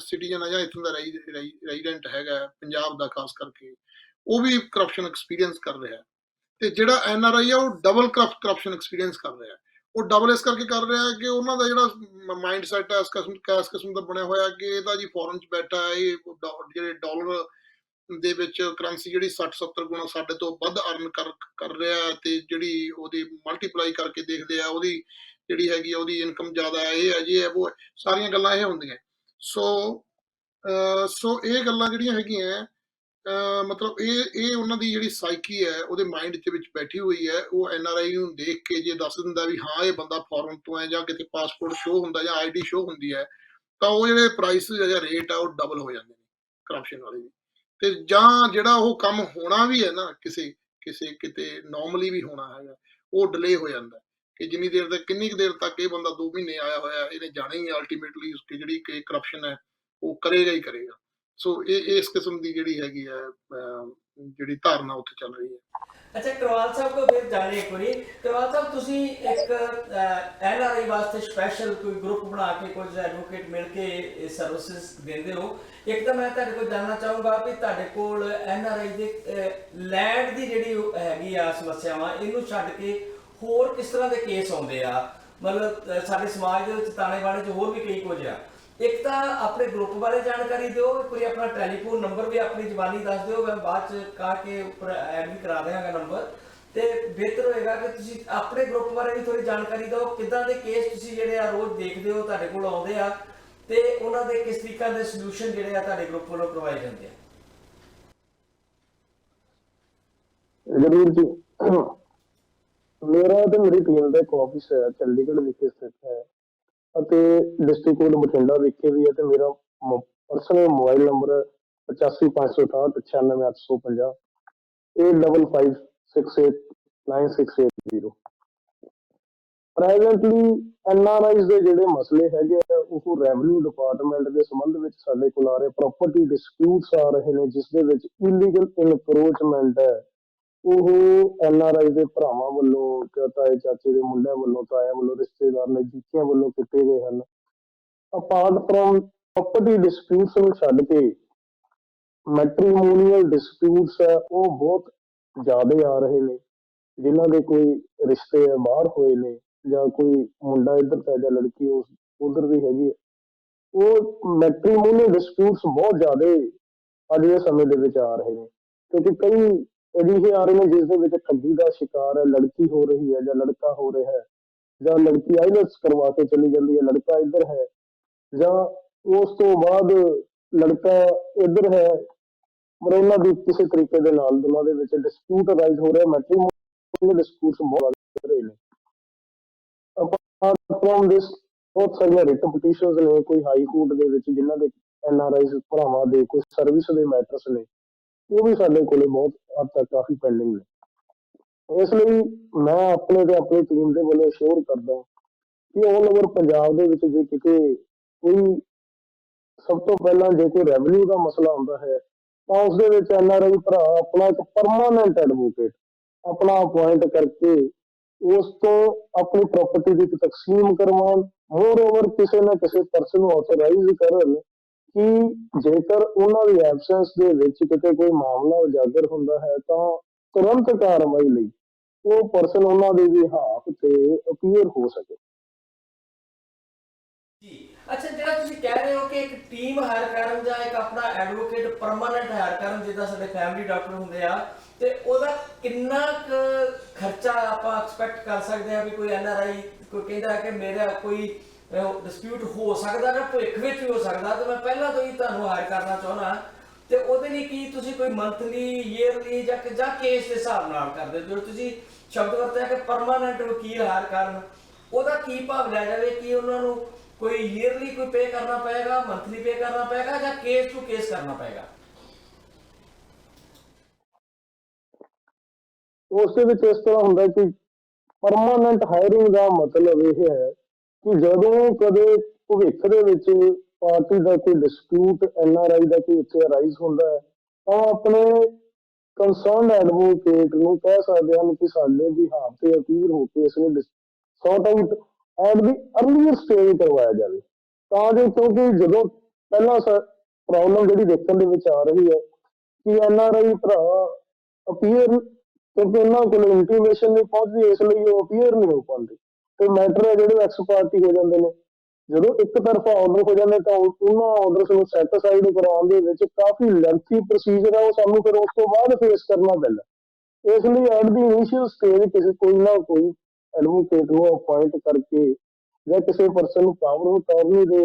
ਸਿਟੀਜ਼ਨ ਹੈ ਜਾਂ ਇੱਥੋਂ ਦਾ ਰੈਜ਼ੀਡੈਂਟ ਹੈਗਾ ਪੰਜਾਬ ਦਾ ਖਾਸ ਕਰਕੇ, ਉਹ ਵੀ ਕਰਪਸ਼ਨ ਐਕਸਪੀਰੀਅੰਸ ਕਰ ਰਿਹਾ। ਤੇ ਜਿਹੜਾ NRI ਆ ਉਹ ਡਬਲ ਕਰਪਸ਼ਨ ਐਕਸਪੀਰੀਅੰਸ ਕਰ ਰਿਹਾ। ਉਹ ਡਬਲ ਇਸ ਕਰਕੇ ਕਰ ਰਿਹਾ ਕਿ ਉਹਨਾਂ ਦਾ ਜਿਹੜਾ ਮਾਈਂਡ ਸੈਟ ਹੈ ਇਸ ਕਿਸਮ ਦਾ ਬਣਿਆ ਹੋਇਆ ਕਿ ਇਹ ਤਾਂ ਜੀ ਫੋਰਨ 'ਚ ਬੈਠਾ ਹੈ, ਇਹ ਜਿਹੜੇ ਡਾਲਰ ਦੇ ਵਿੱਚ ਕਰੰਸੀ ਜਿਹੜੀ 60-70 ਗੁਣਾ ਸਾਡੇ ਤੋਂ ਵੱਧ ਅਰਨ ਕਰ ਰਿਹਾ ਤੇ ਜਿਹੜੀ ਉਹਦੀ ਮਲਟੀਪਲਾਈ ਕਰਕੇ ਦੇਖਦੇ ਆ ਉਹਦੀ ਜਿਹੜੀ ਹੈਗੀ ਆ ਉਹਦੀ ਇਨਕਮ ਜ਼ਿਆਦਾ ਹੈ, ਇਹ ਹੈ ਜੀ ਉਹ ਸਾਰੀਆਂ ਗੱਲਾਂ ਇਹ ਹੁੰਦੀਆਂ। ਸੋ ਇਹ ਗੱਲਾਂ ਜਿਹੜੀਆਂ ਹੈਗੀਆਂ ਮਤਲਬ ਇਹ ਉਹਨਾਂ ਦੀ ਜਿਹੜੀ ਸਾਈਕੀ ਹੈ ਉਹਦੇ ਮਾਈਂਡ ਦੇ ਵਿੱਚ ਬੈਠੀ ਹੋਈ ਹੈ। ਉਹ NRI ਨੂੰ ਦੇਖ ਕੇ ਜੇ ਦੱਸ ਦਿੰਦਾ ਵੀ ਹਾਂ ਇਹ ਬੰਦਾ ਫੋਰਨ ਤੋਂ ਹੈ ਜਾਂ ਕਿਤੇ ਪਾਸਪੋਰਟ ਸ਼ੋਅ ਹੁੰਦਾ ਜਾਂ ID ਸ਼ੋਅ ਹੁੰਦੀ ਹੈ ਤਾਂ ਉਹ ਜਿਹੜੇ ਪ੍ਰਾਈਸ ਜਾਂ ਰੇਟ ਆ ਉਹ ਡਬਲ ਹੋ ਜਾਂਦੇ ਨੇ ਕਰਪਸ਼ਨ ਵਾਲੇ ਵੀ। ਤੇ ਜਾਂ ਜਿਹੜਾ ਉਹ ਕੰਮ ਹੋਣਾ ਵੀ ਹੈ ਨਾ ਕਿਸੇ ਕਿਸੇ ਕਿਤੇ ਨੋਰਮਲੀ ਵੀ ਹੋਣਾ ਹੈਗਾ, ਉਹ ਡਿਲੇ ਹੋ ਜਾਂਦਾ ਕਿ ਜਿੰਨੀ ਦੇਰ ਤੱਕ, ਕਿੰਨੀ ਕੁ ਦੇਰ ਤੱਕ ਇਹ ਬੰਦਾ 2 ਮਹੀਨੇ ਆਇਆ ਹੋਇਆ, ਇਹਨੇ ਜਾਣਾ ਹੀ ਅਲਟੀਮੇਟਲੀ ਉਸकी ਜਿਹੜੀ ਕਿ ਕਰਪਸ਼ਨ ਹੈ ਉਹ ਕਰੇਗਾ ਹੀ ਕਰੇਗਾ। ਸੋ ਇਹ ਇਸ ਕਿਸਮ ਦੀ ਜਿਹੜੀ ਹੈਗੀ ਹੈ ਜਿਹੜੀ ਧਾਰਨਾ ਉੱਥੇ ਚੱਲ ਰਹੀ ਹੈ। ਅੱਛਾ ਕਰਵਾਲ ਸਾਹਿਬ ਕੋਲ ਫਿਰ ਜਾਣੇ ਇੱਕ ਵਾਰੀ। ਕਰਵਾਲ ਸਾਹਿਬ ਤੁਸੀਂ ਇੱਕ NRI ਵਾਸਤੇ ਸਪੈਸ਼ਲ ਕੋਈ ਗਰੁੱਪ ਬਣਾ ਕੇ ਕੁਝ ਐਡਵੋਕੇਟ ਮਿਲ ਕੇ ਸਰਵਿਸਿਜ਼ ਦਿੰਦੇ ਹੋ। ਇੱਕ ਤਾਂ ਮੈਂ ਤੁਹਾਡੇ ਕੋਲ ਜਾਣਨਾ ਚਾਹੂੰਗਾ ਵੀ ਤੁਹਾਡੇ ਕੋਲ NRI ਦੇ ਲੈਂਡ ਦੀ ਜਿਹੜੀ ਹੈਗੀ ਆ ਸਮੱਸਿਆਵਾਂ, ਇਹਨੂੰ ਛੱਡ ਕੇ ਹੋਰ ਕਿਸ ਤਰ੍ਹਾਂ ਦੇ ਕੇਸ ਆਉਂਦੇ ਆ? ਮਤਲਬ ਸਾਡੇ ਸਮਾਜ ਦੇ ਵਿੱਚ ਤਾਣੇ ਬਾਣੇ 'ਚ ਹੋਰ ਵੀ ਕਈ ਕੁਝ ਆ। ਇੱਕ ਤਾਂ ਆਪਣੇ ਗਰੁੱਪ ਬਾਰੇ ਜਾਣਕਾਰੀ ਦਿਓ, ਕੋਈ ਆਪਣਾ ਟੈਲੀਫੋਨ ਨੰਬਰ ਵੀ ਆਪਣੀ ਜ਼ਬਾਨੀ ਦੱਸ ਦਿਓ, ਮੈਂ ਬਾਅਦ ਚ ਕਹਾ ਕੇ ਉੱਪਰ ਐਡ ਵੀ ਕਰਾ ਦਿਆਂਗਾ ਨੰਬਰ। ਤੇ ਬਿਹਤਰ ਹੋਏਗਾ ਕਿ ਤੁਸੀਂ ਆਪਣੇ ਗਰੁੱਪ ਬਾਰੇ ਵੀ ਥੋੜੀ ਜਾਣਕਾਰੀ ਦਿਓ, ਕਿੱਦਾਂ ਦੇ ਕੇਸ ਤੁਸੀਂ ਜਿਹੜੇ ਆ ਰੋਜ਼ ਦੇਖਦੇ ਹੋ, ਤੁਹਾਡੇ ਕੋਲ ਆਉਂਦੇ ਆ, ਤੇ ਉਹਨਾਂ ਦੇ ਕਿਸ ਤਰੀਕੇ ਦੇ ਸੋਲੂਸ਼ਨ ਜਿਹੜੇ ਆ ਤੁਹਾਡੇ ਗਰੁੱਪ ਵੱਲੋਂ ਕਰਵਾਏ ਜਾਂਦੇ ਆ। ਜ਼ਰੂਰ ਜੀ। ਮੇਰਾ ਤੇ ਮੇਰੀ ਟੀਮ ਦਾ ਇੱਕ ਆਫਿਸ ਹੈ, ਚੰਡੀਗੜ੍ਹ ਵਿਖੇ ਸਥਿਤ ਹੈ ਅਤੇ ਡਿਸਟ੍ਰਿਕਟ ਕੋਡ ਬਠਿੰਡਾ ਵਿਖੇ ਵੀ ਹੈ, ਤੇ ਮੇਰਾ personal mobile number 8556696850 8556896880। Presently NRIs ਦੇ ਜਿਹੜੇ ਮਸਲੇ ਹੈਗੇ ਆ ਉਹ ਰੈਵਨਿਊ ਡਿਪਾਰਟਮੈਂਟ ਦੇ ਸੰਬੰਧ ਵਿੱਚ ਸਾਡੇ ਕੋਲ ਆ ਰਹੇ, ਪ੍ਰਾਪਰਟੀ ਡਿਸਪਿਊਟਸ ਆ ਰਹੇ ਨੇ, ਜਿਸ ਦੇ ਵਿੱਚ ਇਲੀਗਲ ਇਨਕਰੋਚਮੈਂਟ ਹੈ ਉਹ NRI ਦੇ ਭਰਾਵਾਂ ਵੱਲੋਂ, ਤਾਏ ਚਾਚੇ ਦੇ ਮੁੰਡਿਆਂ ਵੱਲੋਂ, ਤਾਇਆਂ ਵੱਲੋਂ, ਰਿਸ਼ਤੇਦਾਰ ਨਜ਼ਦੀਕੀਆਂ ਵੱਲੋਂ ਕੀਤੇ ਗਏ ਹਨ। ਅਪਾਰਟ ਫਰੋਮ ਪ੍ਰਾਪਰਟੀ ਡਿਸਪਿਊਟਸ ਨੂੰ ਛੱਡ ਕੇ ਮੈਟਰੀਮੋਨੀਅਲ ਡਿਸਪਿਊਟਸ ਹੈ ਉਹ ਬਹੁਤ ਜ਼ਿਆਦਾ ਆ ਰਹੇ ਨੇ, ਜਿਨ੍ਹਾਂ ਦੇ ਕੋਈ ਰਿਸ਼ਤੇ ਬਾਹਰ ਹੋਏ ਨੇ ਜਾਂ ਕੋਈ ਮੁੰਡਾ ਇੱਧਰ ਦਾ ਜਾਂ ਲੜਕੀ ਉਸ ਉਧਰ ਦੀ ਹੈਗੀ ਹੈ, ਉਹ ਮੈਟਰੀਮੋਨੀਅਲ ਡਿਸਪਿਊਟਸ ਬਹੁਤ ਜ਼ਿਆਦਾ ਅੱਜ ਦੇ ਸਮੇਂ ਦੇ ਵਿੱਚ ਆ ਰਹੇ ਨੇ, ਕਿਉਂਕਿ ਕਈ ਅਜਿਹੇ ਆ ਰਹੇ ਨੇ ਜਿਸ ਦੇ ਵਿੱਚ ਠੱਗੀ ਦਾ ਸ਼ਿਕਾਰ ਹੈ, ਲੜਕੀ ਹੋ ਰਹੀ ਹੈ ਜਾਂ ਲੜਕਾ ਹੋ ਰਿਹਾ ਹੈ, ਜਾਂ ਲੜਕੀ ਆਈਲੈਟਸ ਕਰਵਾ ਕੇ ਚਲੀ ਜਾਂਦੀ ਹੈ, ਲੜਕਾ ਇੱਧਰ ਹੈ, ਜਾਂ ਉਸ ਤੋਂ ਬਾਅਦ ਲੜਕਾ ਇੱਧਰ ਹੈ, ਪਰ ਉਹਨਾਂ ਦੀ ਕਿਸੇ ਤਰੀਕੇ ਦੇ ਨਾਲ ਦੋਨਾਂ ਦੇ ਵਿੱਚ ਡਿਸਪਿਊਟ ਅਰਾਈਜ਼ ਹੋ ਰਿਹਾ। ਮੈਟਰੀਮੋਨੀਅਲ ਡਿਸਪਿਊਟਸ ਬਹੁਤ ਵੱਧ ਰਹੇ ਨੇ। ਅਪਾਰਟ ਫਰੋਮ ਦਿਸ ਬਹੁਤ ਸਾਰੀਆਂ ਰਿਟ ਪਟੀਸ਼ਨਸ ਨੇ ਕੋਈ ਹਾਈ ਕੋਰਟ ਦੇ ਵਿੱਚ, ਜਿਨ੍ਹਾਂ ਦੇ NRIs ਭਰਾਵਾਂ ਦੇ ਕੋਈ ਸਰਵਿਸ ਦੇ ਮੈਟਰਸ ਨੇ, ਉਹ ਵੀ ਸਾਡੇ ਕੋਲੇ ਬਹੁਤ ਹੱਦ ਤੱਕ ਕਾਫੀ ਪੈਂਡਿੰਗ ਨੇ। ਇਸ ਲਈ ਮੈਂ ਆਪਣੇ ਤੇ ਆਪਣੀ ਟੀਮ ਦੇ ਵੱਲੋਂ ਅਸ਼ੋਰ ਕਰਦਾ ਕਿ ਆਲ ਓਵਰ ਪੰਜਾਬ ਦੇ ਵਿੱਚ ਜੇ ਕਿਤੇ ਕੋਈ, ਸਭ ਤੋਂ ਪਹਿਲਾਂ ਜੇ ਕੋਈ ਰੈਵਨਿਊ ਦਾ ਮਸਲਾ ਆਉਂਦਾ ਹੈ ਤਾਂ ਉਸ ਦੇ ਵਿੱਚ NRI ਭਰਾ ਆਪਣਾ ਇੱਕ ਪਰਮਾਨੈਂਟ ਐਡਵੋਕੇਟ ਆਪਣਾ ਅਪੁਆਇੰਟ ਕਰਕੇ ਉਸ ਤੋਂ ਆਪਣੀ ਪ੍ਰਾਪਰਟੀ ਦੀ ਤਕਸੀਮ ਕਰਵਾਉਣ। ਮੋਰ ਓਵਰ ਕਿਸੇ ਨਾ ਕਿਸੇ ਪਰਸਨ ਨੂੰ ਆਥੋਰਾਈਜ਼ ਕਰਨ ਕਿ ਜੇਕਰ ਉਹਨਾਂ ਦੀ ਐਬਸੈਂਸ ਦੇ ਵਿੱਚ ਕਿਤੇ ਕੋਈ ਮਾਮਲਾ ਉਜਾਗਰ ਹੁੰਦਾ ਹੈ ਤਾਂ ਤੁਰੰਤ ਕਾਰਵਾਈ ਲਈ ਉਹ ਪਰਸਨ ਉਹਨਾਂ ਦੇ ਬਿਹਾਫ ਤੇ ਅਪੀਅਰ ਹੋ ਸਕੇ। ਜੀ ਅੱਛਾ, ਜਿਹੜਾ ਤੁਸੀਂ ਕਹਿ ਰਹੇ ਹੋ ਕਿ ਇੱਕ ਟੀਮ ਹਾਇਰ ਕਰਨ ਜਾਂ ਇੱਕ ਆਪਣਾ ਐਡਵੋਕੇਟ ਪਰਮਾਨੈਂਟ ਹਾਇਰ ਕਰਨ, ਜਿੱਦਾਂ ਸਾਡੇ ਫੈਮਿਲੀ ਡਾਕਟਰ ਹੁੰਦੇ ਆ, ਤੇ ਉਹਦਾ ਕਿੰਨਾ ਕੁ ਖਰਚਾ ਆਪਾਂ ਐਕਸਪੈਕਟ ਕਰ ਸਕਦੇ ਹਾਂ? ਵੀ ਕੋਈ NRI ਕੋਈ ਕਹਿੰਦਾ ਕਿ ਮੇਰਾ ਕੋਈ ਡਿਸਪਿਊਟ ਹੋ ਸਕਦਾ ਨਾ ਭਵਿੱਖ ਵਿੱਚ ਵੀ ਹੋ ਸਕਦਾ, ਤੇ ਮੈਂ ਪਹਿਲਾਂ ਤੋਂ ਹੀ ਤੁਹਾਨੂੰ ਹਾਇਰ ਕਰਨਾ ਚਾਹੁੰਦਾ, ਤੇ ਉਹਦੇ ਲਈ ਕੀ ਤੁਸੀਂ ਕੋਈ ਮੰਥਲੀ, ਈਅਰਲੀ ਜਾਂ ਕੇਸ ਦੇ ਹਿਸਾਬ ਨਾਲ ਕਰਦੇ ਹੋ? ਜੋ ਤੁਸੀਂ ਸ਼ਬਦ ਵਰਤਿਆ ਕਿ ਪਰਮਾਨੈਂਟ ਵਕੀਲ ਹਾਇਰ ਕਰਨ, ਉਹਦਾ ਕੀ ਭਾਵ ਲਿਆ ਜਾਵੇ? ਕਿ ਉਹਨਾਂ ਨੂੰ ਕੋਈ ਈਅਰਲੀ ਕੋਈ ਪੇ ਕਰਨਾ ਪਏਗਾ, ਮੰਥਲੀ ਪੇ ਕਰਨਾ ਪਏਗਾ, ਜਾਂ ਕੇਸ ਟੂ ਕੇਸ ਕਰਨਾ ਪਏਗਾ? ਉਸ ਦੇ ਵਿੱਚ ਇਸ ਤਰ੍ਹਾਂ ਹੁੰਦਾ ਕਿ ਪਰਮਾਨੈਂਟ ਹਾਇਰਿੰਗ ਦਾ ਮਤਲਬ ਇਹ ਹੈ ਕਿ ਜਦੋਂ ਕਦੇ ਭਵਿੱਖ ਦੇ ਵਿੱਚ ਪਾਰਟੀ ਦਾ ਕੋਈ ਡਿਸਪਿਊਟ NRI ਦਾ ਕੋਈ ਇੱਥੇ ਅਰਾਈਜ਼ ਹੁੰਦਾ ਹੈ ਤਾਂ ਆਪਣੇ ਕੰਸਰਨਡ ਐਡਵੋਕੇਟ ਨੂੰ ਕਹਿ ਸਕਦੇ ਹਨ ਕਿ ਸਾਡੇ ਬਿਹਾਫ ਤੇ ਅਪੀਲ ਹੋ ਕੇ ਇਸ ਨੂੰ sort out at the earlier stage ਕਰਵਾਇਆ ਜਾਵੇ, ਤਾਂ ਜੋ, ਕਿਉਂਕਿ ਜਦੋਂ ਪਹਿਲਾਂ ਪ੍ਰੋਬਲਮ ਜਿਹੜੀ ਦੇਖਣ ਦੇ ਵਿੱਚ ਆ ਰਹੀ ਹੈ ਕਿ NRI ਭਰਾ ਅਪੀਅਰ, ਕਿਉਂਕਿ ਉਹਨਾਂ ਕੋਲ ਇੰਟੀਮੇਸ਼ਨ ਨਹੀਂ ਪਹੁੰਚਦੀ, ਇਸ ਲਈ ਉਹ ਅਪੀਅਰ ਨਹੀਂ ਹੋ ਪਾਉਂਦੇ ਤੇ ਮੈਟਰ ਹੈ ਜਿਹੜੇ ਐਕਸ ਪਾਰਟੀ ਹੋ ਜਾਂਦੇ ਨੇ। ਜਦੋਂ ਇੱਕ ਤਰਫਾ ਆਰਡਰ ਹੋ ਜਾਂਦੇ ਤਾਂ ਉਹਨਾਂ ਆਰਡਰਸ ਨੂੰ ਸੈਟੀਸਫਾਈਡ ਕਰਾਉਣ ਦੇ ਵਿੱਚ ਕਾਫੀ ਲੈਂਥੀ ਪ੍ਰੋਸੀਜਰ ਹੈ, ਉਹ ਸਾਨੂੰ ਫਿਰ ਉਸ ਤੋਂ ਬਾਅਦ ਫੇਸ ਕਰਨਾ ਪੈਂਦਾ। ਇਸ ਲਈ ਐਟ ਦੀ ਇਨੀਸ਼ੀਅਲ ਸਟੇਜ ਕਿਸੇ ਕੋਈ ਨਾ ਕੋਈ ਐਡਵੋਕੇਟ ਨੂੰ ਅਪੁਆਇੰਟ ਕਰਕੇ ਜਾਂ ਕਿਸੇ ਪਰਸਨ ਨੂੰ ਪਾਵਰ ਆਫ ਅਟਾਰਨੀ ਦੇ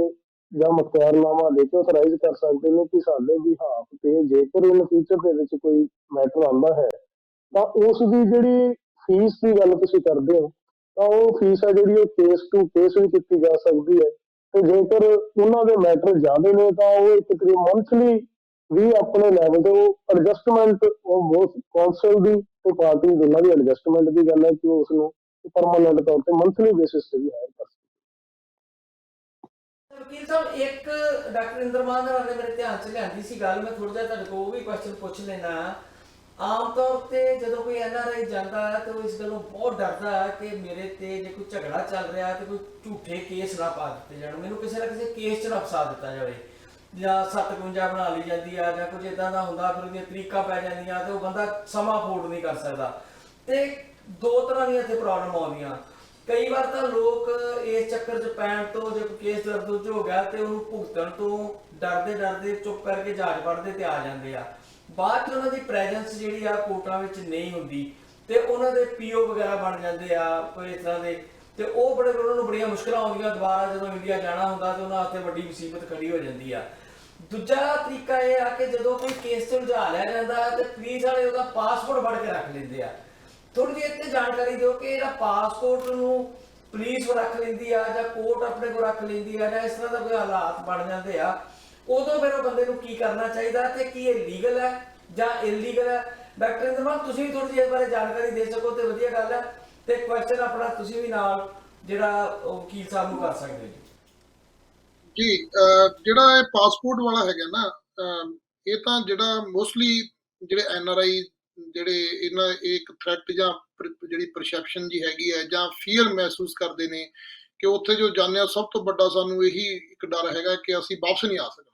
ਜਾਂ ਮੁਖਤਿਆਰਨਾਮਾ ਦੇ ਕੇ ਆਥੋਰਾਈਜ਼ ਕਰ ਸਕਦੇ ਨੇ ਕਿ ਸਾਡੇ ਬਿਹਾਫ ਤੇ ਜੇਕਰ ਇਨ ਫਿਊਚਰ ਦੇ ਵਿੱਚ ਕੋਈ ਮੈਟਰ ਆਉਂਦਾ ਹੈ ਤਾਂ ਉਸ ਦੀ ਜਿਹੜੀ ਫੀਸ ਦੀ ਗੱਲ ਤੁਸੀਂ ਕਰਦੇ ਹੋ ਤਾਂ ਉਹ ਫੀਸ ਹੈ ਜਿਹੜੀ ਉਹ ਕੇਸ ਟੂ ਕੇਸ ਵੀ ਕੀਤੀ ਜਾ ਸਕਦੀ ਹੈ, ਤੇ ਜੇਕਰ ਉਹਨਾਂ ਦੇ ਮੈਟਰ ਜ਼ਿਆਦੇ ਨੇ ਤਾਂ ਉਹ ਤਕਰੀਬਨ ਮੰਥਲੀ ਵੀ ਆਪਣੇ ਲੈਵਲ ਤੇ ਉਹ ਐਡਜਸਟਮੈਂਟ, ਉਹ ਬਹੁਤ ਕੌਂਸਲ ਦੀ ਤੇ ਪਾਰਟੀ ਦੋਨਾਂ ਦੀ ਐਡਜਸਟਮੈਂਟ ਦੀ ਗੱਲ ਹੈ ਕਿ ਉਸ ਨੂੰ ਪਰਮਾਨੈਂਟ ਤੌਰ ਤੇ ਮੰਥਲੀ ਬੇਸਿਸ ਤੇ ਵੀ ਹਾਇਰ ਕਰ ਸਕਦੇ। ਵਕੀਲ ਸਾਹਿਬ, ਇੱਕ ਡਾਕਟਰ ਇੰਦਰਮਾਨ ਹੋਰਾਂ ਨੇ ਮੇਰੇ ਧਿਆਨ 'ਚ ਲਿਆਂਦੀ ਸੀ ਗੱਲ, ਮੈਂ ਥੋੜਾ ਜਿਹਾ ਤੁਹਾਡੇ ਕੋਲ ਉਹ ਵੀ ਕੁਐਸਚਨ ਪੁੱਛ ਲੈਣਾ। ਆਮ ਤੌਰ ਤੇ ਜਦੋਂ ਕੋਈ NRI ਜਾਂਦਾ ਹੈ ਤਾਂ ਉਹ ਇਸ ਗੱਲੋਂ ਬਹੁਤ ਡਰਦਾ ਹੈ ਕਿ ਮੇਰੇ ਤੇ ਜੇ ਕੋਈ ਝਗੜਾ ਚੱਲ ਰਿਹਾ ਤੇ ਕੋਈ ਝੂਠੇ ਕੇਸ ਨਾ ਪਾ ਦਿੱਤੇ ਜਾਣ, ਮੈਨੂੰ ਕਿਸੇ ਨਾ ਕਿਸੇ ਕੇਸ 'ਚ ਨਾ ਫਸਾ ਦਿੱਤਾ ਜਾਵੇ, ਜਾਂ 57 ਬਣਾ ਲਈ ਜਾਂਦੀ ਆ ਜਾਂ ਕੁਝ ਇਦਾਂ ਦਾ ਹੁੰਦਾ, ਫਿਰ ਉਹਦੀਆਂ ਤਰੀਕਾਂ ਪੈ ਜਾਂਦੀਆਂ ਤੇ ਉਹ ਬੰਦਾ ਸਮਾਂ ਅਫੋਰਡ ਨਹੀਂ ਕਰ ਸਕਦਾ। ਤੇ ਦੋ ਤਰ੍ਹਾਂ ਦੀਆਂ ਇੱਥੇ ਪ੍ਰੋਬਲਮ ਆਉਂਦੀਆਂ। ਕਈ ਵਾਰ ਤਾਂ ਲੋਕ ਇਸ ਚੱਕਰ 'ਚ ਪੈਣ ਤੋਂ, ਜੇ ਕੇਸ ਦਰਜ ਹੋ ਗਿਆ ਤੇ ਉਹਨੂੰ ਭੁਗਤਣ ਤੋਂ ਡਰਦੇ ਚੁੱਪ ਕਰਕੇ ਜਹਾਜ਼ ਫੜਦੇ ਤੇ ਆ ਜਾਂਦੇ ਆ। ਬਾਅਦ 'ਚ ਉਹਨਾਂ ਦੀ ਪ੍ਰੈਜ਼ੈਂਸ ਜਿਹੜੀ ਆ ਕੋਰਟਾਂ ਵਿੱਚ ਨਹੀਂ ਹੁੰਦੀ ਤੇ ਉਹਨਾਂ ਦੇ PO ਵਗੈਰਾ ਬਣ ਜਾਂਦੇ ਆ ਕੋਈ ਇਸ ਤਰ੍ਹਾਂ ਦੇ, ਤੇ ਉਹ ਉਹਨਾਂ ਨੂੰ ਬੜੀਆਂ ਮੁਸ਼ਕਲਾਂ ਆਉਂਦੀਆਂ ਦੁਬਾਰਾ ਜਦੋਂ ਇੰਡੀਆ ਜਾਣਾ ਹੁੰਦਾ ਤੇ ਉਹਨਾਂ ਉੱਤੇ ਵੱਡੀ ਮੁਸੀਬਤ ਖੜੀ ਹੋ ਜਾਂਦੀ ਆ। ਦੂਜਾ ਤਰੀਕਾ ਇਹ ਆ ਕਿ ਜਦੋਂ ਕੋਈ ਕੇਸ 'ਚ ਉਲਝਾ ਲਿਆ ਜਾਂਦਾ ਤੇ ਪੁਲਿਸ ਵਾਲੇ ਉਹਦਾ ਪਾਸਪੋਰਟ ਫੜ ਕੇ ਰੱਖ ਲੈਂਦੇ ਆ। ਥੋੜੀ ਜਿਹੀ ਇੱਥੇ ਜਾਣਕਾਰੀ ਦਿਓ ਕਿ ਇਹਦਾ ਪਾਸਪੋਰਟ ਨੂੰ ਪੁਲਿਸ ਰੱਖ ਲੈਂਦੀ ਆ ਜਾਂ ਕੋਰਟ ਆਪਣੇ ਕੋਲ ਰੱਖ ਲੈਂਦੀ ਆ ਜਾਂ ਇਸ ਤਰ੍ਹਾਂ ਦਾ ਕੋਈ ਹਾਲਾਤ ਬਣ ਜਾਂਦੇ ਆ, ਉਦੋਂ ਫਿਰ ਉਹ ਬੰਦੇ ਨੂੰ ਕੀ ਕਰਨਾ ਚਾਹੀਦਾ ਤੇ ਕੀ ਇਹ ਲੀਗਲ ਹੈ ਜਾਂ ਇਲੀਗਲ ਹੈ? ਡਾਕਟਰ ਇੰਦਰਮਾਨ, ਤੁਸੀਂ ਵੀ ਥੋੜੀ ਜਿਹੀ ਇਸ ਬਾਰੇ ਜਾਣਕਾਰੀ ਦੇ ਸਕੋ ਤੇ ਵਧੀਆ ਗੱਲ ਹੈ, ਤੇ ਕੁਐਸਚਨ ਆਪਣਾ ਤੁਸੀਂ ਵੀ ਨਾਲ ਜਿਹੜਾ ਵਕੀਲ ਸਾਹਿਬ ਨੂੰ ਕਰ ਸਕਦੇ ਹੋ ਜੀ। ਜਿਹੜਾ ਇਹ ਪਾਸਪੋਰਟ ਵਾਲਾ ਹੈਗਾ ਨਾ, ਇਹ ਤਾਂ ਜਿਹੜਾ ਮੋਸਟਲੀ ਜਿਹੜੇ NRI ਜਿਹੜੇ ਇਹਨਾਂ ਇੱਕ ਥ੍ਰੈਟ ਜਾਂ ਜਿਹੜੀ ਪਰਸੈਪਸ਼ਨ ਜੀ ਹੈਗੀ ਹੈ ਜਾਂ ਫੀਅਰ ਮਹਿਸੂਸ ਕਰਦੇ ਨੇ ਕਿ ਉੱਥੇ ਜੋ ਜਾਂਦੇ ਆ, ਸਭ ਤੋਂ ਵੱਡਾ ਸਾਨੂੰ ਇਹੀ ਇੱਕ ਡਰ ਹੈਗਾ ਕਿ ਅਸੀਂ ਵਾਪਸ ਨਹੀਂ ਆ ਸਕਣਾ।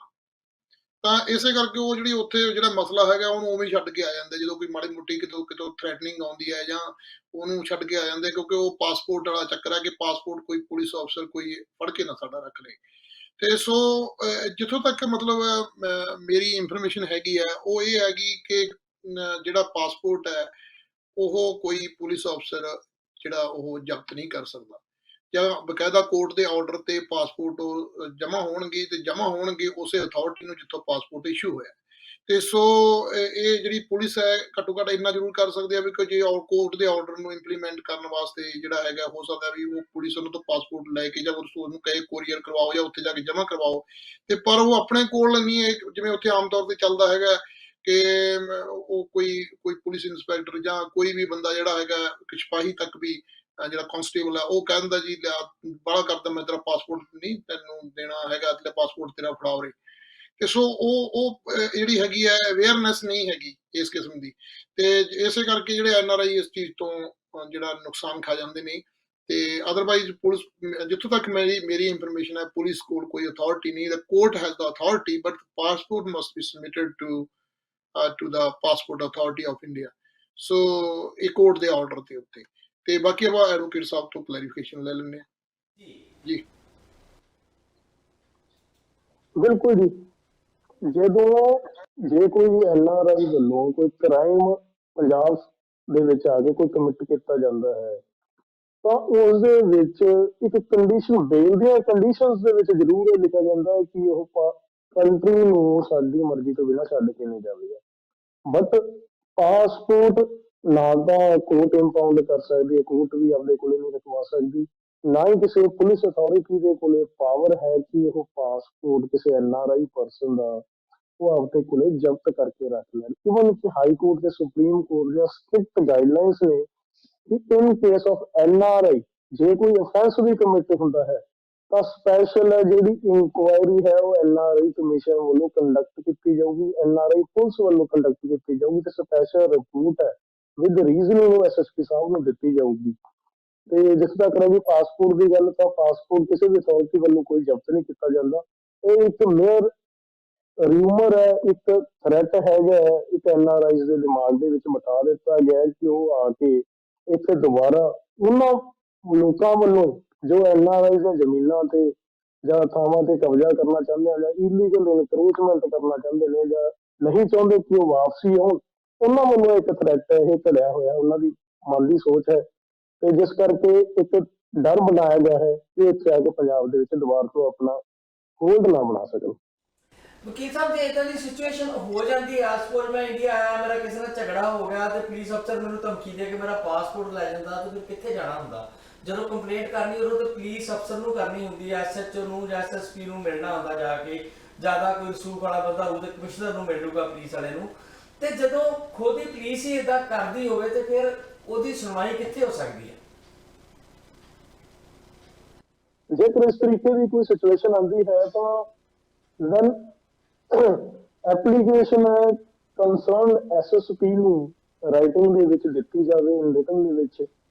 ਤਾਂ ਇਸੇ ਕਰਕੇ ਉਹ ਜਿਹੜੀ ਉੱਥੇ ਜਿਹੜਾ ਮਸਲਾ ਹੈਗਾ ਉਹਨੂੰ ਉਵੇਂ ਹੀ ਛੱਡ ਕੇ ਆ ਜਾਂਦੇ, ਜਦੋਂ ਕੋਈ ਮਾੜੀ ਮੋਟੀ ਕਿਤੋਂ ਥ੍ਰੈਟਨਿੰਗ ਆਉਂਦੀ ਹੈ ਜਾਂ ਉਹਨੂੰ ਛੱਡ ਕੇ ਆ ਜਾਂਦੇ, ਕਿਉਂਕਿ ਉਹ ਪਾਸਪੋਰਟ ਵਾਲਾ ਚੱਕਰ ਹੈ ਕਿ ਪਾਸਪੋਰਟ ਕੋਈ ਪੁਲਿਸ ਅਫਸਰ ਕੋਈ ਫੜ ਕੇ ਨਾ ਸਾਡਾ ਰੱਖ ਲਏ। ਤੇ ਸੋ ਜਿੱਥੋਂ ਤੱਕ ਮਤਲਬ ਮੇਰੀ ਇਨਫੋਰਮੇਸ਼ਨ ਹੈਗੀ ਹੈ ਉਹ ਇਹ ਹੈਗੀ ਕਿ ਜਿਹੜਾ ਪਾਸਪੋਰਟ ਹੈ ਉਹ ਕੋਈ ਪੁਲਿਸ ਅਫਸਰ ਜਿਹੜਾ ਉਹ ਜ਼ਬਤ ਨਹੀਂ ਕਰ ਸਕਦਾ, ਜਾਂ ਬਕਾਇਦਾ ਕੋਰਟ ਦੇ ਆਰਡਰ ਤੇ ਪਾਸਪੋਰਟ ਜਮ੍ਹਾਂ ਹੋਣਗੇ ਉਸੇ ਅਥਾਰਟੀ ਨੂੰ ਜਿੱਥੋਂ ਪਾਸਪੋਰਟ ਇਸ਼ੂ ਹੋਇਆ। ਤੇ ਸੋ ਇਹ ਜਿਹੜੀ ਪੁਲਿਸ ਹੈ ਘੱਟੋ ਘੱਟ ਇੰਨਾ ਜ਼ਰੂਰ ਕਰ ਸਕਦੇ ਆ ਵੀ ਕਿ ਜੇ ਕੋਰਟ ਦੇ ਆਰਡਰ ਨੂੰ ਇੰਪਲੀਮੈਂਟ ਕਰਨ ਵਾਸਤੇ ਜਿਹੜਾ ਹੈਗਾ, ਹੋ ਸਕਦਾ ਵੀ ਉਹ ਪੁਲਿਸ ਉਹਨਾਂ ਤੋਂ ਪਾਸਪੋਰਟ ਲੈ ਕੇ ਜਾਂ ਉਹਨੂੰ ਕਹੇ ਕੋਰੀਅਰ ਕਰਵਾਓ ਜਾਂ ਉੱਥੇ ਜਾ ਕੇ ਜਮ੍ਹਾਂ ਕਰਵਾਓ, ਤੇ ਪਰ ਉਹ ਆਪਣੇ ਕੋਲ ਨਹੀਂ ਹੈ ਜਿਵੇਂ ਉੱਥੇ ਆਮ ਤੌਰ ਤੇ ਚੱਲਦਾ ਹੈਗਾ ਕਿ ਉਹ ਕੋਈ ਪੁਲਿਸ ਇੰਸਪੈਕਟਰ ਜਾਂ ਕੋਈ ਵੀ ਬੰਦਾ ਜਿਹੜਾ ਹੈਗਾ, ਸਿਪਾਹੀ ਤੱਕ ਵੀ ਜਿਹੜਾ ਕਾਂਸਟੇਬਲ ਹੈ ਉਹ ਕਹਿ ਦਿੰਦਾ ਜੀ ਬੜਾ ਕਰਦਾ ਮੈਂ ਤੇਰਾ ਪਾਸਪੋਰਟ ਨਹੀਂ ਤੈਨੂੰ ਦੇਣਾ ਹੈਗਾ, ਤੇਰਾ ਪਾਸਪੋਰਟ ਤੇਰਾ ਫੜਾਓ ਰੇ। ਤੇ ਸੋ ਉਹ ਜਿਹੜੀ ਹੈਗੀ ਹੈ ਅਵੇਅਰਨੈਸ ਨਹੀਂ ਹੈਗੀ ਇਸ ਕਿਸਮ ਦੀ, ਤੇ ਇਸੇ ਕਰਕੇ ਜਿਹੜੇ NRI ਇਸ ਚੀਜ਼ ਤੋਂ ਜਿਹੜਾ ਨੁਕਸਾਨ ਖਾ ਜਾਂਦੇ ਨੇ। ਤੇ ਅਦਰਵਾਈਜ਼ ਪੁਲਿਸ, ਜਿੱਥੋਂ ਤੱਕ ਮੇਰੀ ਇਨਫੋਰਮੇਸ਼ਨ ਹੈ, ਪੁਲਿਸ ਕੋਲ ਕੋਈ ਅਥਾਰਟੀ ਨਹੀਂ, the court has the authority but passport must be submitted to the passport authority of India। ਸੋ ਇਹ ਕੋਰਟ ਦੇ ਆਰਡਰ ਦੇ ਉੱਤੇ, ਤੇ ਬਾਕੀ ਆਪਾਂ ਐਡਵੋਕੇਟ ਸਾਹਿਬ ਤੋਂ ਕਲੈਰੀਫਿਕੇਸ਼ਨ ਲੈ ਲੈਂਦੇ ਹਾਂ ਜੀ। ਬਿਲਕੁਲ ਜੀ, ਜੇ ਕੋਈ NRI ਵੱਲੋਂ ਕੋਈ ਕ੍ਰਾਈਮ ਪੰਜਾਬ ਦੇ ਵਿੱਚ ਆ ਕੇ ਕੋਈ ਕਮਿਟ ਕੀਤਾ ਜਾਂਦਾ ਹੈ ਤਾਂ ਉਸ ਦੇ ਵਿੱਚ ਇੱਕ ਕੰਡੀਸ਼ਨ, ਬੇਲ ਦੀਆਂ ਕੰਡੀਸ਼ਨਸ ਦੇ ਵਿੱਚ ਜ਼ਰੂਰ ਇਹ ਲਿਖਿਆ ਜਾਂਦਾ ਹੈ ਕਿ ਉਹ ਕੰਟਰੀ ਨੂੰ ਸਾਡੀ ਮਰਜ਼ੀ ਤੋਂ ਬਿਨਾਂ ਛੱਡ ਕੇ ਨਹੀਂ ਜਾਵੇਗਾ। ਬਟ ਪਾਸਪੋਰਟ ਨਾ ਤਾਂ ਕੋਰਟ ਇੰਪਾਊਂਡ ਕਰ ਸਕਦੀ ਹੈ, ਕੋਰਟ ਵੀ ਆਪਦੇ ਕੋਲੇ ਨਹੀਂ ਰਖਵਾ ਸਕਦੀ, ਨਾ ਹੀ ਕਿਸੇ ਪੁਲਿਸ ਅਥਾਰਟੀ ਦੇ ਕੋਲੇ ਪਾਵਰ ਹੈ ਕਿ ਉਹ ਪਾਸਪੋਰਟ ਕਿਸੇ NRI ਪਰਸਨ ਦਾ ਉਹ ਆਪਣੇ ਕੋਲੇ ਜ਼ਬਤ ਕਰਕੇ ਰੱਖ ਲੈਣ। ਇਵਨ ਕਿ ਹਾਈ ਕੋਰਟ ਤੇ ਸੁਪਰੀਮ ਕੋਰਟ ਦੀਆਂ ਸਟ੍ਰਿਕਟ ਗਾਈਡਲਾਈਨਸ ਨੇ ਕਿ ਇਨ ਕੇਸ ਆਫ NRI ਜੇ ਕੋਈ ਅਫੈਂਸ ਵੀ ਕਮਿਟ ਹੁੰਦਾ ਹੈ ਤਾਂ ਸਪੈਸ਼ਲ ਜਿਹੜੀ ਇਨਕੁਆਇਰੀ ਹੈ ਉਹ NRI ਕਮਿਸ਼ਨ ਵੱਲੋਂ ਕੰਡਕਟ ਕੀਤੀ ਜਾਊਗੀ, NRI ਪੁਲਿਸ ਵੱਲੋਂ ਕੰਡਕਟ ਕੀਤੀ ਜਾਊਗੀ, ਤੇ ਸਪੈਸ਼ਲ ਰਿਪੋਰਟ ਹੈ ਵਿਦ ਰੀਜ਼ਨਿੰਗ ਉਹ SSP ਸਾਹਿਬ ਨੂੰ ਦਿੱਤੀ ਜਾਊਗੀ। ਤੇ ਜਿਸ ਤੱਕ ਰਹੀ ਪਾਸਪੋਰਟ ਦੀ ਗੱਲ, ਤਾਂ ਪਾਸਪੋਰਟ ਕਿਸੇ ਵੀ ਅਥਾਰਟੀ ਵੱਲੋਂ ਕੋਈ ਜ਼ਬਤ ਨਹੀਂ ਕੀਤਾ ਜਾਂਦਾ। ਇਹ ਇੱਕ ਮੇਅਰ ਰਿਊਮਰ ਹੈ, ਇੱਕ ਥ੍ਰੈਟ ਹੈਗਾ, ਇੱਕ NRI ਦੇ ਦਿਮਾਗ ਦੇ ਵਿੱਚ ਬਿਠਾ ਦਿੱਤਾ ਗਿਆ ਕਿ ਉਹ ਆ ਕੇ ਇੱਥੇ ਦੁਬਾਰਾ ਉਹਨਾਂ ਲੋਕਾਂ ਵੱਲੋਂ ਜੋ NRI ਦੀਆਂ ਜ਼ਮੀਨਾਂ ਤੇ ਜਾਂ ਥਾਵਾਂ ਤੇ ਕਬਜ਼ਾ ਕਰਨਾ ਚਾਹੁੰਦੇ ਆ ਜਾਂ ਇਲੀਗਲ ਇਨਕਰੋਚਮੈਂਟ ਕਰਨਾ ਚਾਹੁੰਦੇ ਨੇ ਜਾਂ ਨਹੀਂ ਚਾਹੁੰਦੇ ਕਿ ਉਹ ਵਾਪਸੀ ਆਉਣ, ਉਹਨਾਂ ਵੱਲੋਂ ਇੱਕ ਥ੍ਰੈਟ ਹੈ, ਇਹ ਘੜਿਆ ਹੋਇਆ ਉਹਨਾਂ ਦੀ ਮਨ ਦੀ ਸੋਚ ਹੈ। ਤੇ ਜਿਸ ਕਰਕੇ ਇੱਕ ਡਰ ਬਣਾਇਆ ਗਿਆ ਹੈ ਕਿ ਇੱਥੇ ਆ ਕੇ ਪੰਜਾਬ ਦੇ ਵਿੱਚ ਦੁਬਾਰਾ ਤੋਂ ਆਪਣਾ ਹੋਲਡ ਨਾ ਬਣਾ ਸਕਣ। ਵਕੀਲ ਸਾਹਿਬ, ਜੇ ਇਦਾਂ ਦੀ ਸਿਚੁਏਸ਼ਨ ਹੋ ਜਾਂਦੀ ਹੈ, ਸਪੋਜ਼ ਮੈਂ ਇੰਡੀਆ ਆਇਆ, ਮੇਰਾ ਕਿਸੇ ਨਾਲ ਝਗੜਾ ਹੋ ਗਿਆ ਤੇ ਪੁਲਿਸ ਅਫਸਰ ਮੈਨੂੰ ਧਮਕੀ ਦੇ ਕੇ ਮੇਰਾ ਪਾਸਪੋਰਟ ਲੈ ਜਾਂਦਾ, ਤੇ ਫਿਰ ਕਿੱਥੇ ਜਾਣਾ ਹੁੰਦਾ? ਜਦੋਂ ਕੰਪਲੇਂਟ ਕਰਨੀ ਉਦੋਂ ਤਾਂ ਪੁਲਿਸ ਅਫਸਰ ਨੂੰ ਕਰਨੀ ਹੁੰਦੀ ਹੈ, SHO ਨੂੰ ਜਾਂ SSP ਨੂੰ ਮਿਲਣਾ ਹੁੰਦਾ ਜਾ ਕੇ, ਜ਼ਿਆਦਾ ਕੋਈ ਰਸੂਖ ਵਾਲਾ ਬੰਦਾ ਉਹਦੇ ਕਮਿਸ਼ਨਰ ਨੂੰ ਮਿਲੂਗਾ ਪੁਲਿਸ ਵਾਲੇ ਨੂੰ। ਤੇ ਜਦੋਂ ਖੁਦ ਹੀ ਪੁਲਿਸ ਹੀ ਇਦਾਂ ਕਰਦੀ ਹੋਵੇ ਤੇ ਫਿਰ ਉਹਦੀ ਸੁਣਵਾਈ ਕਿੱਥੇ ਹੋ ਸਕਦੀ ਹੈ? ਜੇਕਰ ਇਸ ਤਰੀਕੇ ਦੀ ਕੋਈ ਸਿਚੁਏਸ਼ਨ ਆਉਂਦੀ ਹੈ ਤਾਂ then ਐਪਲੀਕੇਸ਼ਨ ਕੰਸਰਨਡ SSP ਨੂੰ ਰਾਈਟਿੰਗ ਦੇ ਵਿੱਚ ਦਿੱਤੀ ਜਾਵੇ, ਇਨ ਰਿਟਨ ਦੇ ਵਿੱਚ,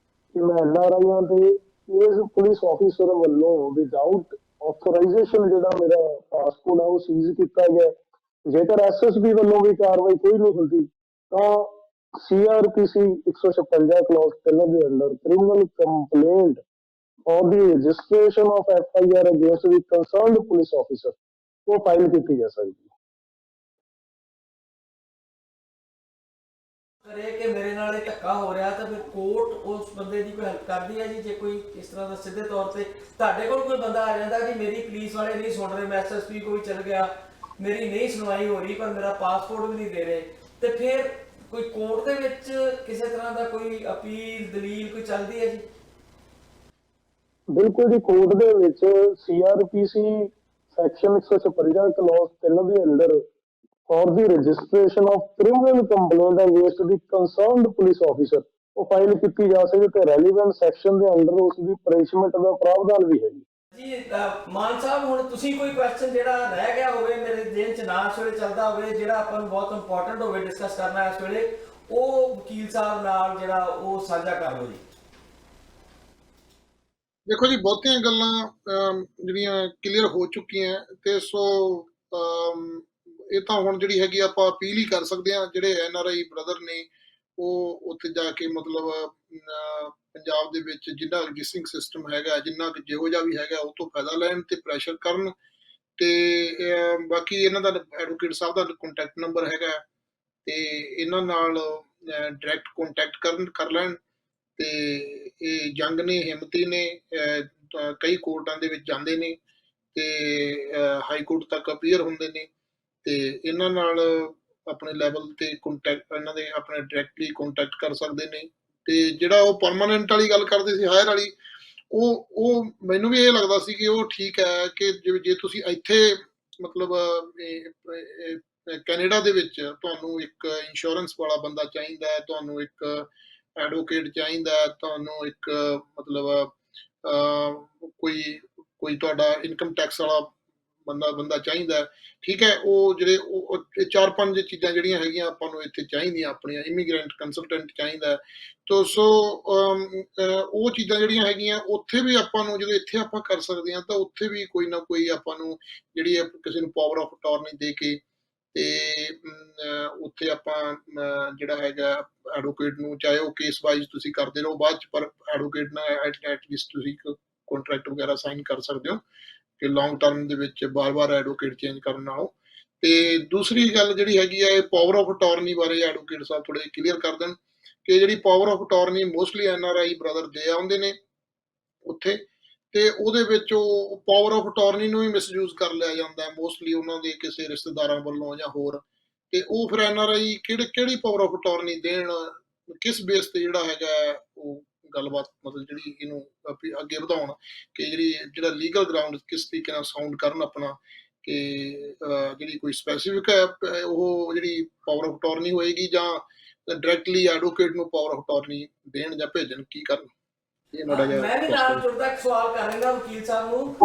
ਕਿ ਮੈਂ NRIਆਂ ਦੇ ਇਸ ਪੁਲਿਸ ਆਫੀਸਰ ਵੱਲੋਂ ਵਿਦਆਊਟ ਆਥੋਰਾਈਜੇਸ਼ਨ ਜਿਹੜਾ ਮੇਰਾ ਪਾਸਪੋਰਟ ਹੈ ਉਹ ਸੀਜ਼ ਕੀਤਾ ਗਿਆ। ਜੇਕਰ SSP ਵੱਲੋਂ ਵੀ ਕਾਰਵਾਈ ਕੋਈ ਨਹੀਂ ਹੁੰਦੀ ਤਾਂ CRPC 156 ਕਲੌਜ਼ 3 ਦੇ under criminal complaint or the registration of FIR against the concerned police officer वो फाइल की जा सकती है। ਕਰੇ ਕਿ ਮੇਰੇ ਨਾਲ ਇਹ ਧੱਕਾ ਹੋ ਰਿਹਾ ਤਾਂ ਫਿਰ ਕੋਰਟ ਉਸ ਬੰਦੇ ਦੀ ਕੋਈ ਹੈਲਪ ਕਰਦੀ ਹੈ ਜੀ? ਜੇ ਕੋਈ ਇਸ ਤਰ੍ਹਾਂ ਦਾ ਸਿੱਧੇ ਤੌਰ ਤੇ ਤੁਹਾਡੇ ਕੋਲ ਕੋਈ ਬੰਦਾ ਆ ਜਾਂਦਾ ਕਿ ਮੇਰੀ ਪੁਲਿਸ ਵਾਲੇ ਨਹੀਂ ਸੁਣ ਰਹੇ, ਮੈਂ SSP ਕੋਲ ਚਲ ਗਿਆ, ਮੇਰੀ ਨਹੀਂ ਸੁਣਵਾਈ ਹੋ ਰਹੀ ਪਰ ਮੇਰਾ ਪਾਸਪੋਰਟ ਵੀ ਨਹੀਂ ਦੇ ਰਹੇ, ਤੇ ਫਿਰ ਕੋਈ ਕੋਰਟ ਦੇ ਵਿੱਚ ਕਿਸੇ ਤਰ੍ਹਾਂ ਦਾ ਕੋਈ ਅਪੀਲ ਦਲੀਲ ਕੋਈ ਚੱਲਦੀ ਹੈ ਜੀ? ਬਿਲਕੁਲ ਜੀ, ਕੋਰਟ ਦੇ ਵਿੱਚ CRPC ਸੈਕਸ਼ਨ 156 ਕਲੌਜ਼ 3 ਦੇ under for the registration of criminal complaint against the concerned police officer ਉਹ ਫਾਈਲ ਕੀਤੀ ਜਾ ਸਕਦੀ ਤੇ ਰੈਲੀਵੈਂਟ ਸੈਕਸ਼ਨ ਦੇ ਅੰਡਰ ਉਸ ਦੀ ਪਨਿਸ਼ਮੈਂਟ ਦਾ ਪ੍ਰਾਵਧਾਨ ਵੀ ਹੈ ਜੀ। ਮਾਨ ਸਾਹਿਬ, ਹੁਣ ਤੁਸੀਂ ਕੋਈ ਕੁਐਸਚਨ ਜਿਹੜਾ ਰਹਿ ਗਿਆ ਹੋਵੇ ਮੇਰੇ ਦਿਲ 'ਚ ਨਾ ਇਸ ਵੇਲੇ ਚੱਲਦਾ ਹੋਵੇ, ਜਿਹੜਾ ਆਪਾਂ ਨੂੰ ਬਹੁਤ ਇੰਪੋਰਟੈਂਟ ਹੋਵੇ ਡਿਸਕਸ ਕਰਨਾ ਇਸ ਵੇਲੇ, ਉਹ ਵਕੀਲ ਸਾਹਿਬ ਨਾਲ ਜਿਹੜਾ ਉਹ ਸਾਂਝਾ ਕਰ ਲਓ ਜੀ। ਦੇਖੋ ਜੀ, ਬਹੁਤੀਆਂ ਗੱਲਾਂ ਜਿਹੜੀਆਂ ਕਲੀਅਰ ਹੋ ਚੁੱਕੀਆਂ ਤੇ ਸੋ ਇਹ ਤਾਂ ਹੁਣ ਜਿਹੜੀ ਹੈਗੀ ਆਪਾਂ ਅਪੀਲ ਹੀ ਕਰ ਸਕਦੇ ਹਾਂ। ਜਿਹੜੇ NRI ਬ੍ਰਦਰ ਨੇ ਉਹ ਉੱਥੇ ਜਾ ਕੇ ਮਤਲਬ ਪੰਜਾਬ ਦੇ ਵਿੱਚ ਜਿੰਨਾ ਐਗਜ਼ਿਸਟਿੰਗ ਸਿਸਟਮ ਹੈਗਾ, ਜਿੰਨਾ ਜਿਹੋ ਜਿਹਾ ਵੀ ਹੈਗਾ ਉਹ ਤੋਂ ਫਾਇਦਾ ਲੈਣ ਤੇ ਪ੍ਰੈਸ਼ਰ ਕਰਨ। ਤੇ ਬਾਕੀ ਇਹਨਾਂ ਦਾ ਐਡਵੋਕੇਟ ਸਾਹਿਬ ਦਾ ਕੰਟੈਕਟ ਨੰਬਰ ਹੈਗਾ ਤੇ ਇਹਨਾਂ ਨਾਲ ਡਾਇਰੈਕਟ ਕੰਟੈਕਟ ਕਰ ਲੈਣ। ਤੇ ਇਹ ਜੰਗ ਨੇ, ਹਿੰਮਤੀ ਨੇ, ਕਈ ਕੋਰਟਾਂ ਦੇ ਵਿੱਚ ਜਾਂਦੇ ਨੇ ਤੇ ਹਾਈ ਕੋਰਟ ਤੱਕ ਅਪੀਅਰ ਹੁੰਦੇ ਨੇ ਤੇ ਇਹਨਾਂ ਨਾਲ ਆਪਣੇ ਲੈਵਲ ਤੇ ਕੰਟੈਕਟ, ਇਹਨਾਂ ਦੇ ਆਪਣੇ ਡਾਇਰੈਕਟਲੀ ਕੰਟੈਕਟ ਕਰ ਸਕਦੇ ਨੇ। ਤੇ ਜਿਹੜਾ ਉਹ ਪਰਮਾਨੈਂਟ ਵਾਲੀ ਗੱਲ ਕਰਦੇ ਸੀ, ਹਾਇਰ ਵਾਲੀ, ਉਹ ਮੈਨੂੰ ਵੀ ਇਹ ਲੱਗਦਾ ਸੀ ਕਿ ਉਹ ਠੀਕ ਹੈ ਕਿ ਜੇ ਤੁਸੀਂ ਇੱਥੇ ਮਤਲਬ ਕੈਨੇਡਾ ਦੇ ਵਿੱਚ ਤੁਹਾਨੂੰ ਇੱਕ ਇੰਸ਼ੋਰੈਂਸ ਵਾਲਾ ਬੰਦਾ ਚਾਹੀਦਾ ਹੈ, ਤੁਹਾਨੂੰ ਇੱਕ ਐਡਵੋਕੇਟ ਚਾਹੀਦਾ, ਤੁਹਾਨੂੰ ਇੱਕ ਮਤਲਬ ਕੋਈ ਤੁਹਾਡਾ ਇਨਕਮ ਟੈਕਸ ਵਾਲਾ ਬੰਦਾ ਚਾਹੀਦਾ, ਠੀਕ ਹੈ। ਉਹ ਜਿਹੜੇ ਉਹ 4-5 ਚੀਜ਼ਾਂ ਜਿਹੜੀਆਂ ਹੈਗੀਆਂ ਆਪਾਂ ਨੂੰ ਇੱਥੇ ਚਾਹੀਦੀਆਂ, ਆਪਣੀਆਂ ਇਮੀਗ੍ਰੈਂਟ ਕੰਸਲਟੈਂਟ ਚਾਹੀਦਾ। ਤੋ ਸੋ ਉਹ ਚੀਜ਼ਾਂ ਜਿਹੜੀਆਂ ਹੈਗੀਆਂ ਉੱਥੇ ਵੀ ਆਪਾਂ ਨੂੰ, ਜਦੋਂ ਇੱਥੇ ਆਪਾਂ ਕਰ ਸਕਦੇ ਹਾਂ ਤਾਂ ਉੱਥੇ ਵੀ ਕੋਈ ਨਾ ਕੋਈ ਆਪਾਂ ਨੂੰ ਜਿਹੜੀ ਕਿਸੇ ਨੂੰ ਪਾਵਰ ਆਫ ਅਟਾਰਨੀ ਦੇ ਕੇ ਤੇ ਉੱਥੇ ਆਪਾਂ ਜਿਹੜਾ ਹੈਗਾ ਐਡਵੋਕੇਟ ਨੂੰ, ਚਾਹੇ ਉਹ ਕੇਸ ਵਾਈਜ਼ ਤੁਸੀਂ ਕਰਦੇ ਰਹੋ ਬਾਅਦ ਚ, ਪਰ ਐਡਵੋਕੇਟ ਨਾਲ ਐਟਲੀਸਟ ਤੁਸੀਂ ਕੰਟਰੈਕਟ ਵਗੈਰਾ ਸਾਈਨ ਕਰ ਸਕਦੇ ਹੋ ਕਿ ਲੌਂਗ ਟਰਮ ਦੇ ਵਿੱਚ ਬਾਰ-ਬਾਰ ਐਡਵੋਕੇਟ ਚੇਂਜ ਕਰਨ ਨਾਲੋਂ। ਤੇ ਦੂਸਰੀ ਗੱਲ ਜਿਹੜੀ ਹੈਗੀ ਆ, ਇਹ ਪਾਵਰ ਆਫ ਅਟਾਰਨੀ ਬਾਰੇ ਐਡਵੋਕੇਟ ਸਾਹਿਬ ਥੋੜੇ ਕਲੀਅਰ ਕਰ ਦੇਣ ਕਿ ਜਿਹੜੀ power of attorney mostly NRI brother ਦੇ ਆਉਂਦੇ ਨੇ ਉੱਥੇ, ਤੇ ਉਹਦੇ ਵਿੱਚ ਉਹ ਪਾਵਰ ਆਫ ਅਟਾਰਨੀ ਨੂੰ ਵੀ ਮਿਸਯੂਜ਼ ਕਰ ਲਿਆ ਜਾਂਦਾ ਮੋਸਟਲੀ ਉਹਨਾਂ ਦੇ ਕਿਸੇ ਰਿਸ਼ਤੇਦਾਰਾਂ ਵੱਲੋਂ ਜਾਂ ਹੋਰ। ਤੇ ਉਹ ਫਿਰ NRI ਕਿਹੜੀ ਪਾਵਰ ਆਫ ਅਟਾਰਨੀ ਦੇਣ, ਕਿਸ ਬੇਸ ਤੇ ਜਿਹੜਾ ਹੈਗਾ ਉਹ ਗੱਲਬਾਤ ਮਤਲਬ ਜਿਹੜੀ ਇਹਨੂੰ ਅੱਗੇ ਵਧਾਉਣ, ਕਿ ਜਿਹੜਾ ਲੀਗਲ ਗਰਾਊਂਡ ਕਿਸ ਤਰੀਕੇ ਨਾਲ ਸਾਊਂਡ ਕਰਨ ਆਪਣਾ, ਕਿ ਜਿਹੜੀ ਕੋਈ ਸਪੈਸੀਫਿਕ ਉਹ ਜਿਹੜੀ ਪਾਵਰ ਆਫ ਅਟਾਰਨੀ ਹੋਏਗੀ ਜਾਂ ਡਾਇਰੈਕਟਲੀ ਐਡਵੋਕੇਟ ਨੂੰ ਪਾਵਰ ਆਫ ਅਟਾਰਨੀ ਦੇਣ ਜਾਂ ਭੇਜਣ, ਕੀ ਕਰਨ? ਮੈਂ ਵੀ ਨਾਲ ਜੁੜਦਾ ਇੱਕ ਸਵਾਲ ਕਰਾਂਗਾ ਵਕੀਲ ਸਾਹਿਬ ਨੂੰ।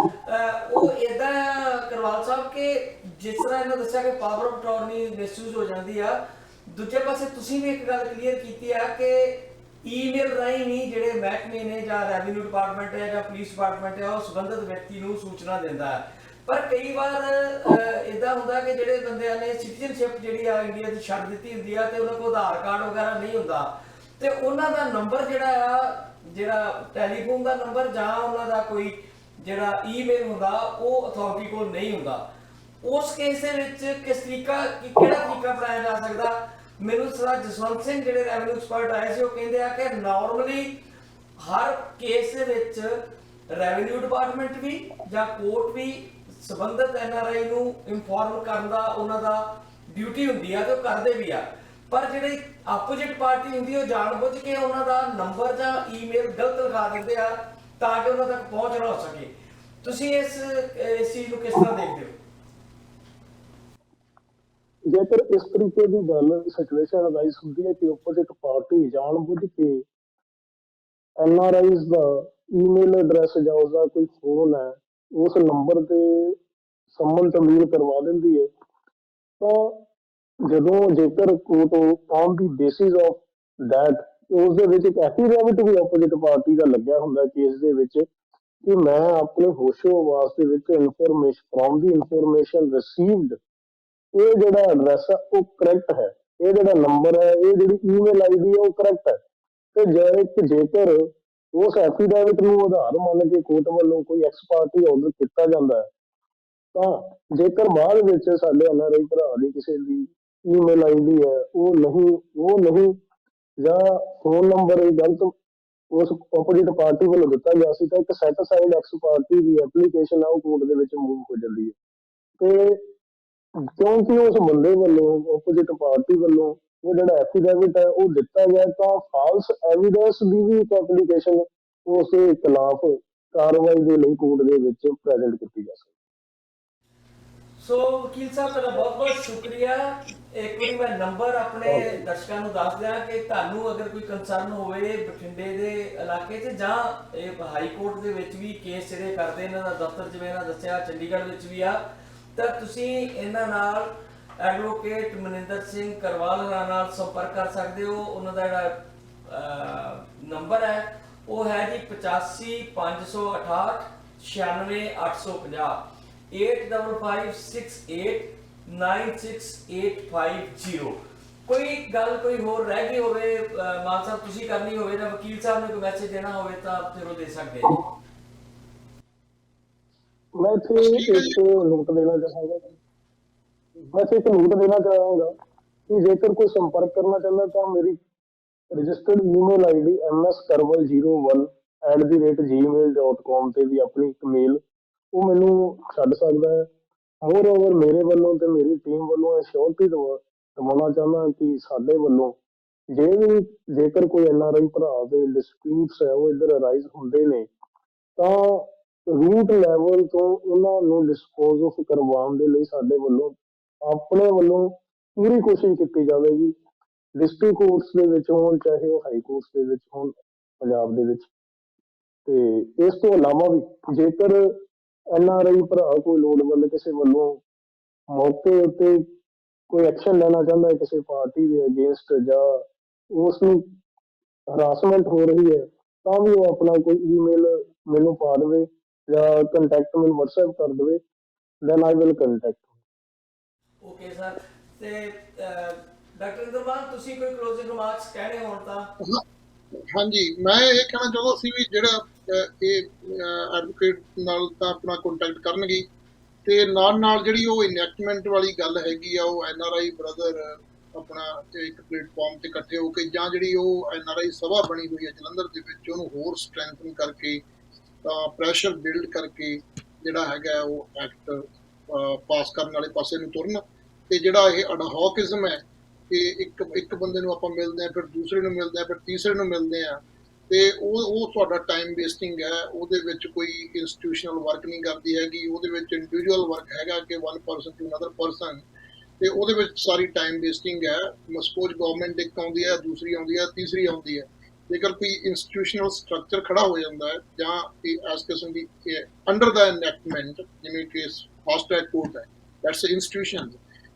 ਉਹ ਏਦਾਂ ਕਰਵਾਲ ਸਾਹਿਬ ਕਿ ਜਿਸ ਤਰ੍ਹਾਂ ਇਹਨਾਂ ਦੱਸਿਆ ਕਿ ਪਾਵਰ ਆਫ ਅਟਾਰਨੀ ਮਿਸਯੂਜ਼ ਹੋ ਜਾਂਦੀ ਆ, ਦੂਜੇ ਪਾਸੇ ਤੁਸੀਂ ਵੀ ਇੱਕ ਗੱਲ ਕਲੀਅਰ ਕੀਤੀ ਆ ਕਿ ਈਮੇਲ ਰਾਹੀਂ ਵੀ ਜਿਹੜੇ ਮਹਿਕਮੇ ਨੇ ਜਾਂ ਰੈਵਨਿਊ ਡਿਪਾਰਟਮੈਂਟ ਹੈ ਜਾਂ ਪੁਲਿਸ ਡਿਪਾਰਟਮੈਂਟ ਹੈ ਉਹ ਸੰਬੰਧਿਤ ਵਿਅਕਤੀ ਨੂੰ ਸੂਚਨਾ ਦਿੰਦਾ ਹੈ। ਪਰ ਕਈ ਵਾਰ ਇਦਾਂ ਹੁੰਦਾ ਕਿ ਜਿਹੜੇ ਬੰਦਿਆਂ ਨੇ ਸਿਟੀਜ਼ਨਸ਼ਿਪ ਜਿਹੜੀ ਆ ਇੰਡੀਆ ਦੀ ਛੱਡ ਦਿੱਤੀ ਹੁੰਦੀ ਆ ਤੇ ਉਹਨਾਂ ਕੋਲ ਆਧਾਰ ਕਾਰਡ ਵਗੈਰਾ ਨਹੀਂ ਹੁੰਦਾ ਤੇ ਉਹਨਾਂ ਦਾ ਨੰਬਰ ਜਿਹੜਾ ਟੈਲੀਫੋਨ ਦਾ ਨੰਬਰ ਜਾਂ ਉਹਨਾਂ ਦਾ ਕੋਈ ਜਿਹੜਾ ਈਮੇਲ ਹੁੰਦਾ ਉਹ ਅਥਾਰਟੀ ਕੋਲ ਨਹੀਂ ਹੁੰਦਾ। ਉਸ ਕੇਸ ਦੇ ਵਿੱਚ ਕਿਹੜਾ ਤਰੀਕਾ ਅਪਣਾਇਆ ਜਾ ਸਕਦਾ? ਮੈਨੂੰ ਸਰ ਜਸਵੰਤ ਸਿੰਘ ਜਿਹੜੇ ਰੈਵਨਿਊ ਐਕਸਪਰਟ ਆਏ ਸੀ ਉਹ ਕਹਿੰਦੇ ਆ ਕਿ ਨਾਰਮਲੀ ਹਰ ਕੇਸ ਦੇ ਵਿੱਚ ਰੈਵਨਿਊ ਡਿਪਾਰਟਮੈਂਟ ਵੀ ਜਾਂ ਕੋਰਟ ਵੀ ਸੰਬੰਧਿਤ NRI ਨੂੰ ਇਨਫੋਰਮ ਕਰਨ ਦਾ ਉਹਨਾਂ ਦਾ ਡਿਊਟੀ ਹੁੰਦੀ ਆ ਤੇ ਉਹ ਕਰਦੇ ਵੀ ਆ। ਪਰ ਜਿਹੜੀ ਆਪੋਜੀਟ ਪਾਰਟੀ ਹੁੰਦੀ ਉਹ ਜਾਣਬੁੱਝ ਕੇ ਉਹਨਾਂ ਦਾ ਨੰਬਰ ਜਾਂ ਈਮੇਲ ਗਲਤ ਲਿਖਾ ਦਿੰਦੇ ਆ ਤਾਂ ਕਿ ਉਹਨਾਂ ਤੱਕ ਪਹੁੰਚ ਨਾ ਹੋ ਸਕੇ। ਤੁਸੀਂ ਇਸ ਚੀਜ਼ ਨੂੰ ਕਿਸ ਤਰ੍ਹਾਂ ਦੇਖਦੇ ਹੋ? ਜੇਕਰ ਇਸ ਤਰੀਕੇ ਦੀ ਗੱਲ ਸਿਚੁਏਸ਼ਨ ਅਰਾਈਜ਼ ਹੁੰਦੀ ਹੈ ਕਿ ਆਪੋਜ਼ਿਟ ਪਾਰਟੀ ਜਾਣਬੁੱਝ ਕੇ NRIs ਦਾ ਈਮੇਲ ਐਡਰੈਸ ਜਾਂ ਉਸਦਾ ਕੋਈ ਫੋਨ ਹੈ ਉਸ ਨੰਬਰ ਤੇ ਸੰਮਨ ਤਮੀਲ ਕਰਵਾ ਦਿੰਦੀ ਹੈ, ਤਾਂ ਜੇਕਰ court on the basis of that ਉਸ ਦੇ ਵਿੱਚ ਇੱਕ ਐਫੀਡੈਵਿਟ ਵੀ ਆਪੋਜ਼ਿਟ ਪਾਰਟੀ ਦਾ ਲੱਗਿਆ ਹੁੰਦਾ ਕੇਸ ਦੇ ਵਿੱਚ ਕਿ ਮੈਂ ਆਪਣੇ ਹੋਸ਼ੋ ਹਵਾਸ ਦੇ ਵਿੱਚ information from the information received, ਇਹ ਜਿਹੜਾ ਐਡਰੈਸ ਹੈ ਉਹ ਕਰੈਕਟ ਹੈ, ਇਹ ਜਿਹੜਾ ਨੰਬਰ ਹੈ, ਇਹ ਜਿਹੜੀ ਈਮੇਲ ਆਈਡੀ ਹੈ ਉਹ ਕਰੈਕਟ ਹੈ। ਤੇ ਜੇਕਰ ਉਸ ਐਫੀਡੈਵਿਟ ਨੂੰ ਆਧਾਰ ਮੰਨ ਕੇ ਕੋਰਟ ਵੱਲੋਂ ਕੋਈ ਐਕਸ ਪਾਰਟੀ ਆਰਡਰ ਕੀਤਾ ਜਾਂਦਾ ਹੈ, ਤਾਂ ਜੇਕਰ ਬਾਅਦ ਵਿੱਚ ਸਾਡੇ NRI ਭਰਾ ਦੀ ਕਿਸੇ ਦੀ ਈਮੇਲ ਆਈਡੀ ਹੈ ਉਹ ਨਹੀਂ ਜਾਂ ਫੋਨ ਨੰਬਰ ਗਲਤ ਉਸ ਆਪੋਜ਼ਿਟ ਪਾਰਟੀ ਵੱਲੋਂ ਦਿੱਤਾ ਗਿਆ ਸੀ, ਤਾਂ ਇੱਕ ਸੈਟ ਅਸਾਈਡ ਐਕਸ ਪਾਰਟੀ ਦੀ ਐਪਲੀਕੇਸ਼ਨ ਆ ਉਹ ਕੋਰਟ ਦੇ ਵਿੱਚ ਮੂਵ ਹੋ ਜਾਂਦੀ ਹੈ। ਤੇ ਕਿਉਂਕਿ ਉਸ ਬੰਦੇ ਵੱਲੋਂ ਆਪੋਜ਼ਿਟ ਪਾਰਟੀ ਵੱਲੋਂ ਉਹ ਜਿਹੜਾ ਐਫੀਡੈਵਿਟ ਹੈ ਉਹ ਦਿੱਤਾ ਗਿਆ, ਤਾਂ ਫਾਲਸ ਐਵੀਡੈਂਸ ਦੀ ਵੀ ਇੱਕ ਐਪਲੀਕੇਸ਼ਨ ਉਸ ਦੇ ਖਿਲਾਫ ਕਾਰਵਾਈ ਦੇ ਲਈ ਕੋਰਟ ਦੇ ਵਿੱਚ ਪ੍ਰੈਜ਼ੈਂਟ ਕੀਤੀ ਜਾ ਸਕਦੀ। ਸੋ ਵਕੀਲ ਸਾਹਿਬ ਤੁਹਾਡਾ ਬਹੁਤ ਬਹੁਤ ਸ਼ੁਕਰੀਆ। ਇੱਕ ਵਾਰੀ ਮੈਂ ਨੰਬਰ ਆਪਣੇ ਦਰਸ਼ਕਾਂ ਨੂੰ ਦੱਸ ਦਿਆਂ ਕਿ ਤੁਹਾਨੂੰ ਅਗਰ ਕੋਈ ਕੰਸਰਨ ਹੋਵੇ ਬਠਿੰਡੇ ਦੇ ਇਲਾਕੇ 'ਚ ਜਾਂ ਇਹ ਹਾਈ ਕੋਰਟ ਦੇ ਵਿੱਚ ਵੀ ਕੇਸ ਜਿਹੜੇ ਕਰਦੇ ਇਹਨਾਂ ਦਾ ਦਫ਼ਤਰ ਜਿਵੇਂ ਇਹਨਾਂ ਦੱਸਿਆ ਚੰਡੀਗੜ੍ਹ ਵਿੱਚ ਵੀ ਆ, ਤਾਂ ਤੁਸੀਂ ਇਹਨਾਂ ਨਾਲ ਐਡਵੋਕੇਟ ਮਨਿੰਦਰ ਸਿੰਘ ਕਰਵਾਲ ਨਾਲ ਸੰਪਰਕ ਕਰ ਸਕਦੇ ਹੋ। ਉਹਨਾਂ ਦਾ ਜਿਹੜਾ ਨੰਬਰ ਹੈ ਉਹ ਹੈ ਜੀ 85 568 96850 8556896850। ਕੋਈ ਗੱਲ ਕੋਈ ਹੋਰ ਰਹਿ ਗਈ ਹੋਵੇ ਮਾਨ ਸਾਹਿਬ ਤੁਸੀਂ ਕਰਨੀ ਹੋਵੇ ਜਾਂ ਵਕੀਲ ਸਾਹਿਬ ਨੇ ਕੋਈ ਮੈਸੇਜ ਦੇਣਾ ਹੋਵੇ ਤਾਂ ਫਿਰ ਉਹ ਦੇ ਸਕਦੇ ਹੋ। ਮੈਂ ਇੱਥੇ ਇੱਕ ਨੋਟ ਦੇਣਾ ਚਾਹਾਂਗਾ ਕਿ ਜੇਕਰ ਕੋਈ ਸੰਪਰਕ ਕਰਨਾ ਚਾਹੁੰਦਾ ਤਾਂ ਮੇਰੀ ਰਜਿਸਟਰਡ ਈਮੇਲ ਆਈਡੀ mskarwal01@gmail.com ਤੇ ਵੀ ਆਪਣੀ ਇੱਕ ਮੇਲ ਉਹ ਮੈਨੂੰ ਛੱਡ ਸਕਦਾ ਹੈ। ਮੋਰ ਓਵਰ ਮੇਰੇ ਵੱਲੋਂ ਤੇ ਮੇਰੀ ਟੀਮ ਵੱਲੋਂ ਅਸ਼ੋਰਟੀ ਦਿਵਾਉਣਾ ਚਾਹੁੰਦਾ ਕਿ ਸਾਡੇ ਵੱਲੋਂ ਜੇਕਰ ਕੋਈ NRI ਭਰਾ ਦੇ ਡਿਸਪਿਊਟਸ ਹੈ ਉਹ ਇੱਧਰ ਅਰਾਈਜ਼ ਹੁੰਦੇ ਨੇ, ਤਾਂ ਰੂਟ ਲੈਵਲ ਤੋਂ ਉਹਨਾਂ ਨੂੰ ਡਿਸਪੋਜ਼ ਆਫ ਕਰਵਾਉਣ ਦੇ ਲਈ ਸਾਡੇ ਵੱਲੋਂ ਆਪਣੇ ਵੱਲੋਂ ਪੂਰੀ ਕੋਸ਼ਿਸ਼ ਕੀਤੀ ਜਾਵੇਗੀ। ਡਿਸਟ੍ਰਿਕਟ ਕੋਰਟਸ ਦੇ ਵਿੱਚ ਹੋਣ ਚਾਹੇ ਉਹ ਹਾਈ ਕੋਰਟਸ ਦੇ ਵਿੱਚ ਹੋਣ ਪੰਜਾਬ ਦੇ ਵਿੱਚ। ਤੇ ਇਸ ਤੋਂ ਇਲਾਵਾ ਵੀ ਜੇਕਰ NRI ਭਰਾ ਕੋਈ ਲੋੜਵੰਦ ਕਿਸੇ ਵੱਲੋਂ ਮੌਕੇ ਉੱਤੇ ਕੋਈ ਐਕਸ਼ਨ ਲੈਣਾ ਚਾਹੁੰਦਾ ਹੈ ਕਿਸੇ ਪਾਰਟੀ ਦੇ ਅਗੇਂਸਟ ਜਾਂ ਉਸ ਨੂੰ ਹਰਾਸਮੈਂਟ ਹੋ ਰਹੀ ਹੈ, ਤਾਂ ਵੀ ਉਹ ਆਪਣਾ ਕੋਈ ਈਮੇਲ ਮੈਨੂੰ ਪਾ ਦੇਵੇ ਜਾਂ ਕੰਟੈਕਟ ਮੈਨੂੰ WhatsApp ਕਰ ਦੇਵੇ, then I will contact। Okay sir. ਤੇ ਡਾਕਟਰ ਇੰਦਰਮਾਨ ਤੁਸੀਂ ਕੋਈ ਕਲੋਜ਼ਿੰਗ ਰਿਮਾਰਕਸ ਕਹਿਣੇ ਹੋਣ ਤਾਂ? ਹਾਂਜੀ, ਮੈਂ ਇਹ ਕਹਿਣਾ ਚਾਹੁੰਦਾ ਸੀ ਵੀ ਜਿਹੜਾ ਇਹ ਐਡਵੋਕੇਟ ਨਾਲ ਤਾਂ ਆਪਣਾ ਕੰਟੈਕਟ ਕਰਨਗੇ ਤੇ ਨਾਲ ਜਿਹੜੀ ਉਹ ਇਨੈਕਟਮੈਂਟ ਵਾਲੀ ਗੱਲ ਹੈਗੀ ਆ ਉਹ NRI ਬ੍ਰਦਰ ਆਪਣਾ ਇੱਕ ਪਲੇਟਫਾਰਮ ਤੇ ਇਕੱਠੇ ਹੋ ਕੇ ਜਾਂ ਜਿਹੜੀ ਉਹ NRI ਸਭਾ ਬਣੀ ਹੋਈ ਹੈ ਜਲੰਧਰ ਦੇ ਵਿੱਚ ਉਹਨੂੰ ਹੋਰ ਸਟਰੈਂਥਨ ਕਰਕੇ ਤਾਂ ਪ੍ਰੈਸ਼ਰ ਬਿਲਡ ਕਰਕੇ ਜਿਹੜਾ ਹੈਗਾ ਉਹ ਐਕਟ ਪਾਸ ਕਰਨ ਵਾਲੇ ਪਾਸੇ ਨੂੰ ਤੁਰਨ। ਤੇ ਜਿਹੜਾ ਇਹ ਅਡਹੌਕਿਜ਼ਮ ਹੈ ਕਿ ਇੱਕ ਬੰਦੇ ਨੂੰ ਆਪਾਂ ਮਿਲਦੇ ਹਾਂ ਫਿਰ ਦੂਸਰੇ ਨੂੰ ਮਿਲਦੇ ਹਾਂ ਫਿਰ ਤੀਸਰੇ ਨੂੰ ਮਿਲਦੇ ਹਾਂ ਤੇ ਉਹ ਤੁਹਾਡਾ ਟਾਈਮ ਵੇਸਟਿੰਗ ਹੈ। ਉਹਦੇ ਵਿੱਚ ਕੋਈ ਇੰਸਟੀਟਿਊਸ਼ਨਲ ਵਰਕ ਨਹੀਂ ਕਰਦੀ ਹੈਗੀ, ਉਹਦੇ ਵਿੱਚ ਇੰਡੀਵਿਜੂਅਲ ਵਰਕ ਹੈਗਾ ਕਿ one person to another person, ਤੇ ਉਹਦੇ ਵਿੱਚ ਸਾਰੀ ਟਾਈਮ ਵੇਸਟਿੰਗ ਹੈ। ਸਪੋਜ਼ ਗਵਰਨਮੈਂਟ ਇੱਕ ਆਉਂਦੀ ਹੈ, ਦੂਸਰੀ ਆਉਂਦੀ ਹੈ, ਤੀਸਰੀ ਆਉਂਦੀ ਹੈ। ਜੇਕਰ ਕੋਈ ਇੰਸਟੀਟਿਊਸ਼ਨਲ ਸਟਰਕਚਰ ਖੜਾ ਹੋ ਜਾਂਦਾ ਹੈ ਜਾਂ ਇਸ ਕਿਸਮ ਦੀ ਅੰਡਰ ਦਾ ਇਨੈਕਟਮੈਂਟ ਜਿਵੇਂ ਕਿ ਫਾਸਟ ਟਰੈਕ ਕੋਰਟ ਹੈ, ਦੈਟਸ ਇੰਸਟੀਟਿਊਸ਼ਨ।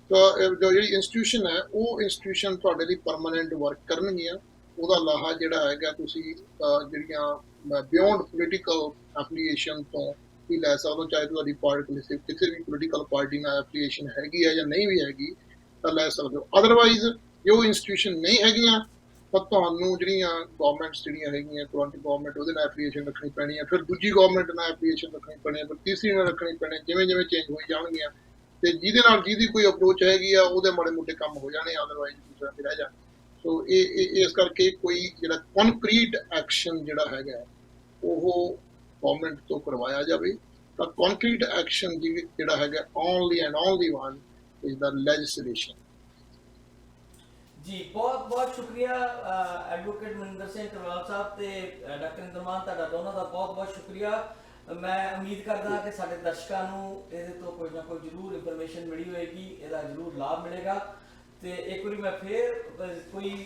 ਤਾਂ ਜਿਹੜੀ ਇੰਸਟੀਟਿਊਸ਼ਨ ਹੈ ਉਹ ਇੰਸਟੀਟਿਊਸ਼ਨ ਤੁਹਾਡੇ ਲਈ ਪਰਮਾਨੈਂਟ ਵਰਕ ਕਰਨਗੀਆਂ। ਉਹਦਾ ਲਾਹਾ ਜਿਹੜਾ ਹੈਗਾ ਤੁਸੀਂ ਜਿਹੜੀਆਂ ਬਿਯੋਂਡ ਪੋਲੀਟੀਕਲ ਐਫੀਲੀਏਸ਼ਨ ਤੋਂ ਵੀ ਲੈ ਸਕਦੇ ਹੋ, ਚਾਹੇ ਤੁਹਾਡੀ ਪਾਰਟੀ ਕਿਸੇ ਵੀ ਪੋਲੀਟੀਕਲ ਪਾਰਟੀ ਨਾਲ ਐਫੀਲੀਏਸ਼ਨ ਹੈਗੀ ਹੈ ਜਾਂ ਨਹੀਂ ਵੀ ਹੈਗੀ ਤਾਂ ਲੈ ਸਕਦੇ ਹੋ। ਅਦਰਵਾਈਜ਼ ਜੋ ਇੰਸਟੀਟਿਊਸ਼ਨ ਨਹੀਂ ਹੈਗੀਆਂ ਤਾਂ ਤੁਹਾਨੂੰ ਜਿਹੜੀਆਂ ਗਵਰਨਮੈਂਟਸ ਜਿਹੜੀਆਂ ਹੈਗੀਆਂ ਕਰੰਟ ਗਵਰਨਮੈਂਟ ਉਹਦੇ ਨਾਲ ਐਫੀਲੀਏਸ਼ਨ ਰੱਖਣੀ ਪੈਣੀ ਹੈ, ਫਿਰ ਦੂਜੀ ਗਵਰਨਮੈਂਟ ਨਾਲ ਐਫੀਲੀਏਸ਼ਨ ਰੱਖਣੀ ਪੈਣੀ ਹੈ, ਫਿਰ ਤੀਸਰੀ ਨਾਲ ਰੱਖਣੀ ਪੈਣੀ, ਜਿਵੇਂ ਚੇਂਜ ਹੋਈ ਜਾਣਗੀਆਂ ਤੇ ਜਿਹਦੀ ਕੋਈ ਅਪਰੋਚ ਹੈਗੀ ਆ ਉਹਦੇ ਮਾੜੇ ਮੋਟੇ ਕੰਮ ਹੋ ਜਾਣੇ, ਅਦਰਵਾਈਜ਼ ਦੂਸਰਾ ਤੇ ਰਹਿ ਜਾਣਾ। ਸੋ ਇਸ ਕਰਕੇ ਕੋਈ ਜਿਹੜਾ ਕੰਕਰੀਟ ਐਕਸ਼ਨ ਜਿਹੜਾ ਹੈਗਾ ਉਹ ਗਵਰਨਮੈਂਟ ਤੋਂ ਕਰਵਾਇਆ ਜਾਵੇ ਤਾਂ ਕੰਕਰੀਟ ਐਕਸ਼ਨ ਜਿਹੜਾ ਹੈਗਾ only and only one is the legislation. ਜੀ ਬਹੁਤ ਬਹੁਤ ਸ਼ੁਕਰੀਆ ਐਡਵੋਕੇਟ ਮਨਿੰਦਰ ਸਿੰਘ ਟਰਵਾਲ ਸਾਹਿਬ ਤੇ ਡਾਕਟਰ ਇੰਦਰਮਾਨ, ਤੁਹਾਡਾ ਦੋਨਾਂ ਦਾ ਬਹੁਤ ਬਹੁਤ ਸ਼ੁਕਰੀਆ। ਮੈਂ ਉਮੀਦ ਕਰਦਾ ਕਿ ਸਾਡੇ ਦਰਸ਼ਕਾਂ ਨੂੰ ਇਹਦੇ ਤੋਂ ਕੋਈ ਨਾ ਕੋਈ ਜ਼ਰੂਰ ਇਨਫੋਰਮੇਸ਼ਨ ਮਿਲੀ ਹੋਏਗੀ, ਇਹਦਾ ਜ਼ਰੂਰ ਲਾਭ ਮਿਲੇਗਾ। ਤੇ ਇੱਕ ਵਾਰੀ ਮੈਂ ਫੇਰ ਕੋਈ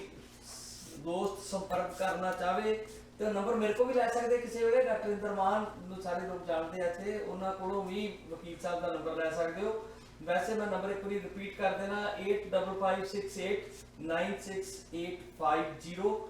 ਦੋਸਤ ਸੰਪਰਕ ਕਰਨਾ ਚਾਹਵੇ ਤੇ ਨੰਬਰ ਮੇਰੇ ਕੋਲ ਵੀ ਲੈ ਸਕਦੇ ਕਿਸੇ ਵੇਲੇ। ਡਾਕਟਰ ਇੰਦਰਮਾਨ ਨੂੰ ਸਾਰੇ ਲੋਕ ਜਾਣਦੇ ਆ ਇੱਥੇ, ਉਹਨਾਂ ਕੋਲੋਂ ਵੀ ਵਕੀਲ ਸਾਹਿਬ ਦਾ ਨੰਬਰ ਲੈ ਸਕਦੇ ਹੋ। ਵੈਸੇ ਮੈਂ ਨੰਬਰ ਇੱਕ ਵਾਰੀ ਰਿਪੀਟ ਕਰ ਦੇਣਾ 8556896850।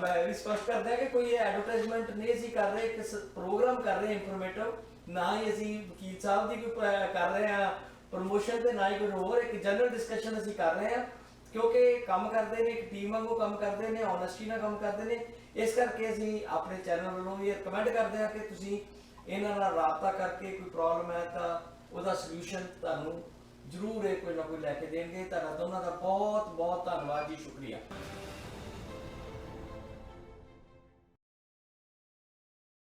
ਮੈਂ ਇਹ ਵੀ ਸਪਸ਼ਟ ਕਰਦਾ ਕਿ ਕੋਈ ਐਡਵਰਟਾਈਜ਼ਮੈਂਟ ਨਹੀਂ ਅਸੀਂ ਕਰ ਰਹੇ, ਇੱਕ ਪ੍ਰੋਗਰਾਮ ਕਰ ਰਹੇ ਇਨਫੋਰਮੇਟਿਵ, ਨਾ ਹੀ ਅਸੀਂ ਵਕੀਲ ਸਾਹਿਬ ਦੀ ਕੋਈ ਕਰ ਰਹੇ ਹਾਂ ਪ੍ਰਮੋਸ਼ਨ ਤੇ ਨਾ ਹੀ ਕੋਈ ਹੋਰ, ਇੱਕ ਜਨਰਲ ਡਿਸਕਸ਼ਨ ਅਸੀਂ ਕਰ ਰਹੇ ਹਾਂ ਕਿਉਂਕਿ ਕੰਮ ਕਰਦੇ ਨੇ ਇੱਕ ਟੀਮ ਵਾਂਗੂ ਕੰਮ ਕਰਦੇ ਨੇ, ਓਨੈਸਟੀ ਨਾਲ ਕੰਮ ਕਰਦੇ ਨੇ। ਇਸ ਕਰਕੇ ਅਸੀਂ ਆਪਣੇ ਚੈਨਲ ਵੱਲੋਂ ਵੀ ਰਿਕਮੈਂਡ ਕਰਦੇ ਹਾਂ ਕਿ ਤੁਸੀਂ ਇਹਨਾਂ ਨਾਲ ਰਾਬਤਾ ਕਰਕੇ ਕੋਈ ਪ੍ਰੋਬਲਮ ਹੈ ਤਾਂ ਉਹਦਾ ਸੋਲੂਸ਼ਨ ਤੁਹਾਨੂੰ ਜ਼ਰੂਰ ਇਹ ਕੋਈ ਨਾ ਕੋਈ ਲੈ ਕੇ ਦੇਣਗੇ। ਤੁਹਾਡਾ ਦੋਨਾਂ ਦਾ ਬਹੁਤ ਬਹੁਤ ਧੰਨਵਾਦ ਜੀ, ਸ਼ੁਕਰੀਆ।